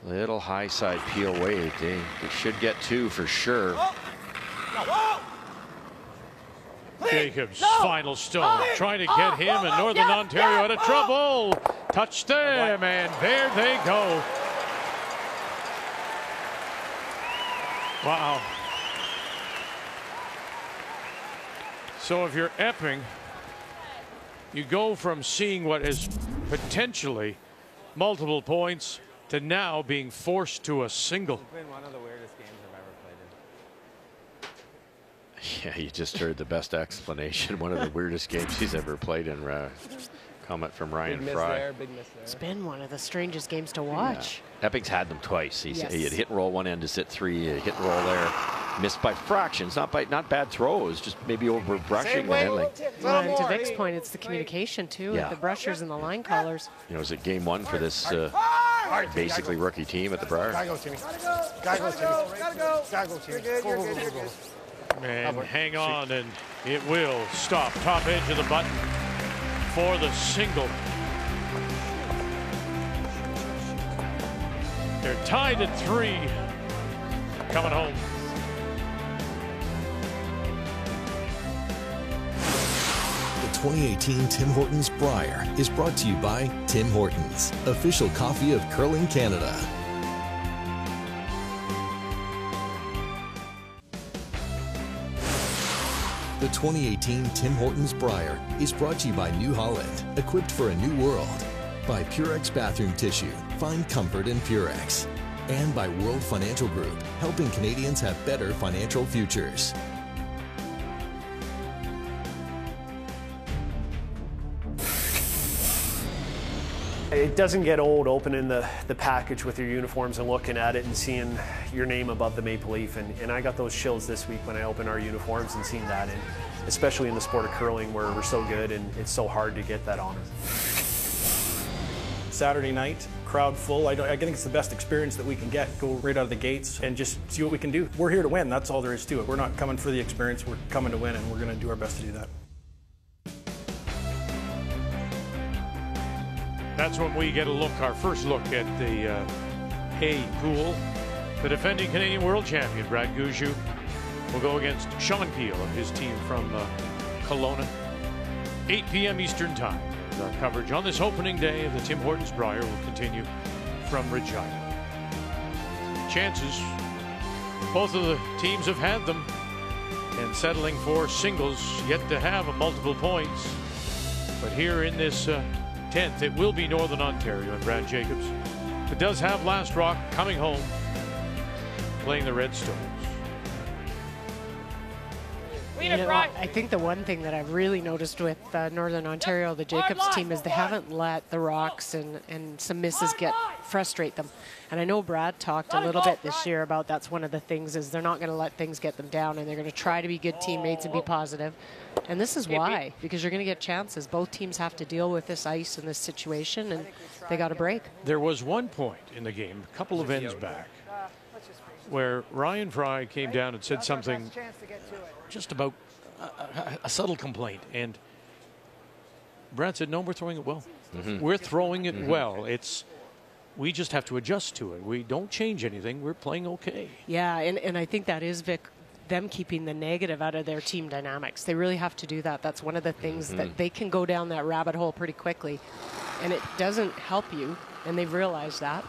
Little high side peel weight. They should get two for sure. Jacobs, final stone, trying to get him, and Northern Ontario out of trouble. Touch them, and there they go. Wow. So if you're Epping, you go from seeing what is potentially multiple points to now being forced to a single. It's been one of the weirdest games I've ever played in. Yeah, you just heard the best explanation. One of the weirdest games he's ever played in. Comment from Ryan Fry. Big miss there. It's been one of the strangest games to watch. Yeah. Epping's had them twice. He had Yes. hit and roll one end to sit three, hit and roll there. Missed by fractions, not bad throws, just maybe over brushing and handling. Well, and to Vic's point, it's the communication too, with the brushers and the line callers. You know, is it game one for this basically rookie team at the Brier? Gotta go, Timmy. Gotta go, Timmy. Gotta go. Gotta go, Timmy. You're good, you're good. And hang on, and it will stop. Top edge of the button for the single. They're tied at 3. Coming home. The 2018 Tim Hortons Brier is brought to you by Tim Hortons, official coffee of curling Canada. The 2018 Tim Hortons Brier is brought to you by New Holland, equipped for a new world. By Purex Bathroom Tissue, find comfort in Purex. And by World Financial Group, helping Canadians have better financial futures. It doesn't get old opening the package with your uniforms and looking at it and seeing your name above the maple leaf. And I got those chills this week when I opened our uniforms and seen that, and especially in the sport of curling where we're so good and it's so hard to get that honor. Saturday night, crowd full. I think it's the best experience that we can get. Go right out of the gates and just see what we can do. We're here to win. That's all there is to it. We're not coming for the experience. We're coming to win, and we're going to do our best to do that. That's when we get our first look at the A pool. The defending Canadian world champion, Brad Goujiu, will go against Sean Peel of his team from Kelowna. 8 p.m. Eastern Time. And our coverage on this opening day of the Tim Hortons Brier will continue from Regina. Chances, both of the teams have had them, and settling for singles yet to have a multiple points. But here in this 10th, it will be Northern Ontario and Brad Jacobs, who does have Last Rock coming home, playing the Red Stones. You know, I think the one thing that I've really noticed with Northern Ontario, the Jacobs team, is they haven't let the rocks and some misses frustrate them. And I know Brad talked a little bit this year about that's one of the things is they're not going to let things get them down, and they're going to try to be good teammates and be positive. And this is why, because you're going to get chances. Both teams have to deal with this ice and this situation, and they got to break. There was one point in the game, a couple of ends back, where Ryan Fry came down and said something just about a subtle complaint, and Brad said, no, we're throwing it well. We're throwing it well. We just have to adjust to it. We don't change anything. We're playing okay. Yeah, and I think that is, Vic, them keeping the negative out of their team dynamics. They really have to do that. That's one of the things that they can go down that rabbit hole pretty quickly, and it doesn't help you, and they've realized that.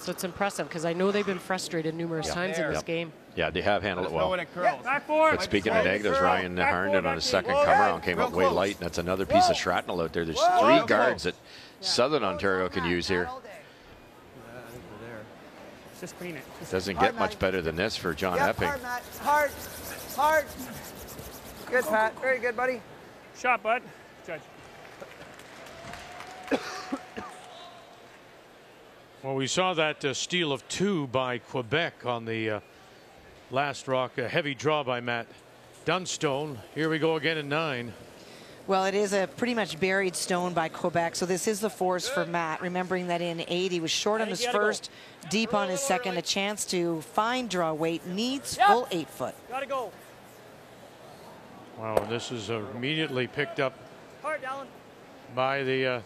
So it's impressive, because I know they've been frustrated numerous times in this game. Yeah, they have handled it well. Back forward. But speaking of negatives, Ryan Harnden on his second come-around came up way light, and that's another piece of shrapnel out there. There's 3 guards that Southern Ontario can use here. Just clean it. Doesn't get much better than this for John Epping. Hard, Matt. Hard. Hard. Good, Pat. Very good, buddy. Shot, bud. Judge. Well, we saw that steal of 2 by Quebec on the Last Rock. A heavy draw by Matt Dunstone. Here we go again in 9. Well, it is a pretty much buried stone by Quebec, so this is the force for Matt, remembering that in 8 he was short on his first, deep on his second, a chance to find draw weight, needs full 8 foot. Gotta go. Wow, this is immediately picked up by the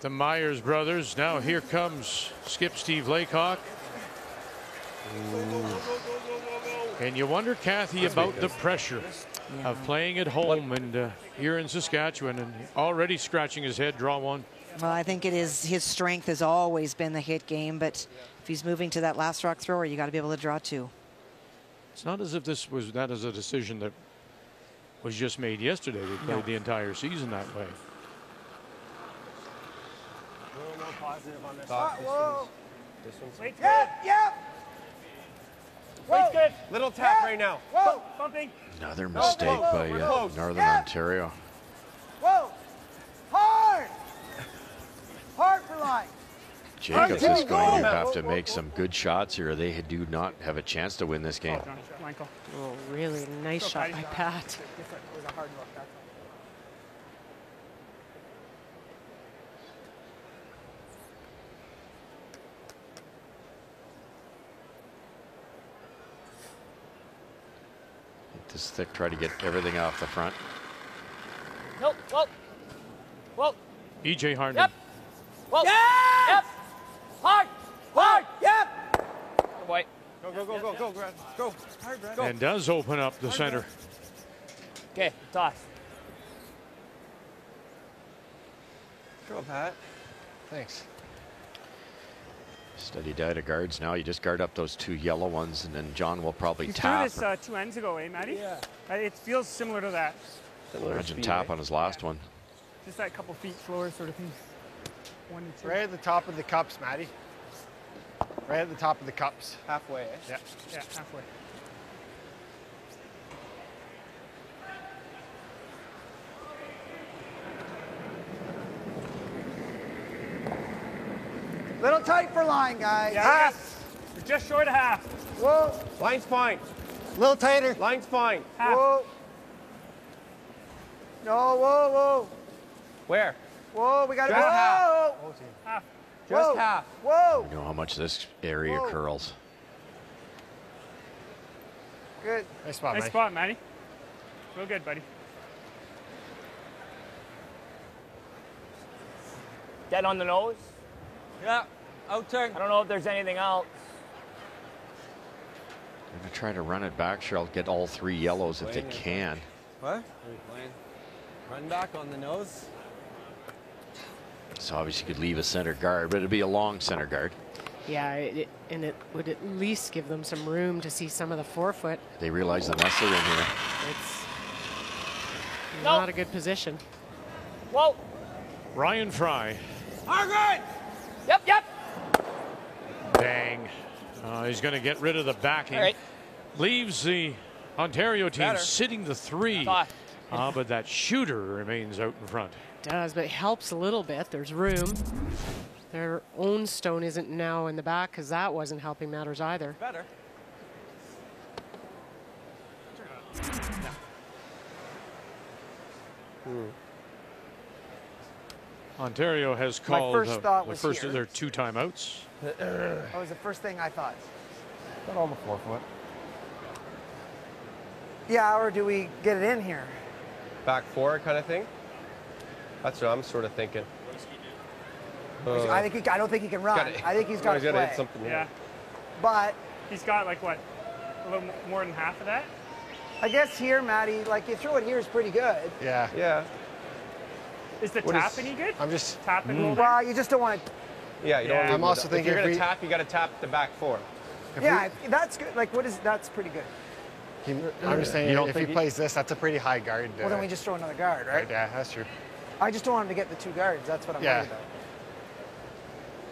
Myers brothers. Now here comes Skip Steve Laycock. And you wonder, Kathy, about the pressure of playing at home and here in Saskatchewan, and already scratching his head, draw 1. Well, I think it is his strength has always been the hit game, but if he's moving to that Last Rock thrower, you got to be able to draw 2. It's not as if that is a decision that was just made yesterday. They played the entire season that way. A little more positive on this. This one's Weight's good. Weight's good. Little tap right now. Whoa. Bumping. Another mistake by Northern Ontario. Whoa. Hard. Hard for line. Jacobs is going to have to make some good shots here. They do not have a chance to win this game. Oh, really nice shot by Pat. It was a hard look. That's all. This thick, try to get everything off the front. Nope. Whoa. Whoa. E.J. Harnden. Yep. Whoa. Yes! Yep. Hard. Hard. Yep. Good boy. Go, Brad. Go. Hard, Brad. Go. And does open up the center. Okay, toss. Go, Pat. Thanks. Steady diet of guards now. You just guard up those 2 yellow ones, and then John will probably You tap. threw this 2 ends ago, eh, Matty? Yeah. It feels similar to that. Imagine tap on his last one. Just that couple feet slower sort of thing. 1 to 2. Right at the top of the cups, Matty. Right at the top of the cups. Halfway, eh? Yeah. Yeah, halfway. Little tight for line, guys. Yeah, we're just short of half. Whoa. Line's fine. Little tighter. Line's fine. Half. Whoa. No, whoa. Where? Whoa, we got to Just go. half. Half. Just Whoa. half. Whoa. You know how much this area curls. Good. Nice spot, Nice spot, Matty. Real good, buddy. Dead on the nose. Yeah. Out turn. I don't know if there's anything else. They're going to try to run it back. Sure, I'll get all 3 yellows if they can. What? Run back on the nose. So obviously you could leave a center guard, but it'd be a long center guard. Yeah, and it would at least give them some room to see some of the forefoot. They realize the mess they're in here. It's not a good position. Whoa. Ryan Fry. Margaret! Yep, yep. Bang. He's going to get rid of the backing. All right. Leaves the Ontario team Better. sitting the 3. But that shooter remains out in front. Does, but it helps a little bit. There's room. Their own stone isn't now in the back because that wasn't helping matters either. Better. Ontario has called the first of their 2 timeouts. That was the first thing I thought. Got all the forefoot. Yeah, or do we get it in here? Back 4 kind of thing. That's what I'm sort of thinking. I don't think he can run. I think he's got to play. Hit something. Yeah. But he's got like what, a little more than half of that. I guess here, Matty, like you throw it here is pretty good. Yeah. Yeah. Is the tap any good? I'm just tapping. Well, you just don't want to. Yeah, you don't. Yeah. I'm also thinking if you're gonna tap, you got to tap the back 4. Yeah, that's good. Like, that's pretty good. I'm just saying, if he plays this, that's a pretty high guard. Well, then we just throw another guard, right? Yeah, that's true. I just don't want him to get the 2 guards. That's what I'm worried about.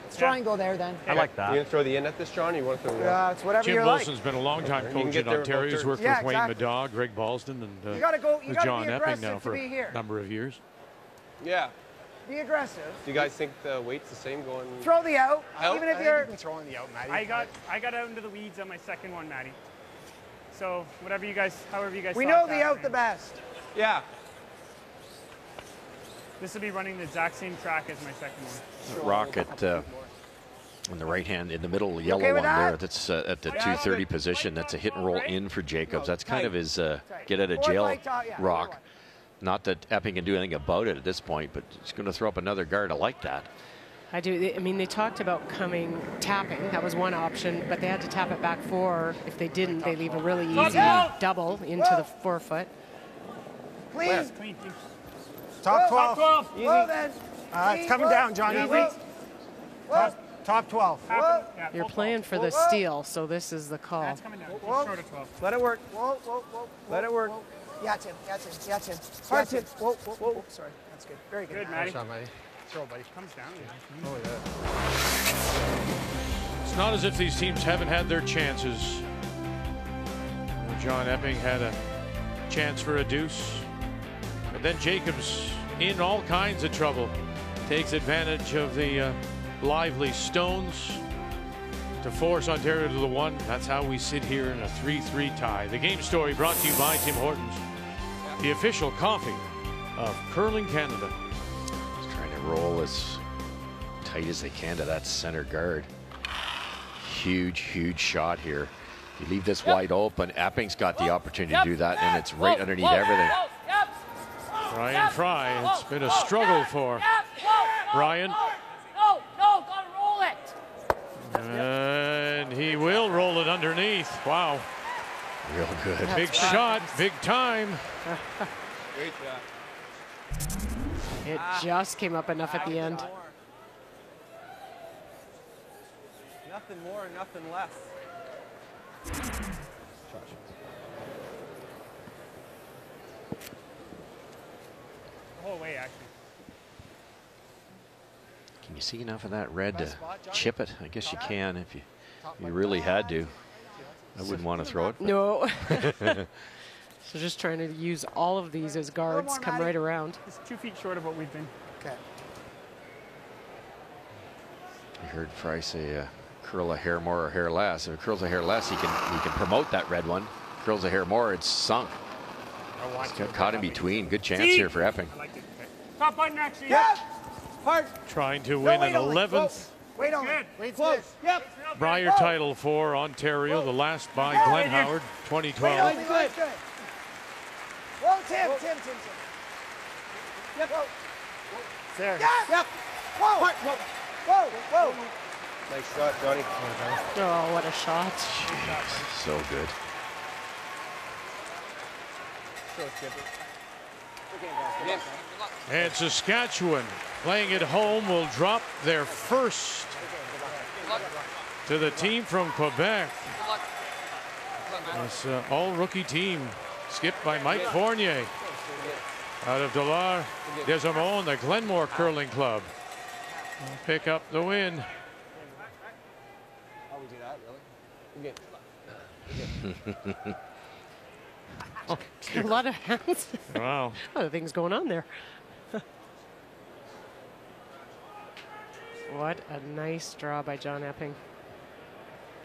Let's try and go there then. I like that. You gonna throw the in at this, John? Or you want to throw the Yeah, it's whatever Jim you Wilson's like. been a long time coach in Ontario. He's worked with Wayne Madaw, Greg Balston, and You gotta go. You with gotta John be Epping aggressive now to for be here. a number of years. Yeah. Be aggressive. Do you guys think the weight's the same going? Throw the out. Even if you're throwing the out, Matty. I got out into the weeds on my second one, Matty. So whatever you guys, however you guys. We thought know the that, out man. the best. Yeah. This will be running the exact same track as my second one. Rocket on the right hand in the middle, yellow okay one with there. that? That's at the 230 position. That's a hit and roll in for Jacobs. That's kind of his get out of jail rock. Not that Epping can do anything about it at this point, but he's going to throw up another guard. I like that. I do. I mean, they talked about tapping. That was one option, but they had to tap it back 4. If they didn't, they leave a really easy double into the forefoot. Please. Top 12. Top 12. Easy. Whoa, then. It's coming down, John. Easy. Top 12. You're playing for the steal, so this is the call. That's coming down. Whoa. Short of 12. Let it work. Whoa, whoa, whoa. Let it work. Yeah, Tim. Yeah, Tim. Yeah, Tim. Hard Tim. Whoa, whoa, whoa. Sorry. That's good. Very good. Good, Matty. Throw, buddy. Comes down. Oh, yeah. It's not as if these teams haven't had their chances. John Epping had a chance for a deuce. But then Jacobs, in all kinds of trouble, takes advantage of the lively stones to force Ontario to the 1. That's how we sit here in a 3-3 tie. The game story brought to you by Tim Hortons, the official coffee of Curling Canada. He's trying to roll as tight as they can to that center guard. Huge, huge shot here. You leave this wide open. Epping's got the opportunity to do that, and it's right underneath everything. Ryan Fry, it's been a struggle for Ryan. No, gotta roll it. And he will roll it underneath. Wow. Real good. Big shot, big time. Great shot. It just came up enough at the end. Nothing more, nothing less. The whole way, actually. Can you see enough of that red to chip it? I guess you can if you really had to. I wouldn't want to throw it. No. So just trying to use all of these as guards, come right around. It's 2 feet short of what we've been. Okay. You heard Fry say curl a hair more or hair less. If it curls a hair less, he can promote that red one. Curls a hair more, it's sunk. It's got caught in between. Good chance here for Epping. Top button, actually. Yep. Hard. Trying to win an 11th Wait on it. Wait close. Yep. Brier title for Ontario, the last by Glenn Howard, 2012. Good. Whoa, Tim. Yep. Whoa. There. Yep. Whoa. Nice shot, Johnny. Oh, what a shot. So good. And Saskatchewan, playing at home, will drop their first to the team from Quebec. This all-rookie team, skipped by Mike Fournier out of Dollard des Amons, the Glenmore Curling Club. Will pick up the win. Oh, a lot of hands. Wow. A lot of things going on there. What a nice draw by John Epping.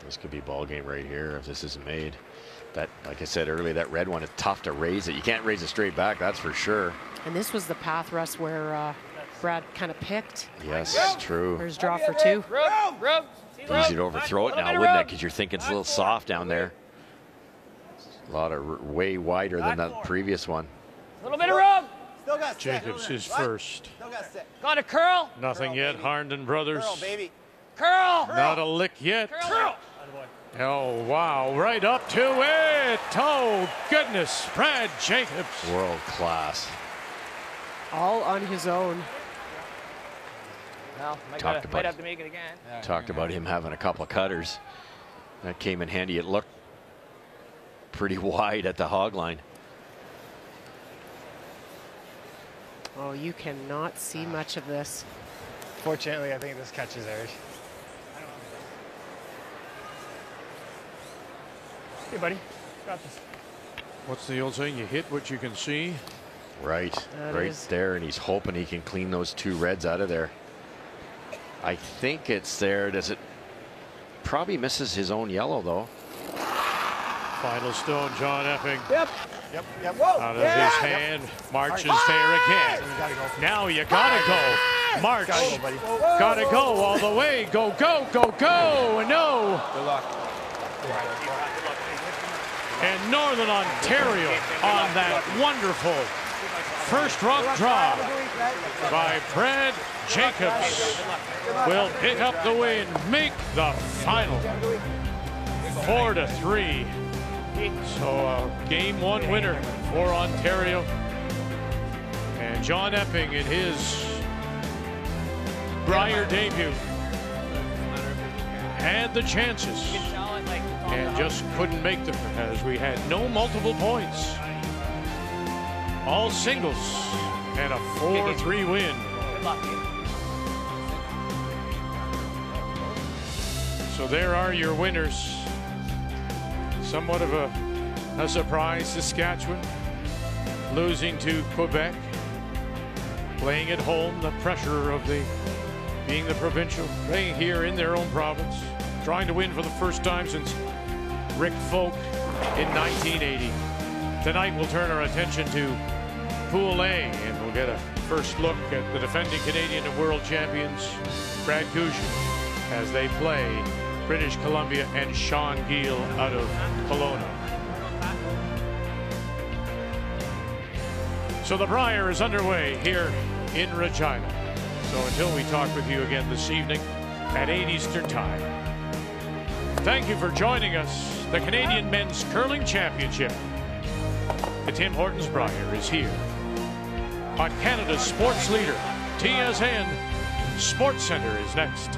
This could be ball game right here if this isn't made. That, like I said earlier, that red one is tough to raise it. You can't raise it straight back, that's for sure. And this was the path, Russ, where Brad kind of picked. Yes, it's true. There's draw for two. Easy to overthrow it now, wouldn't it? Because you're thinking it's a little soft down there. A lot of way wider than that previous one. A little bit of room. Jacobs is first. Got a curl. Nothing yet. Harnden brothers. Curl, baby. Curl. Not a lick yet. Curl. Oh, wow. Right up to it. Oh, goodness. Brad Jacobs. World class. All on his own. Well, might have to make it again. Talked about him having a couple of cutters. That came in handy. It looked pretty wide at the hog line. Oh, you cannot see much of this. Fortunately, I think this catches theirs. Hey, buddy. Got this. What's the old saying? You hit what you can see. Right. Right there. And he's hoping he can clean those two reds out of there. I think it's there. Does it? Probably misses his own yellow, though. Final stone, John Epping. Yep. Whoa. Out of his hand, marches there again. Now you gotta go. March. Gotta go all the way. Go, go, go, go. And no. Good luck. And Northern Ontario on that wonderful first rock draw by Brad Jacobs will pick up the win, make the final 4-3. So game one winner for Ontario. And John Epping in his Brier debut had the chances and just couldn't make them as we had no multiple points. All singles and a 4-3 win. So there are your winners. Somewhat of a surprise, Saskatchewan losing to Quebec, playing at home, the pressure of being the provincial, playing here in their own province, trying to win for the first time since Rick Folk in 1980. Tonight we'll turn our attention to Pool A, and we'll get a first look at the defending Canadian and world champions, Brad Cousin, as they play British Columbia and Sean Gill out of Kelowna. So the Brier is underway here in Regina. So until we talk with you again this evening at 8 Eastern Time. Thank you for joining us. The Canadian Men's Curling Championship. The Tim Hortons Brier is here on Canada's sports leader, TSN. Sports Center is next.